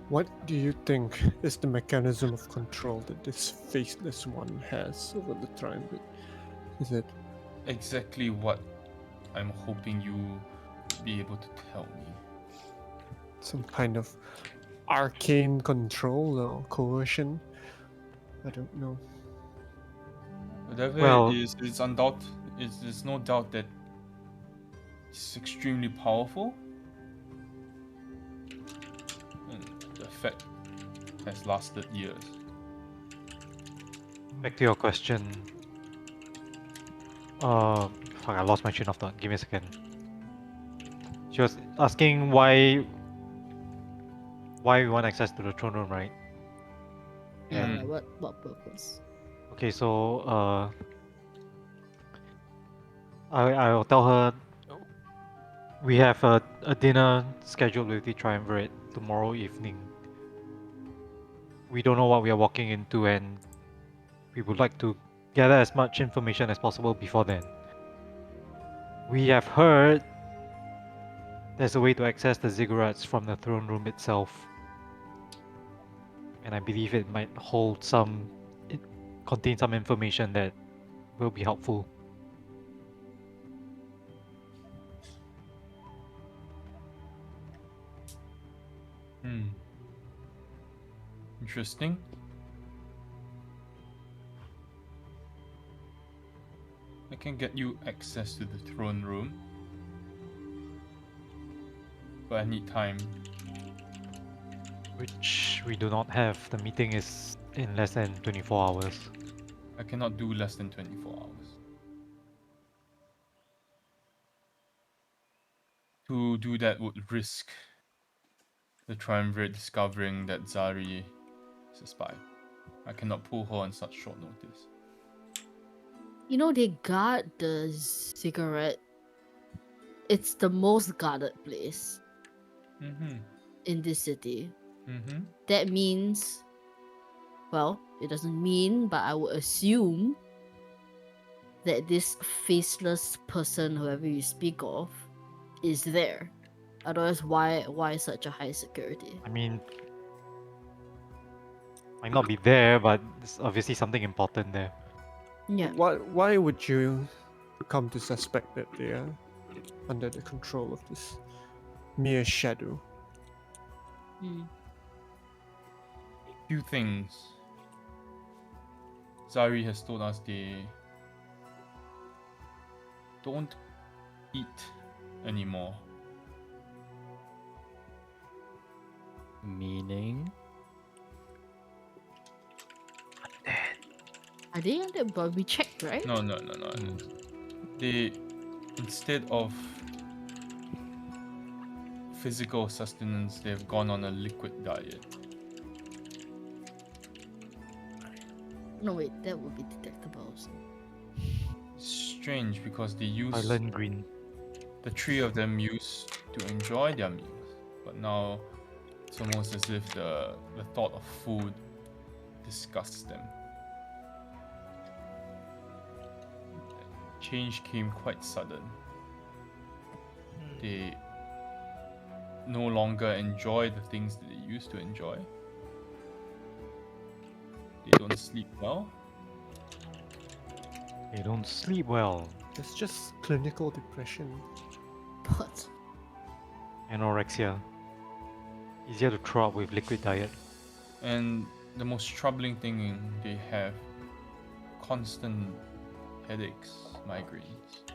What do you think is the mechanism of control that this faceless one has over the triumvirate? Is it Exactly what I'm hoping you be able to tell me. some kind of arcane control or coercion? I don't know. Whatever Well- it is, there's no doubt that it's extremely powerful. And the effect has lasted years. Back to your question. Fuck, I lost my train of thought. Give me a second. She was asking why we want access to the throne room, right? Yeah, Mm. like what purpose? Okay, so I'll tell her we have a dinner scheduled with the Triumvirate tomorrow evening. We don't know what we are walking into, and we would like to gather as much information as possible before then. We have heard there's a way to access the ziggurats from the throne room itself. and I believe it might hold it contain some information that will be helpful. Hmm. Interesting. I can get you access to the throne room. But I need time. Which we do not have. The meeting is in less than 24 hours. I cannot do less than 24 hours. To do that would risk the Triumvirate discovering that Zari is a spy. I cannot pull her on such short notice. You know, they guard the cigarette. It's the most guarded place Mm-hmm. in this city. Mm-hmm. That means, well, it doesn't mean, but I would assume that this faceless person, whoever you speak of, is there. Otherwise, why such a high security? I mean, might not be there, but there's obviously something important there. Yeah. Why would you come to suspect that they are under the control of this mere shadow? Mm. Few things. Zari has told us they don't eat anymore. Meaning? Are they under? But we checked, right? No. They, instead of physical sustenance, they've gone on a liquid diet. No, wait, that would be detectable also. Strange because they use Island green. the three of them used to enjoy their meals, but now it's almost as if the thought of food disgusts them. Change came quite sudden. They no longer enjoy the things that they used to enjoy. They don't sleep well. They don't sleep well. It's just clinical depression. But Anorexia. Easier to throw up with liquid diet. And the most troubling thing, they have constant headaches, migraines.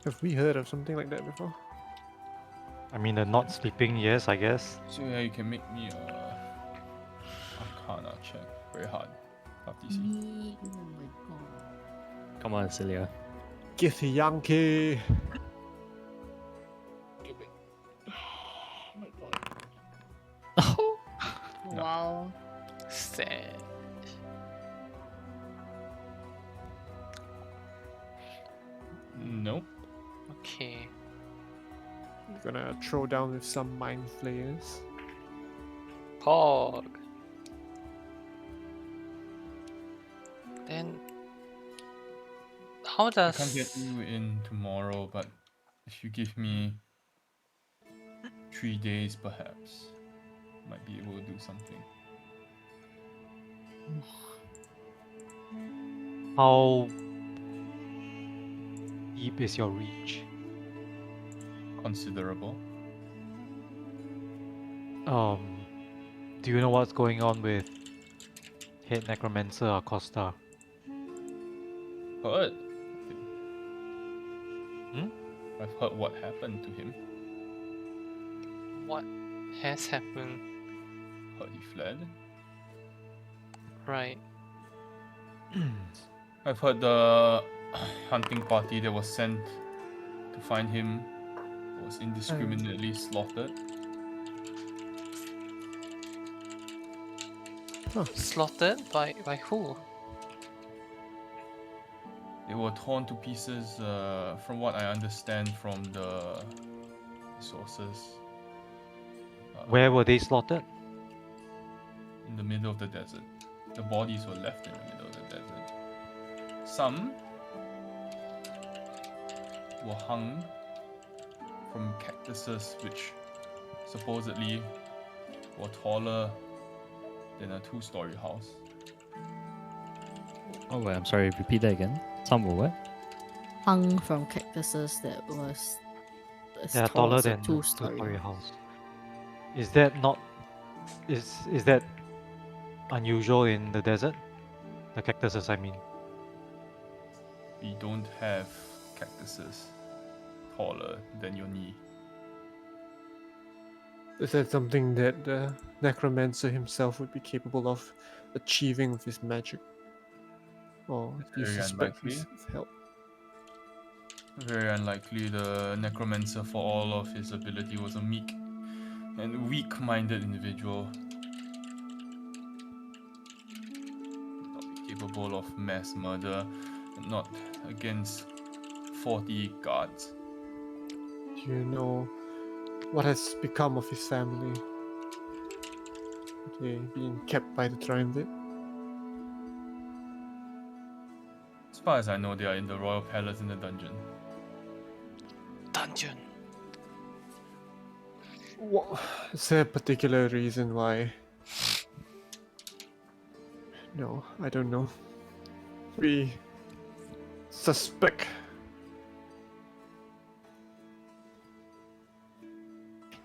Have we heard of something like that before? I mean, the not sleeping, yes, I guess. So yeah, you can make me a Arcana check. Very hard. Tough DC. me, oh my god. Come on, Celia. Githyanki! Oh my god. Oh. Wow. Sad. Nope. Okay. I'm gonna throw down with some mind flayers. Pog. Then how I does can't get you in tomorrow, but if you give me 3 days, perhaps, might be able to do something. How deep is your reach? Considerable. Do you know what's going on with Head Necromancer Acosta? Heard. Hmm? I've heard what happened to him. what has happened? Heard he fled. Right. I've heard the hunting party that was sent to find him was indiscriminately slaughtered. Slaughtered by who? They were torn to pieces, from what I understand from the sources. Where were they slaughtered? In the middle of the desert. The bodies were left in the middle of the desert. Some were hung from cactuses which supposedly or taller than a 2-story house. Oh wait, I'm sorry. Repeat that again. Some were what? Hung from cactuses that was as They are tall taller as a than a two-story. two-story house. Is that not? Is that unusual in the desert? The cactuses, I mean. We don't have cactuses taller than your knee. Is that something that the necromancer himself would be capable of achieving with his magic? Or do you Very suspect unlikely. his help? Very unlikely the necromancer, for all of his ability, was a meek and weak-minded individual. Not be capable of mass murder, not against 40 guards. Do you know what has become of his family? Are they being kept by the Triumvirate? As far as I know, they are in the royal palace in the dungeon. Dungeon. What, is there a particular reason why? No, I don't know. We suspect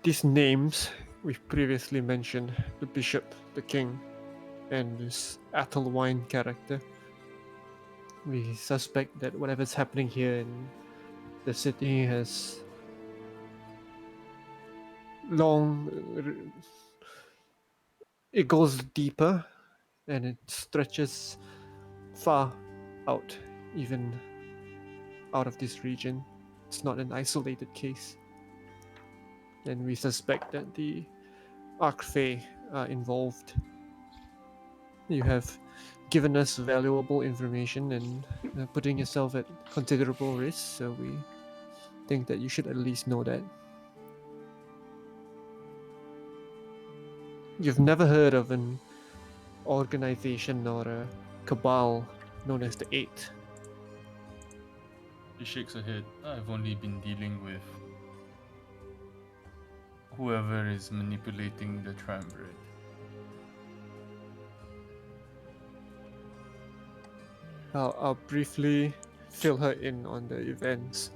these names we've previously mentioned: the bishop, the king, and this Athelwine character. We suspect that whatever's happening here in the city has it goes deeper and it stretches far out, even out of this region. It's not an isolated case. And we suspect that the Archfey are involved. You have given us valuable information and putting yourself at considerable risk, so we think that you should at least know that. You've never heard of an organization or a cabal known as the Eight. He shakes her head. I've only been dealing with whoever is manipulating the Triumvirate. I'll briefly fill her in on the events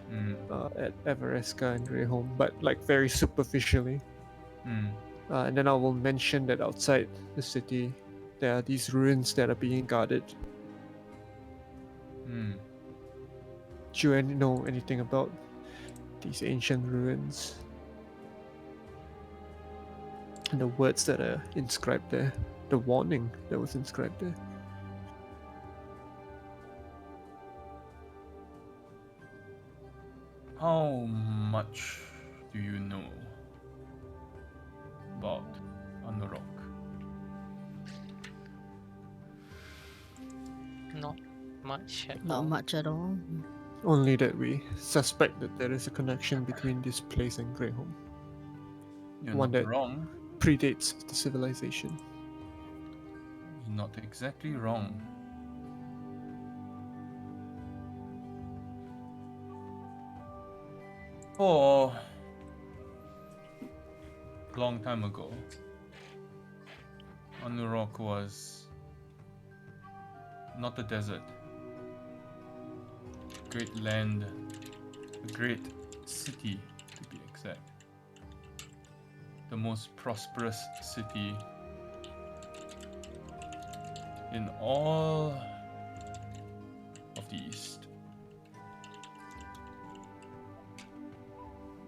Hmm. at Everesca and Greyholm, but like very superficially. Hmm. And then I will mention that outside the city there are these ruins that are being guarded. Hmm. Do you know anything about these ancient ruins? And the words that are inscribed there, the warning that was inscribed there. How much do you know about Anurok? Not much at all. Not much at all. Only that we suspect that there is a connection between this place and Greyholm. You're One not that wrong. predates the civilization. You're not exactly wrong. Oh, long time ago, Anurok was not a desert. Great land, a great city to be exact. The most prosperous city in all of the East.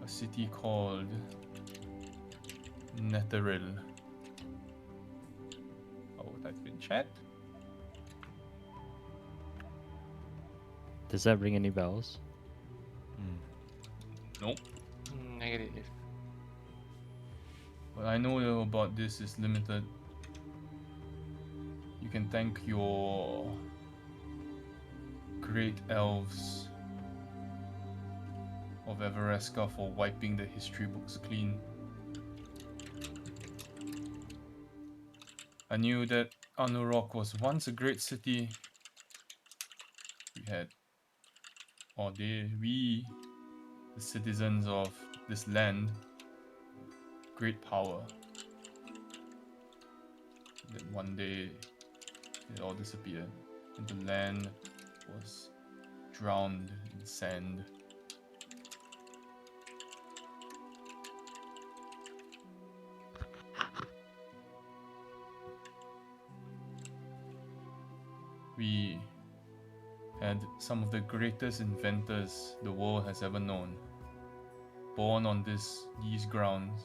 A city called Netheril. I will type in chat. Does that ring any bells? Nope. Negative. What I know about this is limited. You can thank your great elves of Everesca for wiping the history books clean. I knew that Anurok was once a great city. We, the citizens of this land, great power. Then one day, it all disappeared, and the land was drowned in sand. We had some of the greatest inventors the world has ever known, born on these grounds.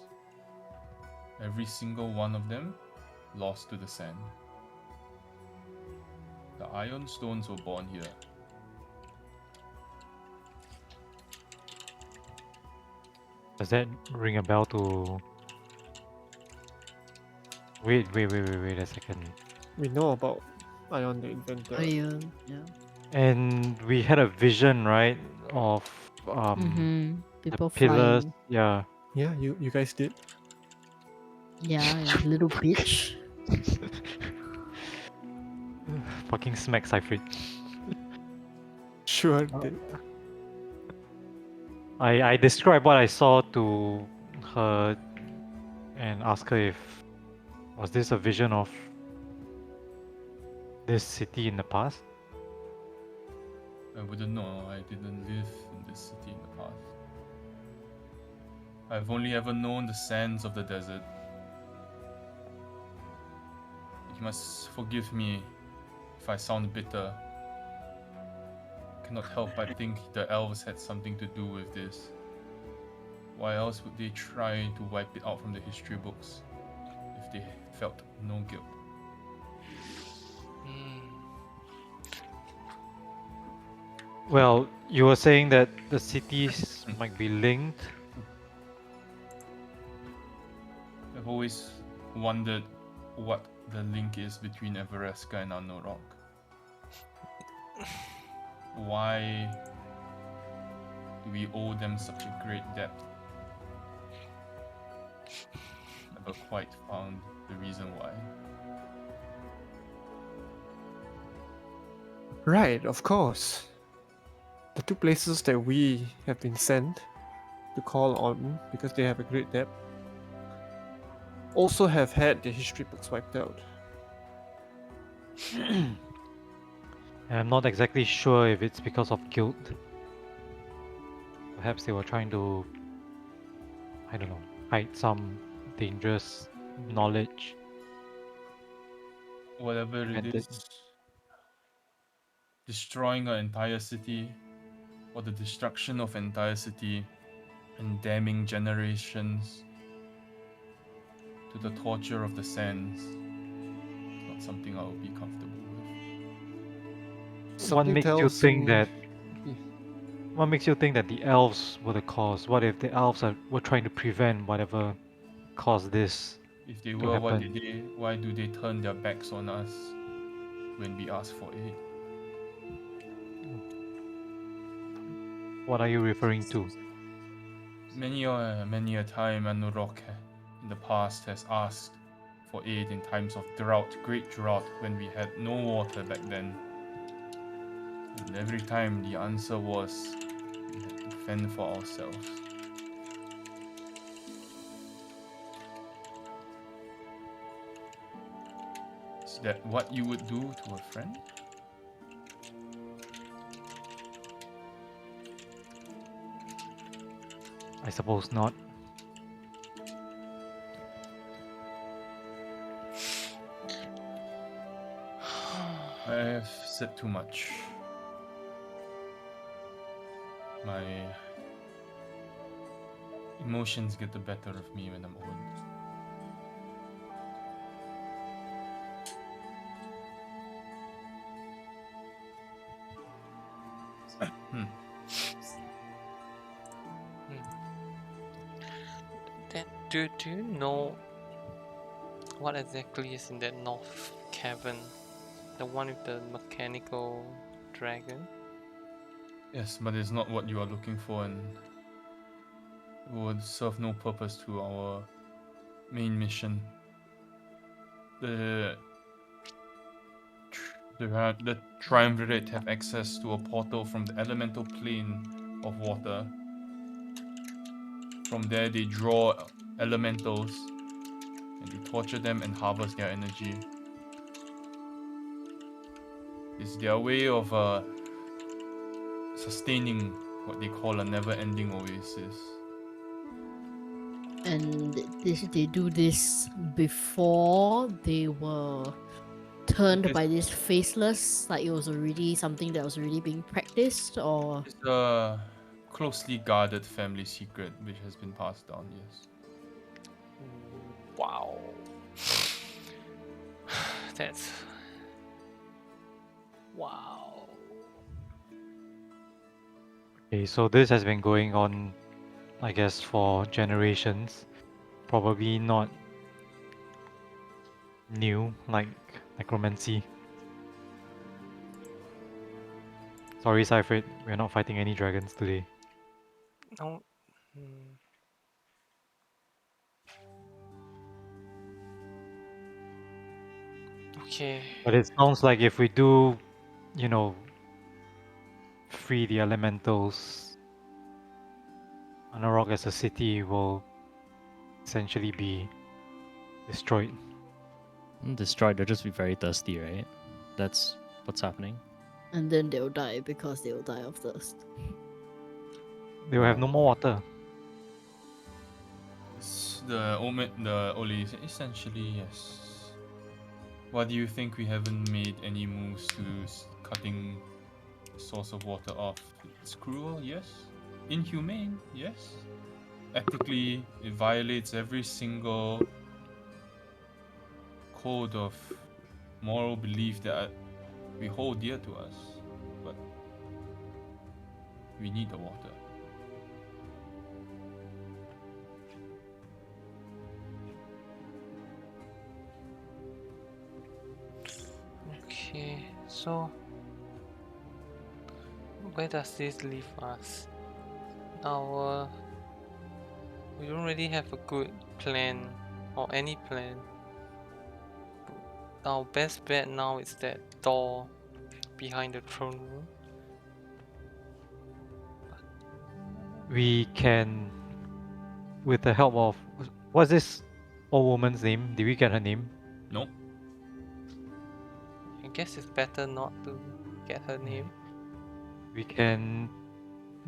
Every single one of them lost to the sand. The iron stones were born here. Does that ring a bell to? Wait a second. We know about Ion the Inventor. Yeah. And we had a vision, right, of Mm-hmm. the People pillars. flying. Yeah. Yeah, you guys did. Yeah, and little bitch. Fucking smack Seyfried. Sure did. I described what I saw to her and asked her if was this a vision of this city in the past? I wouldn't know. I didn't live in this city in the past. I've only ever known the sands of the desert. You must forgive me if I sound bitter. I cannot help but think the elves had something to do with this. Why else would they try to wipe it out from the history books if they felt no guilt? Well, you were saying that the cities might be linked. I've always wondered what the link is between Everesca and Anurok. Why do we owe them such a great debt? Never quite found the reason why. Right, of course. The two places that we have been sent to call on because they have a great debt also have had their history books wiped out. And I'm not exactly sure if it's because of guilt. Perhaps they were trying to, I don't know, hide some dangerous knowledge. Whatever it And is, destroying an entire city, or the destruction of an entire city, and damning generations to the torture of the sands, is not something I will be comfortable with. What Something makes you tells think me- that? What makes you think that the elves were the cause? What if the elves were trying to prevent whatever caused this? If they to were, happen? why do they turn their backs on us when we ask for aid? What are you referring to? Many a time Anurok in the past has asked for aid in times of drought, great drought, when we had no water back then. And every time the answer was we had to fend for ourselves. Is that what you would do to a friend? I suppose not. I have said too much. My emotions get the better of me when I'm old. Then, do you know what exactly is in that north cavern? The one with the mechanical dragon? Yes, but it's not what you are looking for, and it would serve no purpose to our main mission. The Triumvirate have access to a portal from the elemental plane of water. From there, they draw elementals, and they torture them and harvest their energy. It's their way of sustaining what they call a never-ending oasis. And they do this before they were turned Because by this faceless, like it was already something that was already being practiced, or it's a closely guarded family secret which has been passed down, yes. Wow. That's. Wow. Okay, so this has been going on, I guess, for generations. Probably not new, like necromancy. Sorry, Cypher, we're not fighting any dragons today. No. Hmm. Okay. But it sounds like if we do, free the elementals, Anarok as a city will essentially be destroyed. Destroyed, they'll just be very thirsty, right? That's what's happening. and then they'll die because they'll die of thirst. They will have no more water. The Oli, essentially, yes. Why do you think we haven't made any moves to cutting the source of water off? It's cruel, yes. Inhumane, yes. Ethically, it violates every single code of moral belief that we hold dear to us. But we need the water. Okay. So. Where does this leave us? We don't really have a good plan or any plan. Our best bet now is that door behind the throne room. We can, with the help of, what's this old woman's name? Did we get her name? No? I guess it's better not to get her name. We can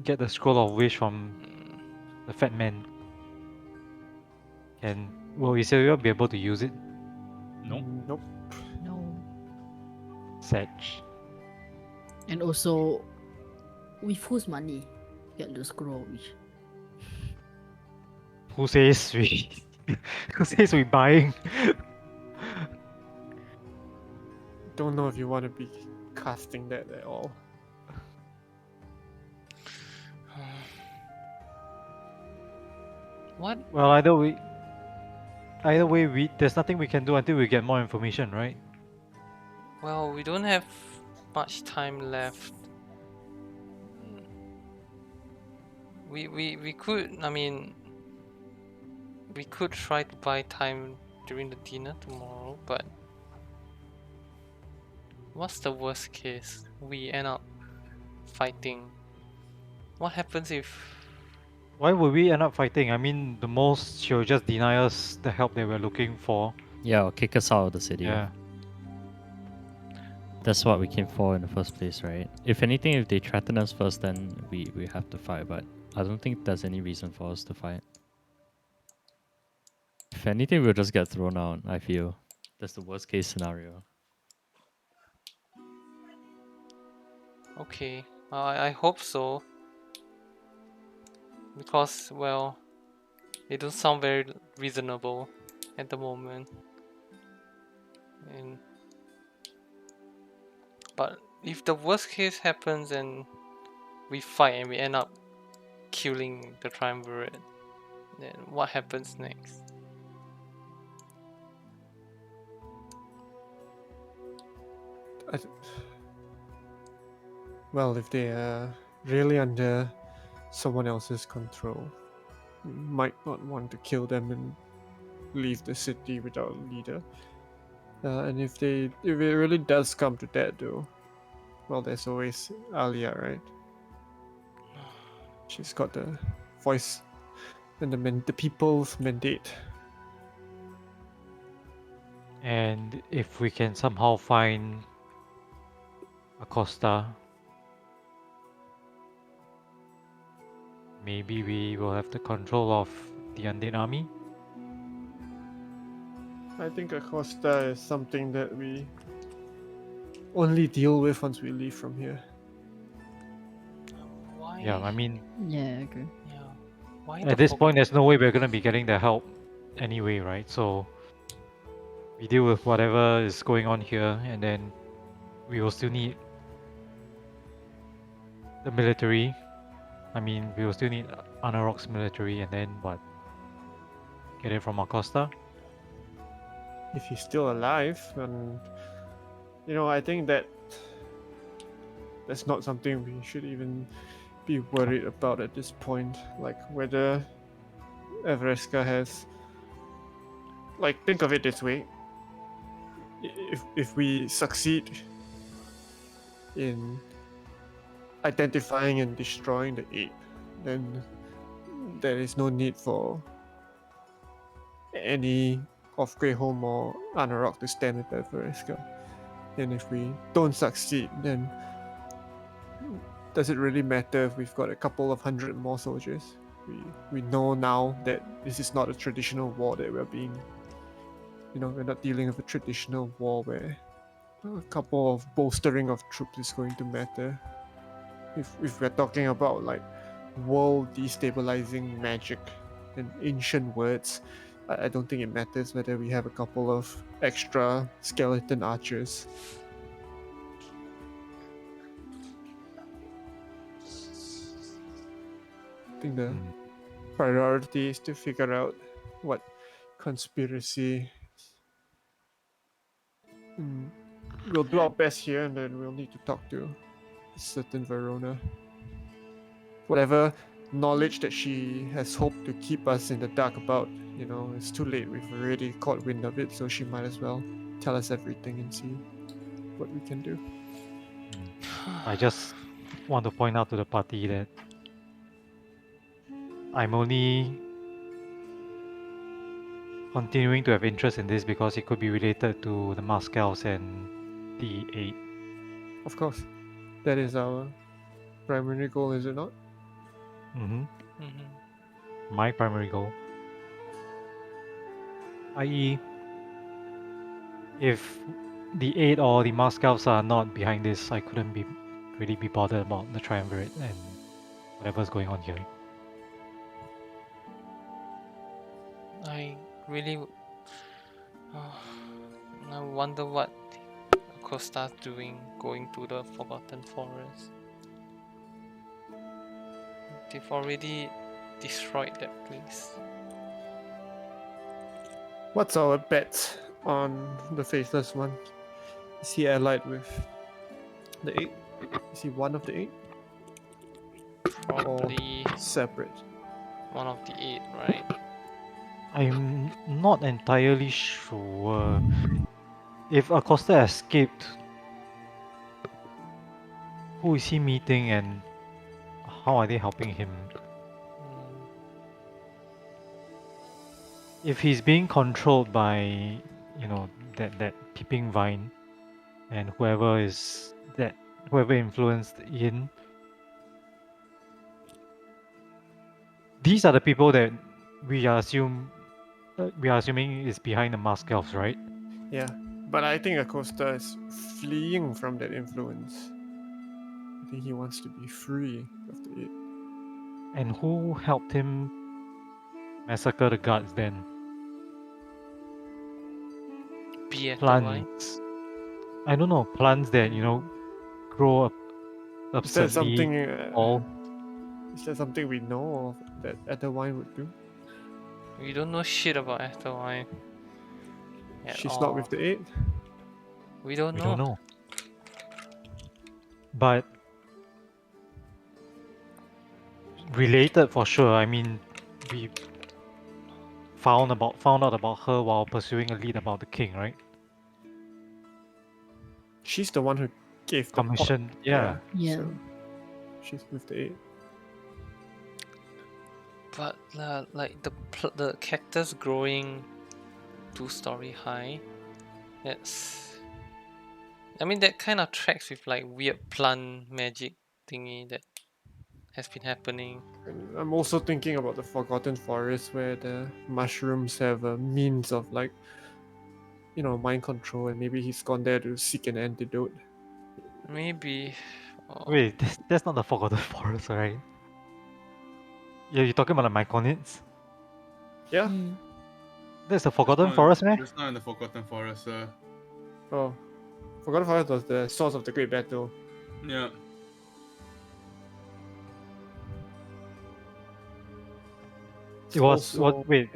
get the scroll of wish from Mm, the fat man. And will Isaiah be able to use it? No? Nope. No. Satch. And also, with whose money get the scroll wish? Who says we? Who says we buying? Don't know if you want to be casting that at all. What? Well, either way, there's nothing we can do until we get more information, right? Well, we don't have much time left. We could, I mean, we could try to buy time during the dinner tomorrow, but what's the worst case? We end up fighting. What happens if? Why would we end up fighting? I mean, the most she'll just deny us the help that we're looking for. Yeah, or kick us out of the city. Yeah. That's what we came for in the first place, right? If anything, if they threaten us first, then we have to fight, but I don't think there's any reason for us to fight. If anything, we'll just get thrown out, I feel. That's the worst case scenario. Okay, I hope so. Because, well, they don't sound very reasonable at the moment. But if the worst case happens and we fight and we end up killing the Triumvirate, then what happens next? Well, if they are really under someone else's control, we might not want to kill them and leave the city without a leader. And if it really does come to that, though, well, there's always Alia, right? She's got the voice and the people's mandate. And if we can somehow find Acosta. Maybe we will have the control of the undead army. I think Acosta is something that we only deal with once we leave from here. Why? Yeah, I mean, Yeah, I agree. Yeah. Why at this point, there's no way we're gonna be getting the help anyway, right? So we deal with whatever is going on here, and then we will still need the military. I mean, we will still need Anarok's military, and then what? Get it from Acosta? If he's still alive, and I think that that's not something we should even be worried about at this point. Like whether Everesca has, like, think of it this way: if we succeed in identifying and destroying the ape, then there is no need for any of Greyholm or Anarok to stand with Everesca. And if we don't succeed, then does it really matter if we've got a couple of hundred more soldiers? We know now that this is not a traditional war that we're being. We're not dealing with a traditional war where a couple of bolstering of troops is going to matter. If we're talking about like world destabilizing magic and ancient words, I don't think it matters whether we have a couple of extra skeleton archers. I think the priority is to figure out what conspiracy. We'll do our best here, and then we'll need to talk to a certain Verona. Whatever knowledge that she has hoped to keep us in the dark about, it's too late. We've already caught wind of it, so she might as well tell us everything and see what we can do. I just want to point out to the party that I'm only continuing to have interest in this because it could be related to the Mask Elves and the 8. Of course, that is our primary goal, is it not? My primary goal. I.e., if the 8 or the Mask Elves are not behind this, I couldn't really be bothered about the Triumvirate and whatever's going on here. I really I wonder what Acosta's doing going to the Forgotten Forest. They've already destroyed that place. What's our bet on the Faithless One? Is he allied with the 8? Is he one of the 8? Probably Or separate? one of the 8, right? I'm not entirely sure. If Acosta escaped, who is he meeting and how are they helping him? If he's being controlled by, that peeping vine and whoever influenced in, these are the people that we are assuming is behind the Mask Elves, right? Yeah, but I think Acosta is fleeing from that influence. I think he wants to be free of the 8. And who helped him massacre the guards then? Plants. I don't know, plants that, grow up Is that absurdly tall. Is that something we know of that Etherwine would do? We don't know shit about Etherwine. She's not with the 8? We don't We know. don't know. But related for sure. I mean, we found out about her while pursuing a lead about the king, right? She's the one who gave the Commission, pot. yeah. So she's with the 8. But like the cactus growing 2-story high, that's I mean, that kind of tracks with like weird plant magic thingy that has been happening. And I'm also thinking about the Forgotten Forest where the mushrooms have a means of like, mind control, and maybe he's gone there to seek an antidote. Maybe. Oh, Wait, that's not the Forgotten Forest, right? Yeah, you're talking about the Myconids? Yeah. Mm. That's the Forgotten Forest, man. It's not in the Forgotten Forest, Oh, Forgotten Forest was the source of the Great Battle. Yeah. It was Also- what? Wait,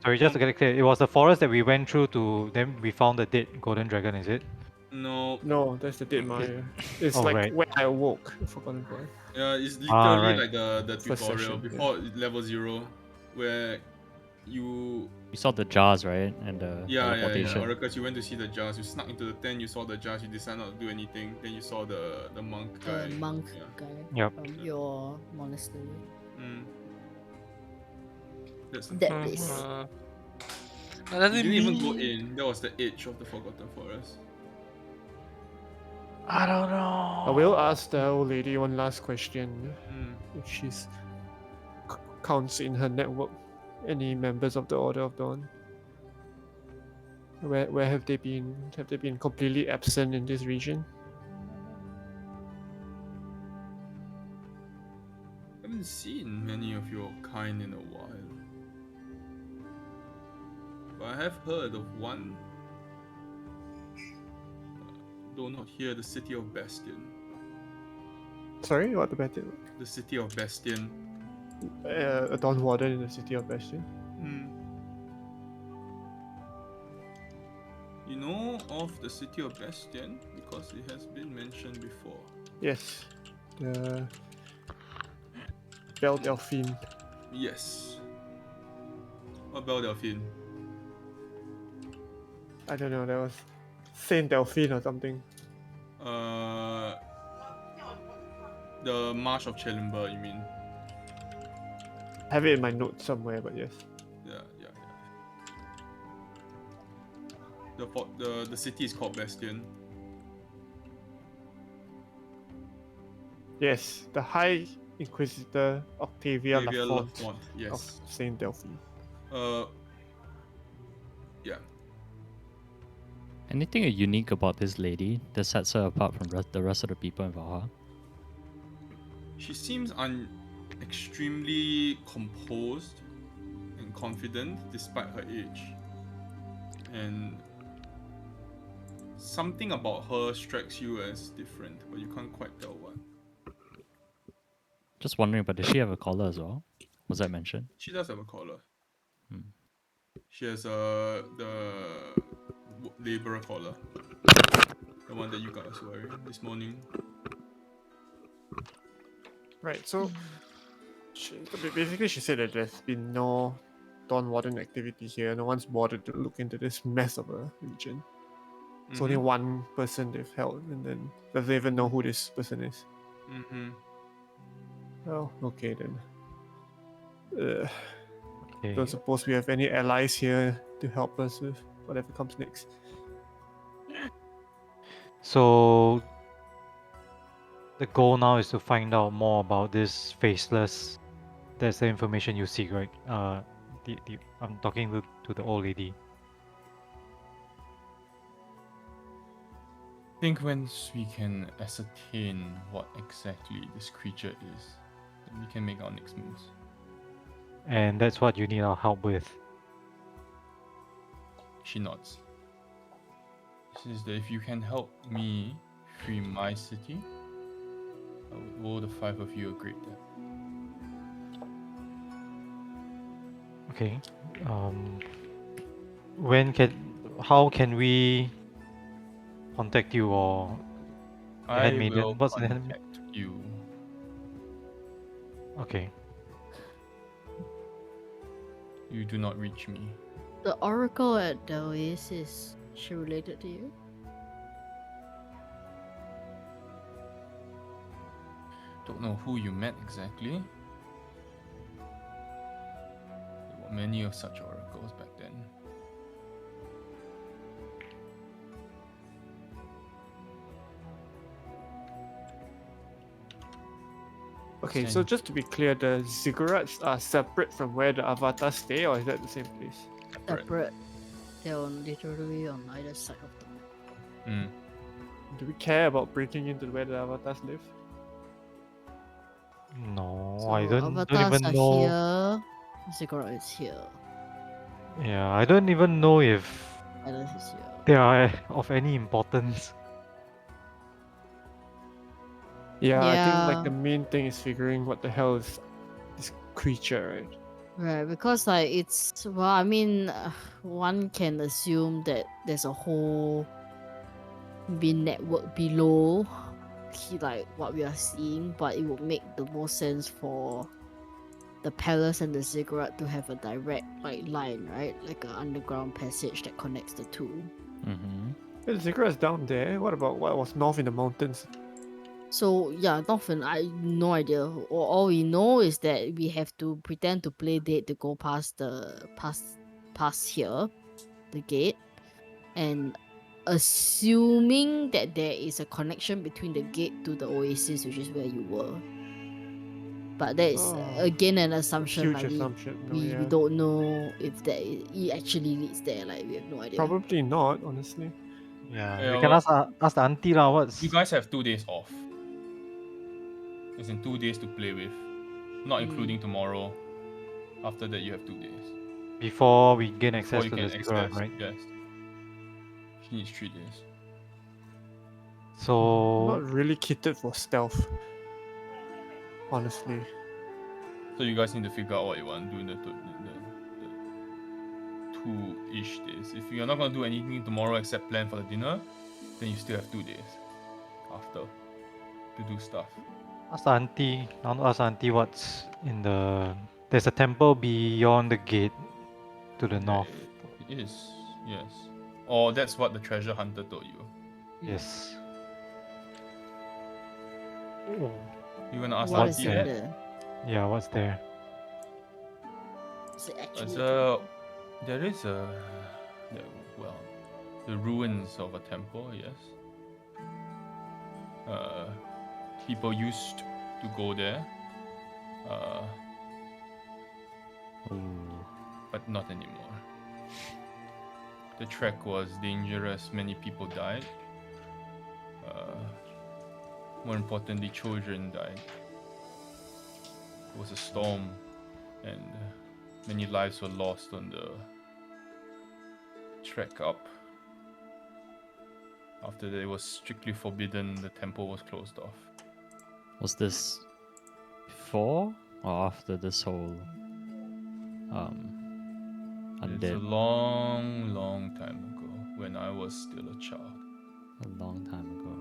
sorry, just to get it clear, it was the forest that we went through to. Then we found the dead golden dragon. Is it? No. No, that's the Dead Maya. It's Oh, like right. when I awoke. The Forgotten Forest. It's literally right. like the First tutorial session, yeah. before level 0, where you We saw the jars, right? And the yeah teleportation. Oracles, you went to see the jars, you snuck into the tent, you saw the jars, you decided not to do anything, then you saw the monk guy. Monk Yeah. guy Yep. from your monastery. Mm. That's That mhm. place. What does you it didn't even go mean? in. That was the edge of the Forgotten Forest. I don't know. I will ask the old lady one last question. Mm. If she's counts in her network any members of the Order of Dawn. Where have they been? Have they been completely absent in this region? I haven't seen many of your kind in a while. But I have heard of one. Though not here, the city of Bastion. Sorry, what about it? The city of Bastion. A Dawn Warden in the city of Bastion. Hmm. You know of the city of Bastion because it has been mentioned before. Yes, the Belle Delphine. Yes. What about Delphine? I don't know. There was Saint Delphine or something. The Marsh of Chelimber, you mean? I have it in my notes somewhere, but yes. Yeah. The city is called Bastion. Yes, the High Inquisitor Octavia Xavier Lafont Lafont, of yes. Saint Delphine. Yeah. Anything unique about this lady that sets her apart from the rest of the people in Valhalla? She seems extremely composed and confident despite her age. And something about her strikes you as different, but you can't quite tell what. Just wondering, but does she have a collar as well? Was that mentioned? She does have a collar. Hmm. She has the laborer collar. The one that you guys were wearing this morning. Right, so basically she said that there's been no Dawn Warden activity here. No one's bothered to look into this mess of a region. It's only one person they've held, and then doesn't even know who this person is. Mm-hmm. Oh, okay then. Okay. Don't suppose we have any allies here to help us with whatever comes next. So the goal now is to find out more about this faceless. That's the information you seek, right? I'm talking to the old lady. I think once we can ascertain what exactly this creature is, then we can make our next moves. And that's what you need our help with. She nods. She says that if you can help me free my city, I would owe the 5 of you a great debt. Okay. How can we contact you, or I handmaiden? will What's the contact you. Okay. You do not reach me. The Oracle at the Oasis, is she related to you? Don't know who you met exactly. There were many of such oracles back then. Okay, so Same. just to be clear, the ziggurats are separate from where the avatars stay, or is that the same place? Separate. They're literally on either side of the map. Mm. Do we care about breaking into where the avatars live? No, So I don't avatars even are know. here. Ziggurat is here. Yeah, I don't even know if Island is here. they are of any importance. Yeah, I think like Yeah. the main thing is figuring what the hell is this creature, right? Right, because like it's well, I mean, one can assume that there's a whole network below, like what we are seeing, but it would make the most sense for the palace and the ziggurat to have a direct like line, right? Like an underground passage that connects the two. Mm-hmm. The ziggurat's down there. What about what was north in the mountains? So yeah, Northern, I no idea. All we know is that we have to pretend to play dead to go past the past here, the gate, and assuming that there is a connection between the gate to the oasis, which is where you were. But that is Oh, again an assumption. huge Like assumption. No, we yeah. don't know if that it actually leads there. Like we have no idea. Probably not, honestly. Yeah, Yeah, we can well, ask the auntie lah. What's you guys have 2 days off. As in 2 days to play with, not including tomorrow. After that, you have 2 days before we gain before access you to can the ziggurat, access. right? Yes. She needs 3 days. So Not really kitted for stealth. Honestly. So you guys need to figure out what you want to do in the 2-ish days. If you're not gonna do anything tomorrow except plan for the dinner, then you still have 2 days after to do stuff. ask the auntie. I want to ask the auntie what's in the. There's a temple beyond the gate to the north. It is, yes. Or that's what the treasure hunter told you. Yes. You gonna ask What auntie is in that? there? Yeah, what's there? Is it actually There's a a, temple? there is a, well, the ruins of a temple, yes. People used to go there, Ooh. but not anymore. The trek was dangerous, many people died. More importantly, children died. It was a storm, and many lives were lost on the trek up. After that, it was strictly forbidden, the temple was closed off. Was this before or after this whole It's a undead? long, long time ago when I was still a child. A long time ago.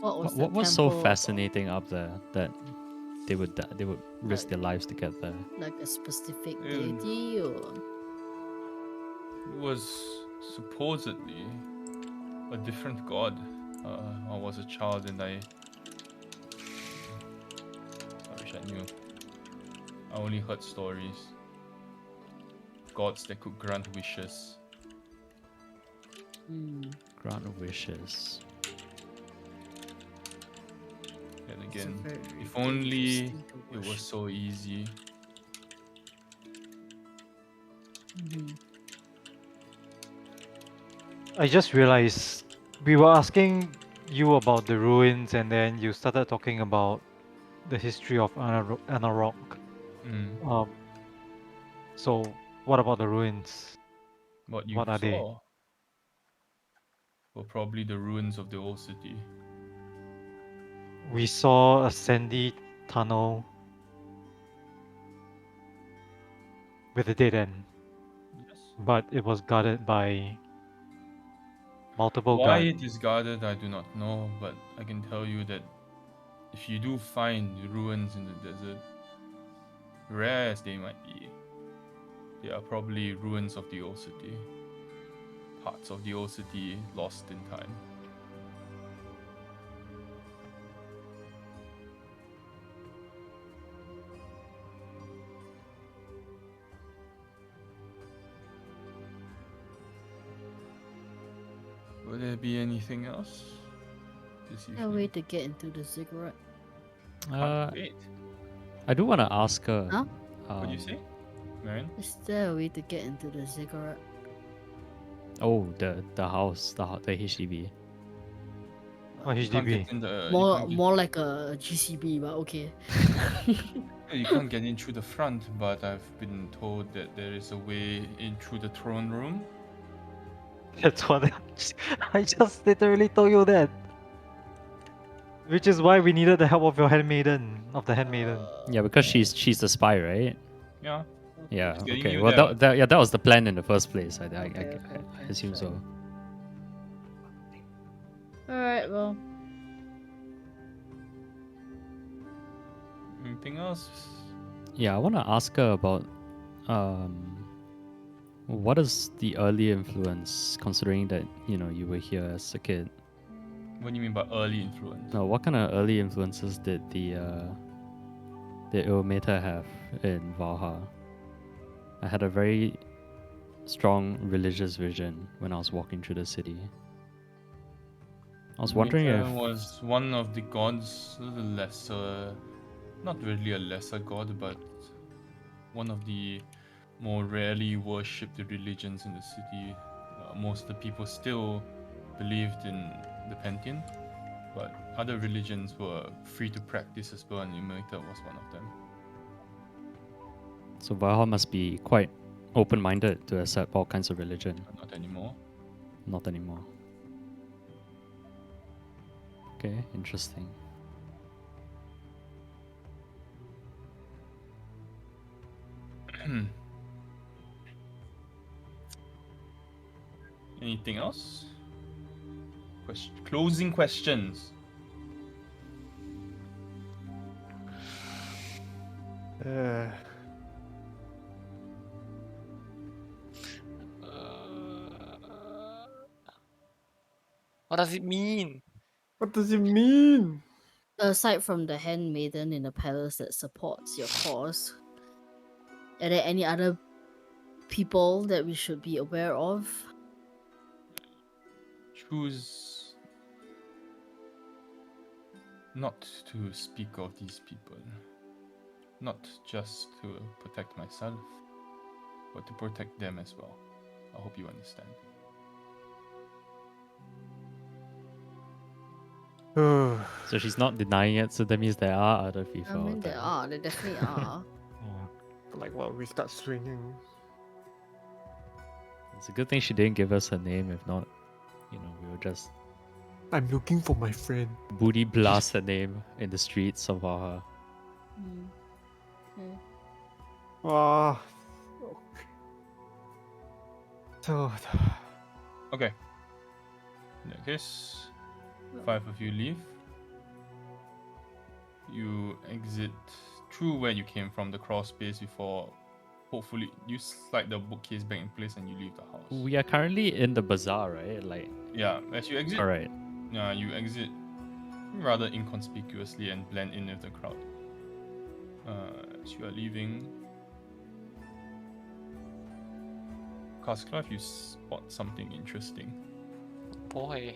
What was What the was so temple about? fascinating up there that they would risk their lives to get there? Like a specific Um, deity or It was supposedly a different god. I was a child and I wish I knew. I only heard stories. Gods that could grant wishes. Grant wishes. And It's a again, very if dangerous only thing to it was worship. so easy. I just realized we were asking you about the ruins, and then you started talking about the history of Anarok. Mm. So what about the ruins? What you What are they? saw were probably the ruins of the old city. We saw a sandy tunnel with a dead end, Yes. but it was guarded by multiple Why guards. it is guarded, I do not know, but I can tell you that if you do find ruins in the desert, rare as they might be, they are probably ruins of the old city. Parts of the old city lost in time. Will there be anything else this a evening? way to get into the ziggurat. Wait, I do want to ask her. Huh? what do you um, say, Marion? Is there a way to get into the ziggurat? Oh, the house, the HDB. Oh, You can't HDB. get in the. More like a GCB, but okay. You can't get in through the front, but I've been told that there is a way in through the throne room. That's what I just literally told you that. Which is why we needed the help of your handmaiden, of the handmaiden. Yeah, because she's the spy, right? Yeah. Yeah. She's getting Okay. you Well, there, that was the plan in the first place. I Okay, assume so. Alright, well. Anything else? Yeah, I want to ask her about what is the early influence, considering that you were here as a kid. What do you mean by early influence? No, what kind of early influences did the Ilmater have in Valhalla? I had a very strong religious vision when I was walking through the city. I was wondering Demeter if was one of the gods, the lesser, not really a lesser god, but one of the more rarely worshipped religions in the city. Most of the people still believed in the pantheon, but other religions were free to practice as well, and Ilmater was one of them. so Valhalla must be quite open-minded to accept all kinds of religion. But not anymore. Not anymore. Okay, interesting. Anything else? Closing questions. What does it mean? What does it mean? Aside from the handmaiden in the palace that supports your cause, are there any other people that we should be aware of? Choose not to speak of these people. Not just to protect myself, but to protect them as well. I hope you understand. So she's not denying it, so that means there are other I people. mean, out there are. There definitely are. Like, well, we start swinging. It's a good thing she didn't give us her name. If not, we will just I'm looking for my friend. booty blast her name in the streets of Valhalla. Mm. Okay. Ah. So, Okay. In that case, 5 of you leave. You exit through where you came from, the crawl space, before hopefully you slide the bookcase back in place and you leave the house. We are currently in the bazaar, right? Like, Yeah, as you exit, all right. you exit rather inconspicuously and blend in with the crowd. As you are leaving, Casclive, you spot something interesting. Boy.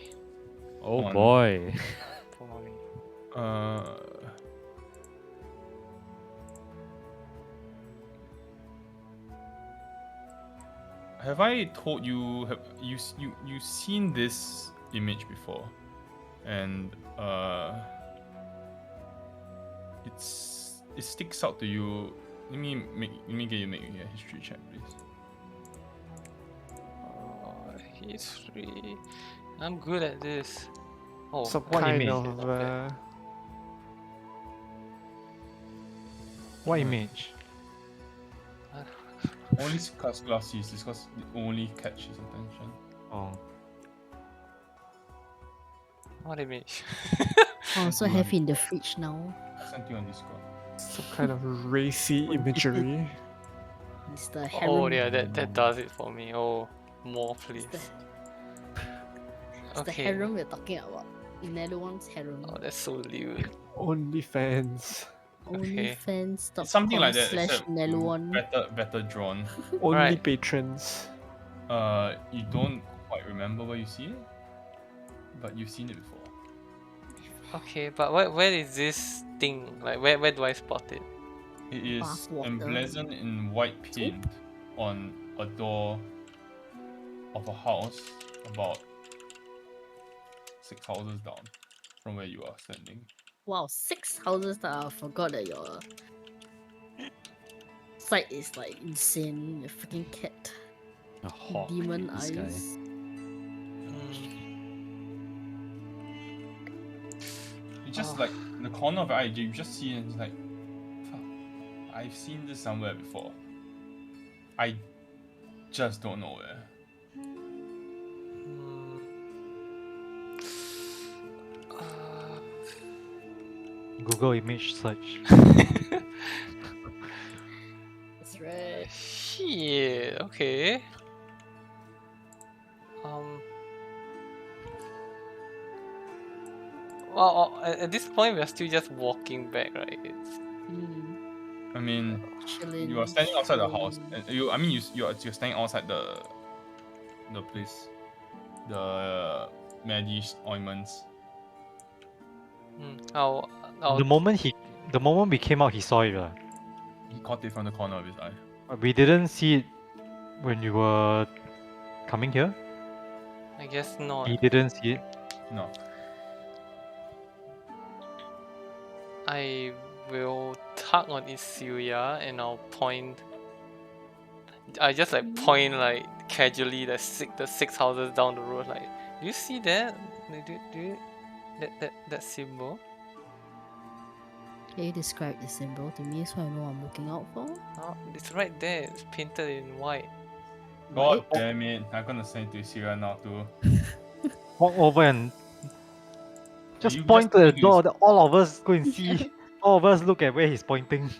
Oh On- boy. Boy. Have I told you? Have you seen this image before? And it sticks out to you. Let me get you make a history check, please. History. I'm good at this. Oh, some what kind image? of. What image? Only Casclive sees this because it only catches attention. Oh. what image? Oh, so heavy in the fridge now. I sent you on Discord. Some kind of racy imagery. It's the harem. Oh yeah, that does it for me. Oh, more It's please. the, it's the Okay. harem we're talking about. Netherlands harem. Oh, that's so lewd. OnlyFans. Okay. OnlyFans.com Something like that, slash except Neluan. better drawn. Only Right. patrons. You don't quite remember where you see it, but you've seen it before. Okay, but where is this thing? Like where do I spot it? It is Bathwater. emblazoned in white paint on a door of a house about 6 houses down from where you are standing. Wow, 6 houses that I forgot that your sight is like insane. A freaking cat. A hawk Demon in the sky. eyes. It's just like in the corner of your eye, you just see it and it's like, fuck, I've seen this somewhere before. I just don't know where. Google image search. That's right. Shit. Okay. Well, at this point, we are still just walking back, right? It's... I mean, Chilling. you are standing outside the house. chilling. And you're standing outside the place, the Maddie's ointments. I'll The moment we came out, he saw it. He caught it from the corner of his eye. But we didn't see it when you were coming here. I guess not. He didn't see it. No. I will tug on Isuya and I'll point. I just like point like casually the six houses down the road. Like, do you see that? That symbol? Can you describe the symbol to me so I know what I'm looking out for? Oh, it's right there. It's painted in white. God damn it! I'm gonna send it to Syria now too. Walk over and just You point just to the use- door. All of us go and see. All of us look at where he's pointing.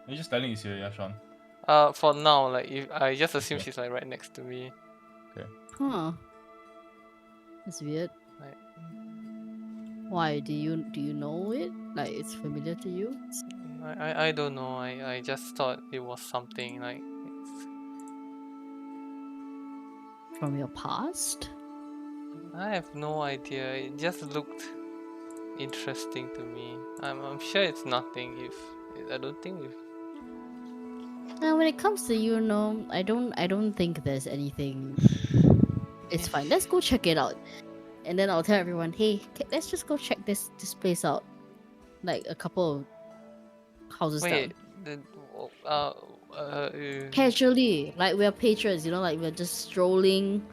You're just telling Syria, Sean. For now, like if I just assume Okay. she's like right next to me. Huh. That's weird. Right. Why? Do you know it? Like it's familiar to you? I don't know. I just thought it was something like it's, From your past? I have no idea. It just looked interesting to me. I'm sure it's nothing. If I don't think if Now, when it comes to I don't think there's anything. It's fine. Let's go check it out, and then I'll tell everyone, hey, let's just go check this place out. Like a couple of houses wait. down. Casually, like we're patrons, like we're just strolling,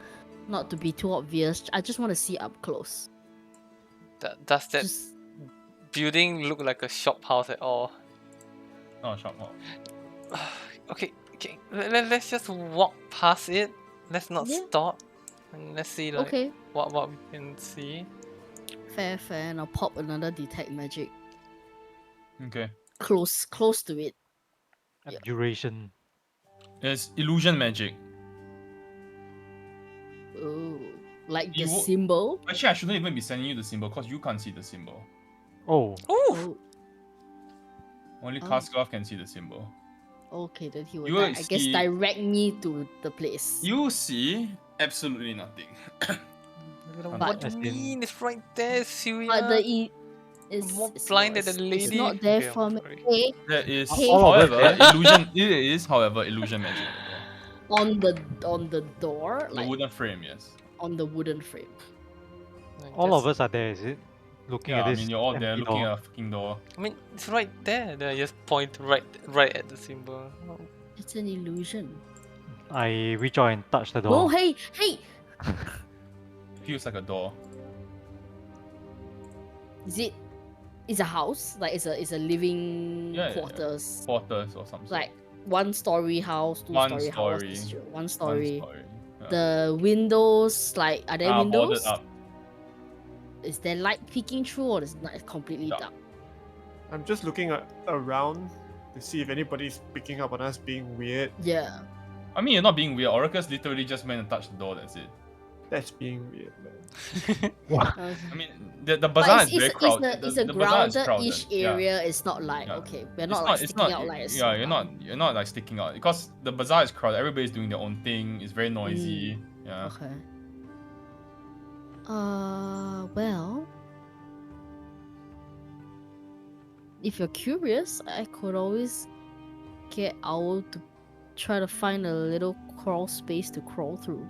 not to be too obvious. I just want to see up close. Does that Just building look like a shop house at all? Oh, shop mall. Okay. Let's just walk past it. Let's not Yeah. stop. And let's see like okay. what we can see. Fair, and I'll pop another detect magic Okay. close to it. Yep. Duration. It's illusion magic. Oh, like the You wo- symbol. Actually, I shouldn't even be sending you the symbol because you can't see the symbol. Oh, Ooh. Oh, Only Oh. Karskov can see the symbol. okay. Then he will, You will I guess, see- direct me to the place. You see absolutely nothing. What do as you in- mean? It's right there, Syria. But the is more it's blinded not, than it's lady. not there Okay, I'm for me. sorry. Hey, There is, Hey. All of us however, there. illusion. It is, however, illusion magic. on the door, The like wooden frame, yes. on the wooden frame. all of us are there, is it? Looking Yeah, at I this. mean you're all there empty looking door. at a fucking door. I mean, it's right there. Then I just point right at the symbol. Oh, It's an illusion. I reach out and touch the door. No, hey, Feels like a door. is it? It's a house, like it's a living Yeah, yeah, yeah. quarters, Porters or something. like 1-story house, 2-story house, story. this shit, one One story. story. Yeah. The windows, like, are there Boarded windows? up. Is there light peeking through, or is it completely Dark. dark? I'm just looking around to see if anybody's picking up on us being weird. Yeah. I mean, you're not being weird. Oracus literally just went and touched the door. That's it. That's being weird, man. Okay. I mean, the But bazaar is it's, very it's, crowded. it's a the bazaar is grounded-ish crowded. Yeah. area. It's not like, Yeah. okay, we're It's not like sticking out like a yeah, sore you're not like sticking out because the bazaar is crowded. Everybody's doing their own thing. It's very noisy. Yeah. Okay. Well, if you're curious, I could always get Owl to try to find a little crawl space to crawl through.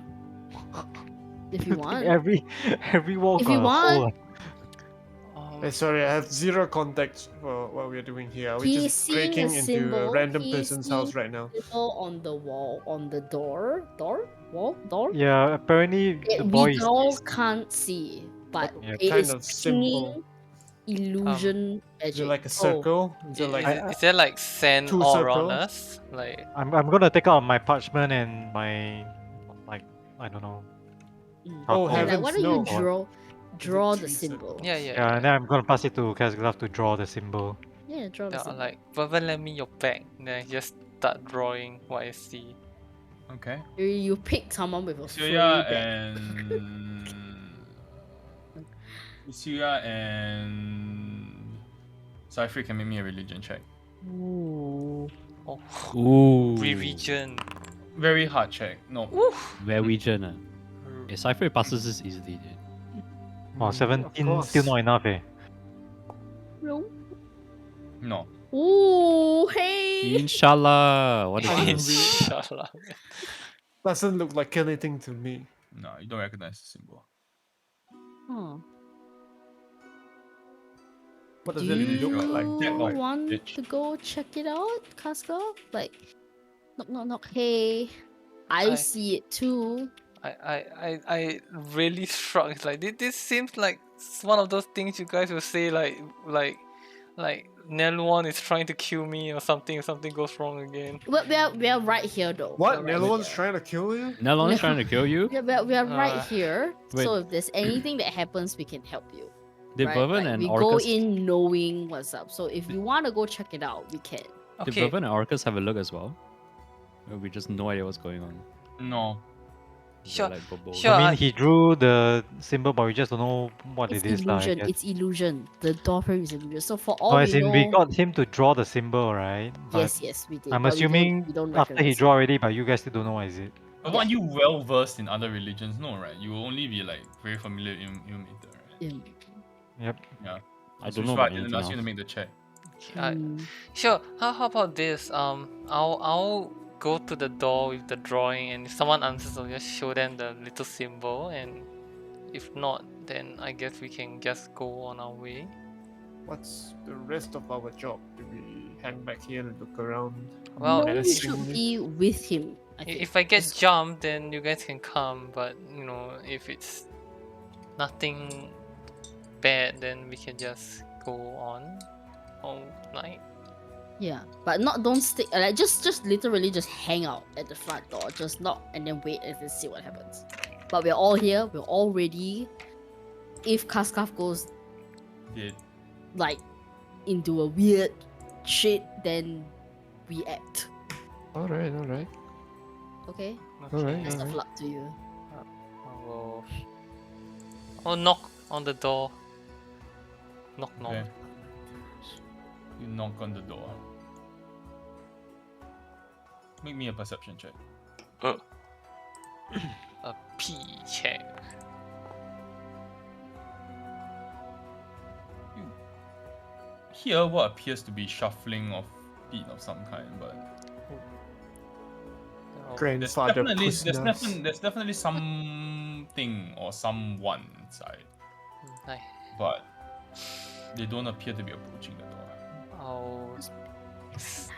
If you want. every wall If got you a hole. want. Hey, sorry, I have zero context for what we're doing here. Are we He's just seeing breaking a into a symbol. random He's person's seeing house right now? symbol on the wall, on the door, wall. Yeah, apparently the boy We is all can't see, but What Yeah. it kind is of symbol? pinging illusion Is it magic. like a circle? Is it like I- Is there like sand two all around circles? us? Like I'm gonna take out my parchment and my like I don't know. Mm. Oh, charcoal. And like, heavens why don't no. you draw the three symbol? circles? yeah, yeah, Yeah, and then I'm gonna pass it to Casglove to draw the symbol. Yeah, draw the Yeah, symbol. like, Vavan, lend me your back. Then I just start drawing what I see. Okay. You pick someone with a Isuya furry back. and Isuya and Cypher can make me a religion check. Ooh. Oh, Ooh. region. Very hard check. No. Where region? Yeah, Cypher passes this easily, dude. Oh, Of 17 still course. not enough eh. No. No. Ooh, hey. Inshallah. What is I'm this? Inshallah. Doesn't look like anything to me. No, you don't recognize the symbol. Huh. What does Do it you look like? Jack of want bitch. to go check it out, Casca? Like, knock. Hey, I I- see it too. I really struck. It's like this seems like one of those things you guys will say like Neluan is trying to kill me or something goes wrong again. But we are right here though. What? We're right Nelon's here. trying to kill you? Nelon's No. trying to kill you? Yeah, we are right Uh, here. wait. So if there's anything that happens, we can help you. Did right? Vervin Like, and we Orcus go in knowing what's up. So if you want to go check it out, we can. Did Okay. Vervin and Orcus have a look as well? Or we just no idea what's going on? No. They're Sure, like bobo. sure. I mean, I- he drew the symbol, but we just don't know what It's it is. lah, I illusion. guess. It's illusion. The door frame is illusion. So for all No, we as in know, we got him to draw the symbol, right? But yes, we did. I'm but assuming we don't after he recognize draw already, but you guys still don't know what is it. But aren't you well versed in other religions? No, right? You will only be like very familiar with Ilmater, right? it. Yep. Yeah. I That's don't know why I about didn't anything ask you to else. make the check. Sure. How about this? I'll go to the door with the drawing, and if someone answers, I'll just show them the little symbol, and if not, then I guess we can just go on our way. What's the rest of our job? Do we hang back here and look around? Well, no, we menacingly? should be with him. I think. If I get jumped, then you guys can come. But if it's nothing bad, then we can just go on all night. Yeah, but don't stick. Like just literally just hang out at the front door. Just knock and then wait and then see what happens. But we're all here. We're all ready. If Kaskaf goes Did like into a weird shit, then we act. Alright, alright. Okay. Alright, Best of alright. luck to you. I will. I'll knock on the door. Knock. okay. You knock on the door. Make me a perception check. A P check. You hear what appears to be shuffling of feet of some kind, but Oh, Grandfather there's Pusnas. definitely something or someone inside, nice. but they don't appear to be approaching the door. I'll Nice.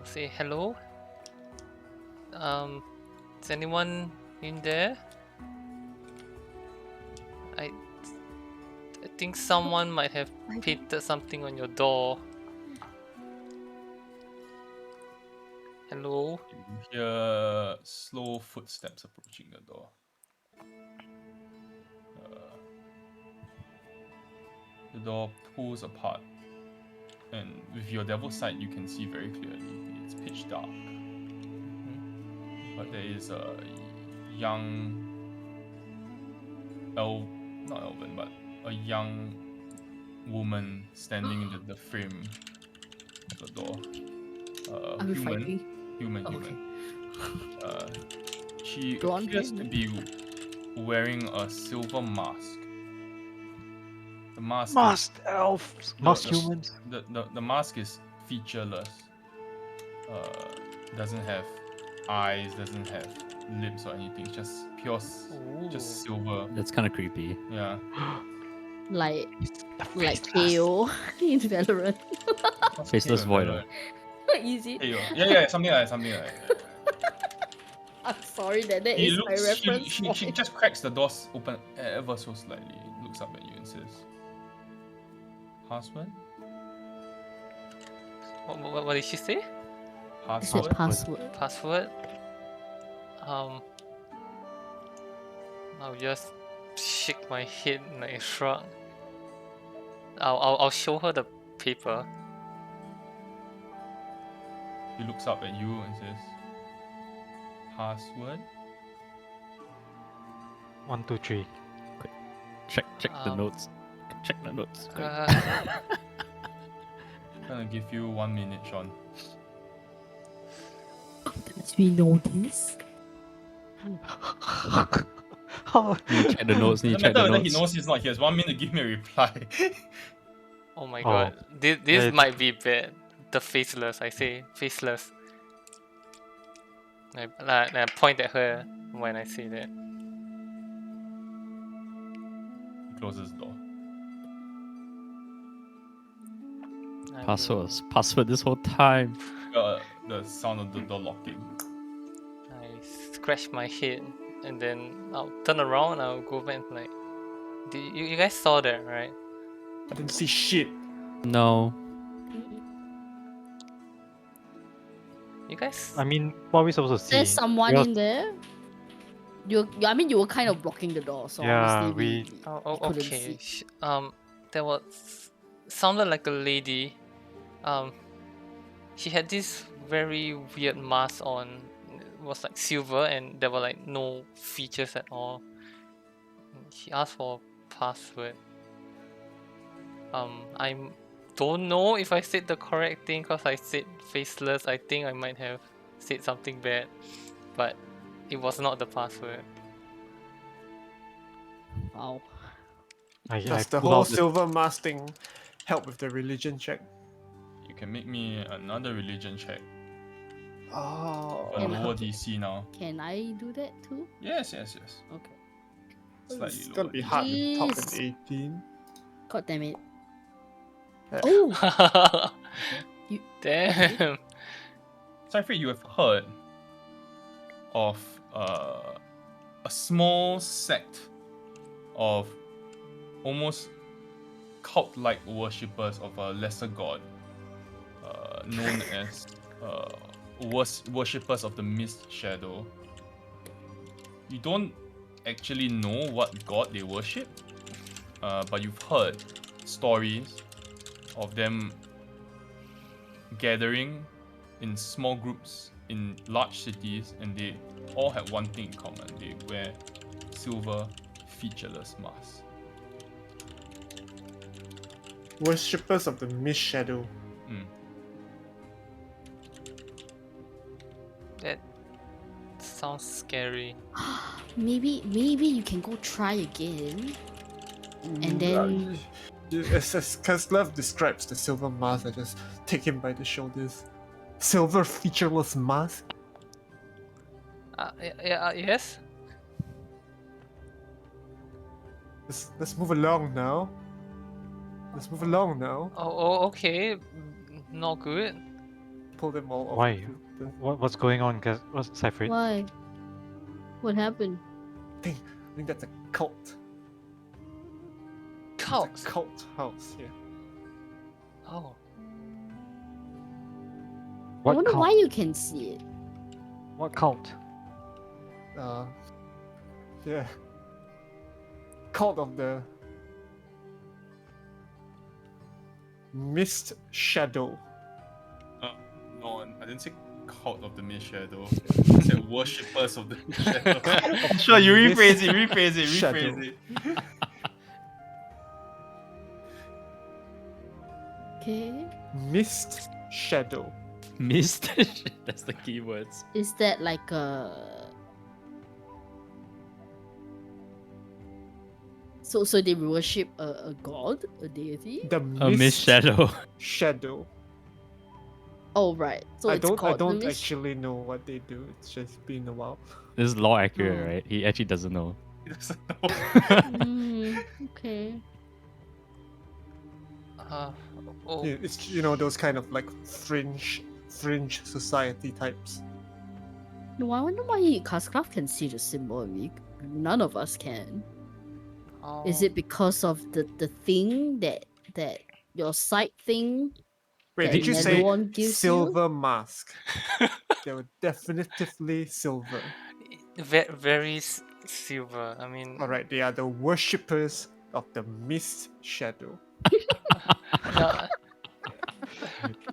say hello. Is anyone in there? I think someone might have painted something on your door. Hello? You hear slow footsteps approaching the door. The door pulls apart, and with your devil sight, you can see very clearly. It's pitch dark, but there is a young not elven, but a young woman standing in the frame of the door. Are we fighting? Human. Okay. She Blonde appears to hair? be wearing a silver mask. The mask. Masked elves, masked the- humans. The mask is featureless. Doesn't have eyes, doesn't have lips or anything. It's just pure, just silver. That's kind of creepy. Yeah. Like The like faceless. KO in Valorant. Faceless void. Easy. Yeah, something like that. I'm sorry that He is my looks. reference. She point. just cracks the doors open ever so slightly. Looks up at you and says, "Password? What did she say? It said Password? password. Password? I'll just shake my head like a shrug. I'll show her the paper. He looks up at you and says, "Password? 1, 2, 3. Check the Um, notes. Check the notes. Quick. I'm gonna give you 1 minute, Sean." Does we know this? How? Need to check the notes. Need No to check matter the whether he notes. knows he's not, he has 1 minute to give me a reply. Oh my Oh. god. This It- might be bad. The faceless, I say. Faceless. I point at her when I say that. He closes the door. I Password this whole time. The sound of the door locking. I scratch my head and then I'll turn around and I'll go back and like, you guys saw that, right? I didn't see shit. No. You guys? I mean, what are we supposed to see? There's someone Because- in there. I mean, you were kind of blocking the door, so Yeah, obviously Oh, we couldn't okay. see. There was sounded like a lady. She had this very weird mask on. It was like silver, and there were like no features at all. She asked for a password. I don't know if I said the correct thing because I said faceless. I think I might have said something bad, but it was not the password. Wow. I Does the pull whole out the- silver mask thing help with the religion check? You can make me another religion check. Oh. A And lower okay. DC now. Can I do that too? Yes. Okay. Slightly It's lower. gonna be hard with top Jeez. than 18. God damn it. Uh, Oh, You- Damn. Cypher, you have heard of a small sect of almost cult-like worshippers of a lesser god, known as worshippers of the Mist Shadow. You don't actually know what god they worship, but you've heard stories of them gathering in small groups in large cities, and they all have one thing in common: they wear silver, featureless masks. Worshippers of the Mist Shadow. Mm. That sounds scary. maybe you can go try again, and then As Keslev describes the silver mask, I just take him by the shoulders. Silver featureless mask? Yes. Let's move along now. Let's move along now. Okay. Not good. Pull them all off. Why? the- What's going on? What's Cypher? why? What happened? I think that's a cult. It's Cult. a cult house, yeah. Oh. I What wonder cult? why you can see it. What cult? Yeah. Cult of the Mist Shadow. No, I didn't say cult of the Mist Shadow. I said worshippers of the Mist Shadow. Sure, you rephrase it. Shadow. Okay. Mist Shadow. Mist. That's the keywords. Is that like a So they worship a god, a deity. The A mist shadow. shadow. Oh right. So I it's don't called the mist. actually know what they do. It's just been a while. This is law accurate, Oh. right? He actually doesn't know. He doesn't know. Okay. Oh, Yeah, it's those kind of like fringe society types. No, I wonder why Cascraft can see the symbol and none of us can. Is oh. it because of the thing that your sight thing? Wait, that did you say Neluon gives silver mask? They were definitively silver. Very silver. I mean, All right, they are the worshippers of the mist shadow. no,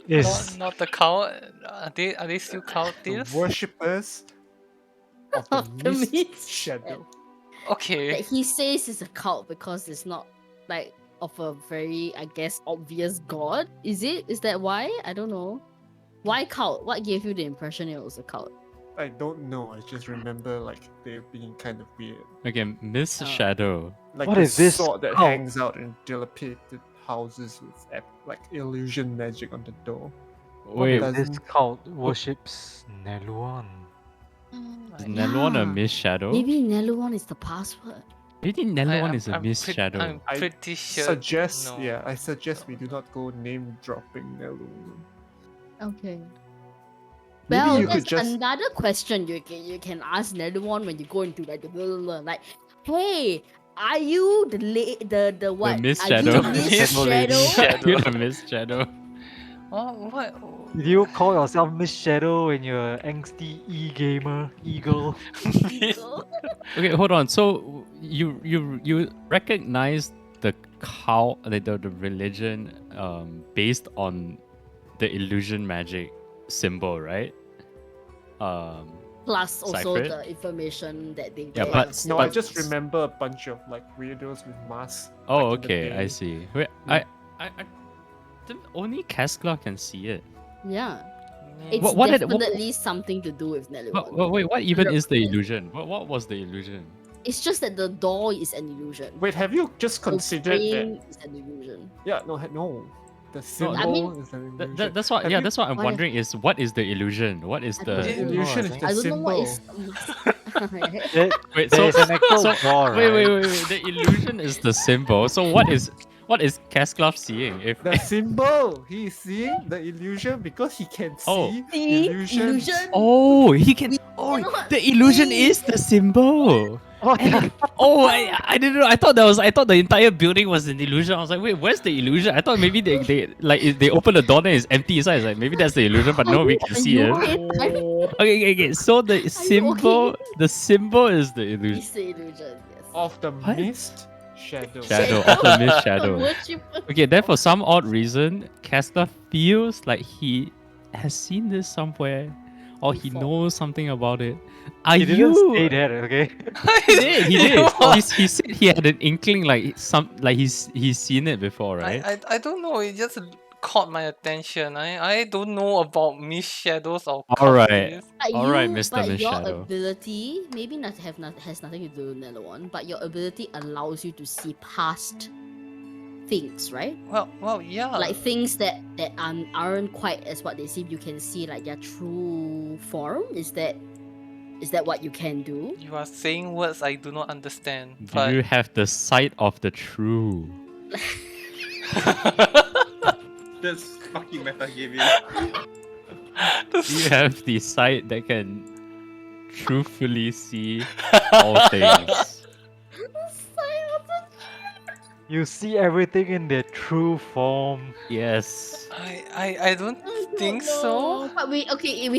Is not the cow. Are they still The cultists? worshippers of the Of the mist mist shadow. Okay. That he says is a cult because it's not like of a very, I guess, obvious god. Is it? Is that why? I don't know. Why cult? What gave you the impression it was a cult? I don't know. I just remember like they're being kind of weird. Okay, Mist Oh. Shadow. Like What the is this sword that cult? hangs out in dilapidated houses with like illusion magic on the door. Wait, does- this cult worships Neluon. is Neluon a Yeah. Mist Shadow? Maybe Neluon is the password. Maybe Neluon is a Mist Shadow. I'm I pretty sure. Suggest, no. yeah, I suggest we do not go name dropping Neluon. Okay. Maybe Well, you that's could just another question you can ask Neluon when you go into like the blah, blah, blah, like, hey, are you the what? Mist are Shadow. You the Mist Shadow lady. Shadow? You're a Mist Shadow. Oh, what? Did you call yourself Miss Shadow when you're an angsty e-gamer, eagle? Okay, hold on. So you recognize the cow, the religion, based on the illusion magic symbol, right? Plus also Cypher? the information that they Yeah, get. but- no, I but- just remember a bunch of like weirdos with masks. Oh, back in the okay, I day. see. Wait, Yeah. I only Cascla can see it. Yeah. Yeah. It's What did- definitely something to do with Neluon. Wait, what even is the 100%. illusion? What was the illusion? It's just that the door is an illusion. Wait, have you just The considered that? frame is an illusion. Yeah, no. The symbol I mean, is an illusion. That's what. Have Yeah, you- that's what I'm why- wondering. Is what is the illusion? What is I the don't The know. illusion is I the I don't know symbol. what is. There, wait? there So is an actual so- door, wait, right? wait. The illusion is the symbol. So what is Casclav seeing? If The symbol. He is seeing the illusion because he can Oh. see See? illusions. Illusion? oh, he can. We Oh, cannot the illusion see. is the symbol. What the- Oh, I didn't know. I thought the entire building was an illusion. I was like, wait, where's the illusion? I thought maybe they open the door and it's empty inside. It's like maybe that's the illusion, but no, we can see it. Okay. So the symbol, the symbol is the illusion. It's the illusion, yes. Of the What? mist shadow. Shadow of the mist shadow. Worshipper. Okay, then for some odd reason, Castor feels like he has seen this somewhere, or he Before. knows something about it. Are He didn't you? say that, okay? He did. He You did. know what? He said he had an inkling, like he's seen it before, right? I don't know. It just caught my attention. I don't know about mist shadows or All right. cultists. But All right, you- Mr. But Mist your Shadow. ability maybe has nothing to do with Neluon, but your ability allows you to see past things, right? Well, yeah. Like things that aren't quite as what they seem. You can see like their true form. Is that what you can do? You are saying words I do not understand. Do But you have the sight of the true? That's fucking metagaming. Do you have the sight that can truthfully see all things? You see everything in their true form. Yes. I don't think so. But we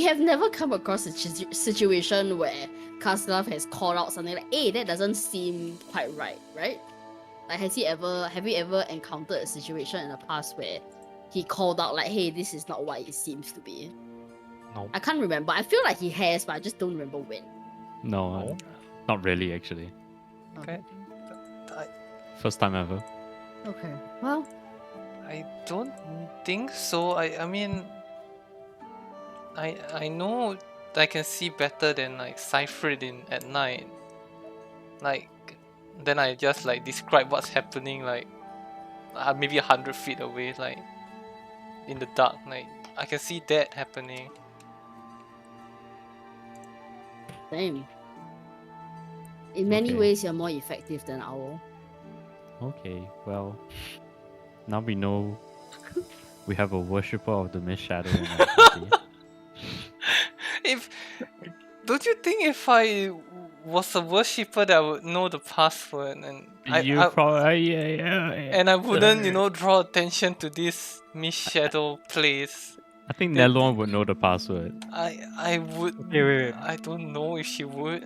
have never come across a situation where Kaslav has called out something like, "Hey, that doesn't seem quite right," right? Like, have you ever encountered a situation in the past where he called out like, "Hey, this is not what it seems to be"? No. I can't remember. I feel like he has, but I just don't remember when. No, not really. Actually, Okay. first time ever. Okay. Well, I don't think so. I mean, I know I can see better than like Cypher in at night. Like then I just like describe what's happening, like maybe 100 feet away, like in the dark. Like I can see that happening. Same. In many Okay. ways, you're more effective than Owl. Okay, well, now we know we have a worshipper of the Mist Shadow in our party. If don't you think if I was a worshipper that I would know the password and You probably yeah. and I wouldn't, you know, draw attention to this Mist Shadow place. I think Then- Nelon would know the password. I would. Okay, wait. I don't know if she would.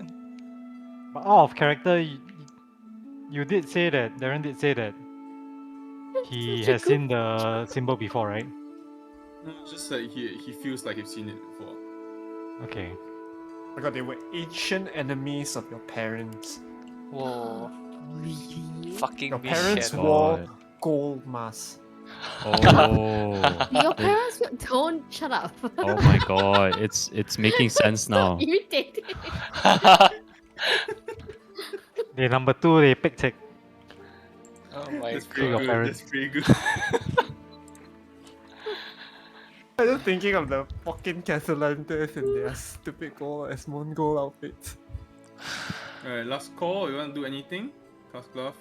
But out of character, you did say that, Darren did say that he Such a has seen the symbol before, right? No, it's just like he feels like he's seen it before. Okay. Oh my god, they were ancient enemies of your parents. Whoa, Really? fucking Your Mist parents Shadow. wore God. gold masks. Oh. Your parents don't shut up. Oh my god, it's making sense now. Irritating. The number 2, they picked it. Oh my That's god. pretty your good. parents. That's pretty good. I'm just thinking of the fucking Castellantes and their stupid gold Asmon gold outfits. Alright, last call. You want to do anything? Cast glove?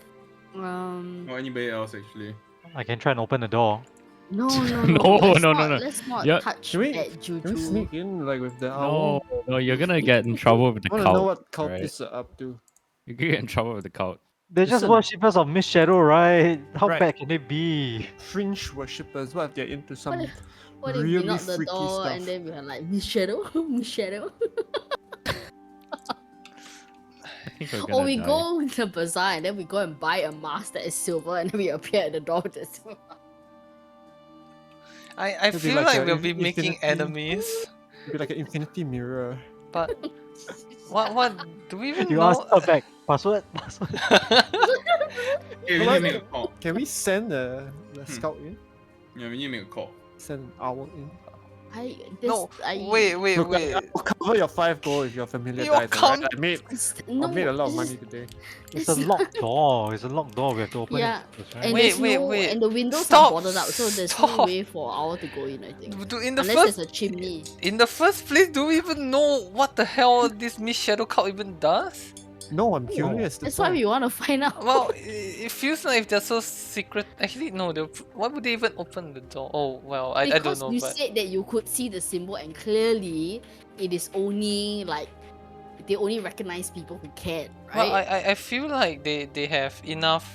Or anybody else actually? I can try and open the door. No. No, let's no, not, no. Let's not Yeah. touch Can we- that Can we juju. sneak in like with the owl? No, you're gonna get in trouble with the I wanna know cult. what right? cultists are up to. You're gonna get in trouble with the cult. They're just Listen. worshippers of Mist Shadow, right? How Right. bad can they be? Fringe worshippers, what if they're into some What if we really knock the freaky door stuff? and then we are like, Miss Shadow? Miss Shadow? I think we're Or gonna we die. go to the bazaar and then we go and buy a mask that is silver and then we appear at the door with the silver mask. I It'll be feel like like a we'll be infinity- making enemies. It'd be like an infinity mirror. But what do we even You know? asked her back. Password? Password? Okay, we need to make a call. Can we send the scout in? Yeah, we need to make a call. Send an owl in? No, wait. Look, I'll cover your 5 gold if your familiar Your dies. alright? count- I made a lot of money today. It's a locked door. It's a locked door. We have to open Yeah, it. first, right? And Wait, there's no, wait. And the windows Stop, are boarded up, so there's no stop. way for Owl to go in, I think. In the Unless first there's a chimney. in the first place, do we even know what the hell this Mist Shadow cult even does? No, I'm curious. That's why we want to find out. Well, it feels like if they're so secret. Actually, no. Why would they even open the door? Oh well, I don't Because know. you But said that you could see the symbol and clearly it is only like they only recognize people who can, right? well, I feel like they have enough.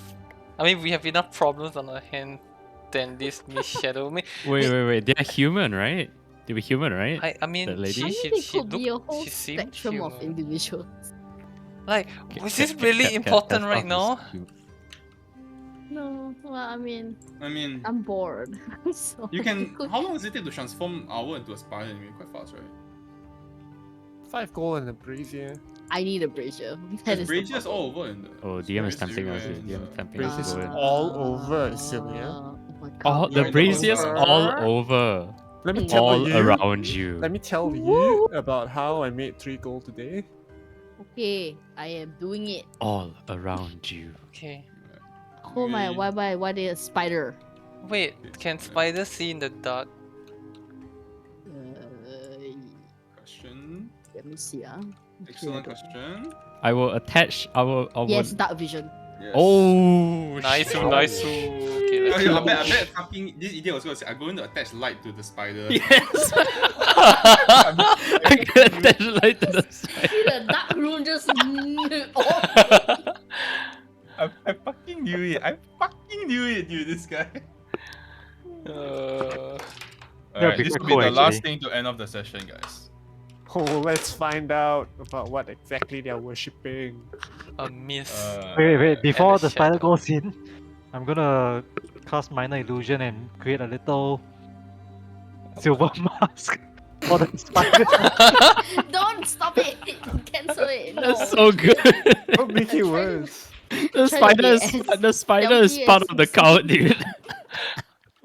I mean, we have enough problems on our hand than this Mist Shadow. I mean, Wait. They're human, right? They were human, right? I mean, The lady? she I she, mean, it she could be a looked. whole She seemed spectrum of human. individuals. Like, Ca- is ca- this ca- really ca- important ca- right ca- now? No, well, I mean, I mean, I'm bored. So you can. could- How long does it take to transform owl into a spider? Anyway, quite fast, right? 5 gold and a brazier. I need a brazier. That There's is the braziers problem. all over in the. Oh, DM is stories tempting us. everywhere in DM the- tempting us Braziers to go in. all over, Sylvia. Oh my Oh, god. the Right, braziers over. all over, Let me tell all you. around you. Let me tell Woo. you about how I made 3 gold today. Okay, I am doing it. All around you. Okay. Oh my, Really? why they a spider? Wait, can spiders see in the dark? Question. Let me see. Excellent question. I will attach. I will. Yes, dark vision. Yes. Oh. Nice, shit. nice. Okay, let's Okay, I go. bet fucking this idiot was gonna say I'm going to attach light to the spider. Yes. I can attach light to the side. See the dark room just. Oh. I fucking knew it. I fucking knew it, dude. This guy. Alright, be this quite will be cool, the last actually. thing to end of the session, guys. Oh, let's find out about what exactly they're worshipping. A miss. Wait. Before the the spider shadow. goes in, I'm gonna cast minor illusion and create a little silver mask for the spider. Don't stop it! Cancel it! No. That's so good. Don't make it worse. The Try to spider is be part as of the cult, dude.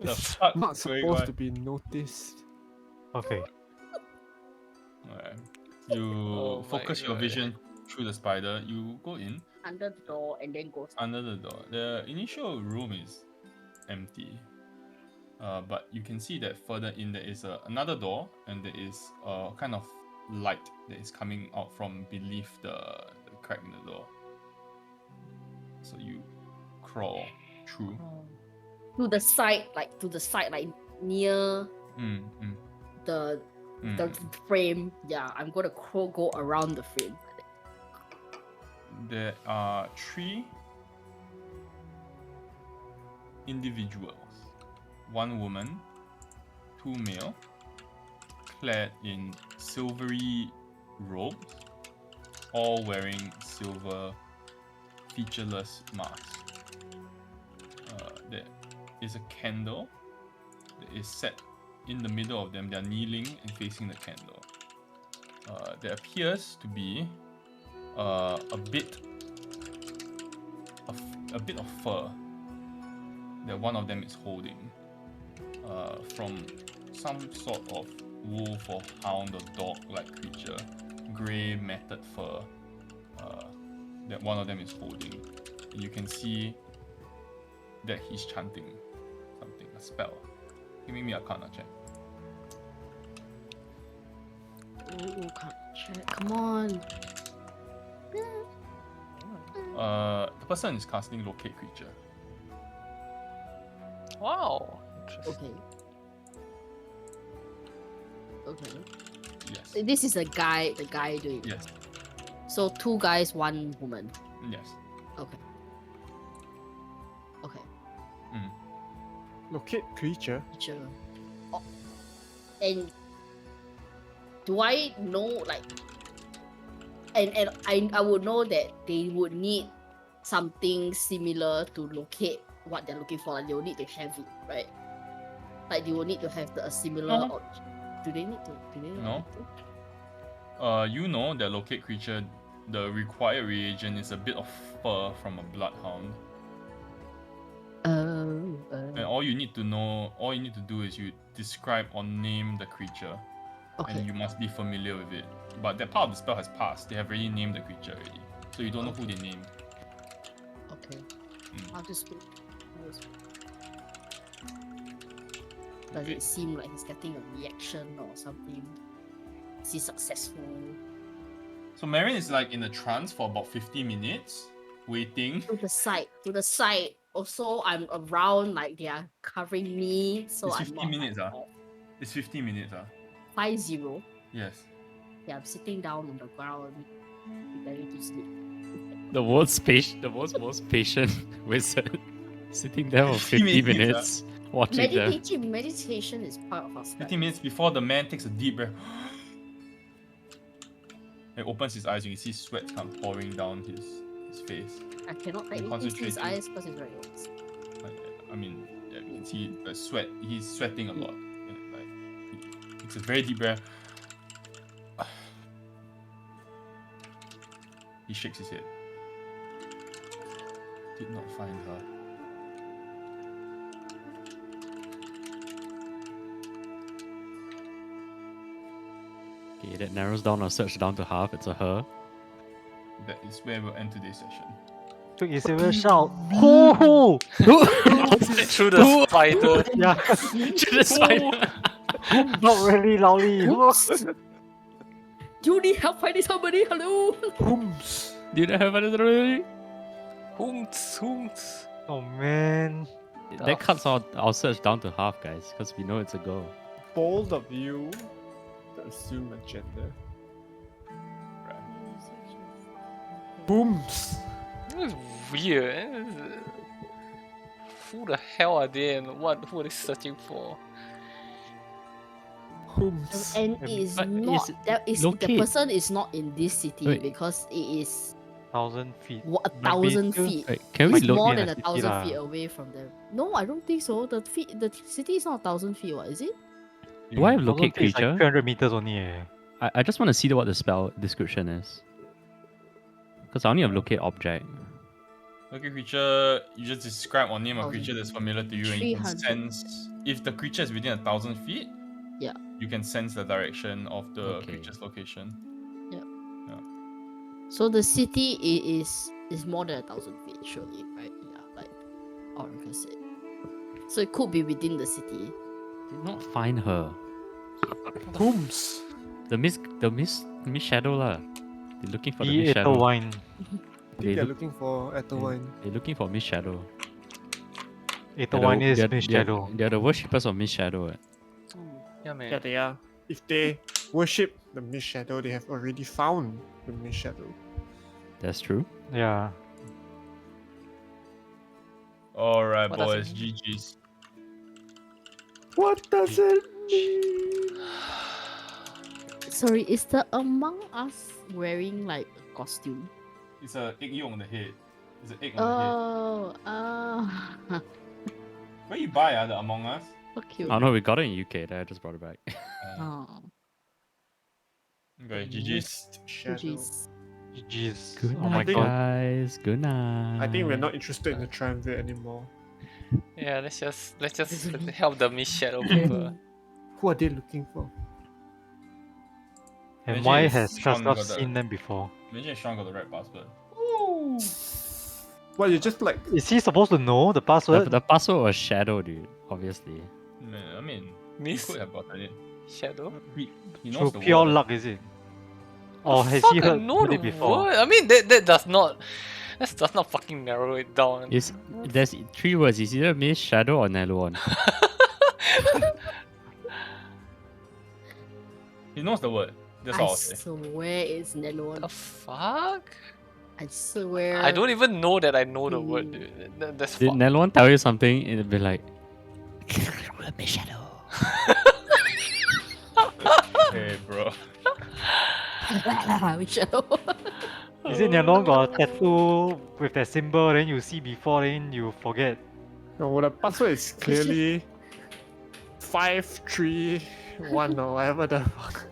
The fuck Not is going supposed on? to be noticed. Okay. Alright. You Oh my focus your God. vision through the spider. You go in. under the door and then goes. Under the door. The initial room is empty. But you can see that further in there is another door, and there is a kind of light that is coming out from beneath the crack in the door. So you crawl through. To the side, like near Mm, mm, the mm. frame. Yeah, I'm gonna go around the frame. There are 3 individuals. 1 woman, 2 male, clad in silvery robes, all wearing silver featureless masks. There is a candle that is set in the middle of them. They are kneeling and facing the candle. There appears to be a bit of fur that one of them is holding, from some sort of wolf or hound or dog-like creature, grey matted fur that one of them is holding. And you can see that he's chanting something, a spell. Give me Arcana check. Oh, can't check. Come on. The person is casting Locate Creature. Wow. Okay. Okay. Yes. This is the guy doing it. Yes. So 2 guys, 1 woman. Yes. Okay. Okay. Mm. Locate creature. Sure. Oh. And do I know like and I would know that they would need something similar to locate what they're looking for. Like they will need to have it, right? Like they will need to have a similar No. object. Do they need to? No. You know that Locate Creature, the required reagent is a bit of fur from a bloodhound. And all you need to do is you describe or name the creature, and okay. you must be familiar with it. But that part of the spell has passed. They have already named the creature already, so you don't know who they named. Okay. Mm. I'll just wait. Does Okay. it seem like he's getting a reaction or something? Is he successful? So Marion is like in a trance for about 50 minutes, waiting. To the side. Also, I'm around, like they are covering me, so It's I'm 50 not minutes, like, It's 50 minutes, 5-0. Yes. Yeah, I'm sitting down on the ground, preparing to sleep. The world's most patient wizard, sitting there for 50 50 minutes, minutes watching them. Meditation is part of our spell. 50 minutes before the man takes a deep breath. He opens his eyes, you can see sweat come pouring down his face. I cannot technically see his concentrating. eyes because it's very old. I mean, yeah, you can see the sweat. He's sweating a lot. And, like, he takes a very deep breath. He shakes his head. Did not find her. Okay, that narrows down our search down to half. It's a her. That is where we'll end today's session. 这也是个 shout，呼 Through the spider. Yeah, Just fine. not really loudly. You need help finding somebody? Hello? Booms. Did I have another? Hoonts. Oh man. That cuts our search down to half, guys, because we know it's a girl. Bold of you to assume a gender. Booms. This is weird. Who the hell are they and who are they searching for? Booms. And it is But not is- that is the locate- person is not in this city Wait. because it is 1,000 feet. 1,000 still- feet. Wait, can we It's look more in than a 1,000 city feet lah. away from them. No, I don't think so. The city is not 1,000 feet, what is it? Do I have 1,000 locate feet is creature? Like 300 meters only. I just want to see what the spell description is. Because I only have locate object. Locate creature, you just describe or name a 1,000. creature that's familiar to you, and you can 300. sense if the creature is within 1,000 feet. Yeah. You can sense the direction of the Okay. creature's location. So the city is it's more than 1,000 feet, surely, right? Yeah, like Oracle said. So it could be within the city. Did not find her. Tombs. The Miss Shadow lah. They're looking for the The Miss Shadow. Ethelwine. I think They they're look- looking for Ethelwine. They're looking for Miss Shadow. Ethelwine is Miss Shadow. They're the worshippers of Miss Shadow. Yeah, man. Yeah, they are. If they worship the Miss Shadow, they have already found the Miss Shadow. That's true. Yeah. All right, What does it boys. mean? GG's. What does it mean? Sorry, is the Among Us wearing like a costume? It's a egg yolk on the head. It's an egg on the head. Oh, Where you buy the Among Us? so cute. Oh no, we got it in UK. Then I just brought it back. Oh, Okay, GG's. Shadow. jeez. GG's. Good Oh my night, think- god. guys. Good night. I think we're not interested in the triumvirate anymore. Yeah, let's just help the Miss Shadow people. Who are they looking for? And Imagine why if has Sean Trustov got the- seen them before? Imagine if Sean got the right password. Well, you just like Is he supposed to know the The, password? the password was Shadow, dude. Obviously. Man, I mean, you Miss could have gotten it. Shadow? He knows Through the pure word. luck, is it? Or has Fuck, he I heard know the it before? word. I mean, that does not fucking narrow it down. There's 3 words. It's either Miss Shadow or Neluon. He knows the word. That's I all I'll say. swear it's The Nelon. fuck? I swear. I don't even know that I know the word, dude. That's Did fuck. Neluon tell you something? It'd be like, Miss Shadow. Hey, bro. We shadow. Is it Nyalong got a tattoo with that symbol, then you see before, then you forget? no, the password is clearly 531 or whatever the fuck.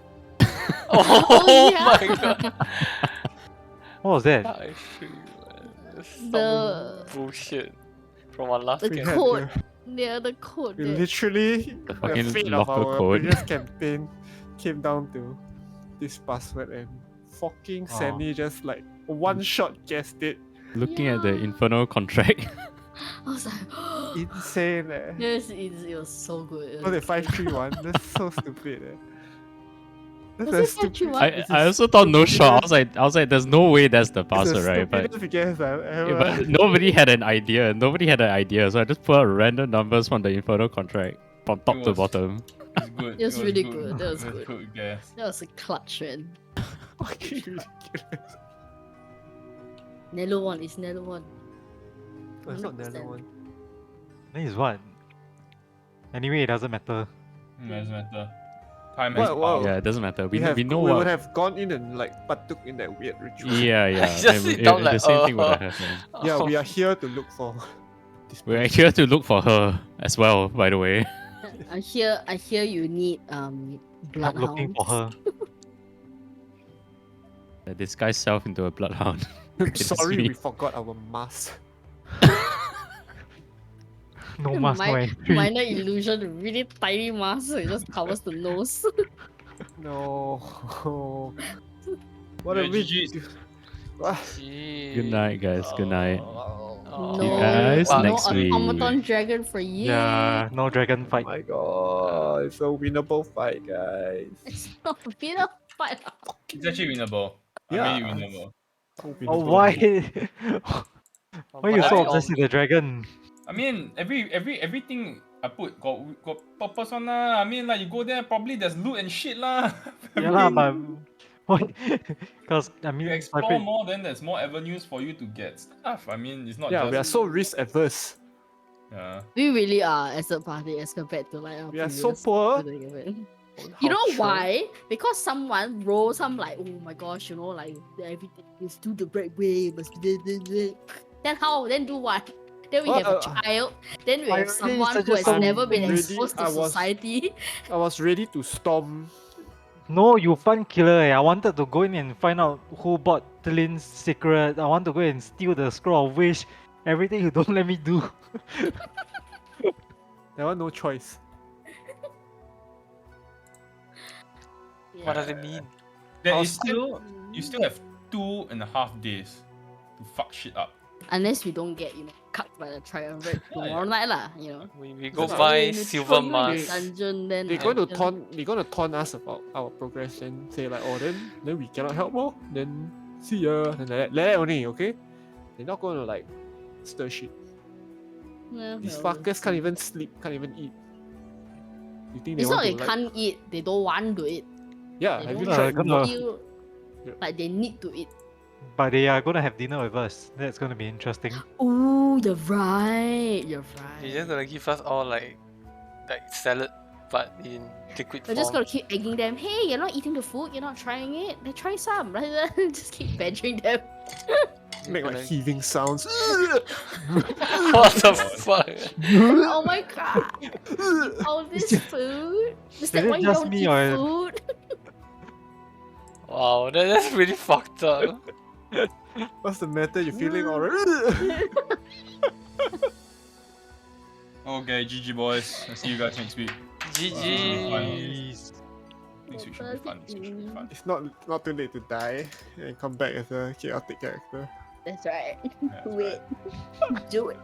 Oh, yeah. my god. What was that? I feel some The- bullshit from our last The We game. had code. Yeah, the code. We that- literally, the fucking fate of locker our code. previous campaign came down to this password, and fucking Oh. Sammy just like one shot guessed it. Looking at the Yeah. infernal contract. I was like, Insane, eh? yes, it was so good. It Was it was 531? That's so stupid, eh? That's Was a it stupid. 531? I, This I is also thought no shot. stupidest- I was like, there's no way that's the it's the password, right? But, stupidest guess I've yeah, ever. but nobody had an idea. Nobody had an idea. So I just put out random numbers from the infernal contract from top to was- bottom. It's good. It was really good. That was It good. good guess. That was a clutch, man. Fucking ridiculous. Nelo one is Nelo one. Oh, it's not the other 100%. one. Then is what? Anyway, it doesn't matter. Doesn't matter. Time has Well, power. Yeah, it doesn't matter. We, have, we know we what. would have gone in and like partook in that weird ritual. Yeah, yeah. Just and sit down the like, same thing would have happened. Yeah, we are here to look for. This We're person. here to look for her as well, by the way. I hear you need I'm bloodhounds. looking for her. Disguise self into a bloodhound. I'm It's sorry, me. we forgot our mask. No mask, no entry. Minor illusion, really tiny mask, so it just covers the nose. No. What Yeah, a we GG's. do? Ah, Good night, guys. Good night. Oh. No, guys no next week. automaton dragon for you. Yeah, no dragon Oh fight. my god, it's a winnable fight, guys. It's not a bit of fight. It's actually winnable. Yeah. Really winnable. Oh, Winnable. why? Why you But so I- obsessed with the dragon? I mean, everything I put got purpose on lah. I mean, like you go there, probably there's loot and shit lah. Yeah lah, but what? Because I mean, you my explore friend- more, then there's more avenues for you to get stuff. I mean, it's not Yeah, just we are so risk averse. yeah. We really are as a party as compared to like our We are so previous poor. doing it. How You know true. why? Because someone wrote some like, oh my gosh, you know, like everything is do the right way, must be then how? Then do what? Then we Well, have a child. Then we I have already someone who has suggested never been already, exposed to I was- society. I was ready to storm. No, you fun killer. I wanted to go in and find out who bought Tlin's secret. I want to go and steal the scroll of wish. Everything you don't let me do. There was no choice. What does it mean? There I'll is still you still have 2.5 days to fuck shit up. Unless we don't get, cut by the triumvirate tomorrow night lah, We go It's buy in the silver Chunlu mask. dungeon, then They're like, going to taunt us about our progress and say like, oh then we cannot help more. Then see ya. And like that only, okay? They're not going to like stir shit. Yeah, These well, fuckers can't even sleep, can't even eat. You think they It's not want they to like? can't eat, they don't want to eat. Yeah, They have you don't tried? gonna- feel Yeah. like they need to eat. But they are gonna have dinner with us. That's gonna be interesting. Oh, you're right. You're right. You're just gonna give us all like salad, but in liquid We're form. just gonna keep egging them. Hey, you're not eating the food. You're not trying it. Then try some, rather than just keep badgering them. Make like gonna- heaving sounds. What the fuck? Oh my god! All this food. Is that it why you just don't me eat or- food? Wow, that's really fucked up. What's the matter? You feeling alright? Okay, GG boys. I'll see you guys next week. GG. Next week should be fun. Next week should be fun. It's not too late to die and come back as a chaotic character. That's right. Yeah, that's Wait. right. Do it.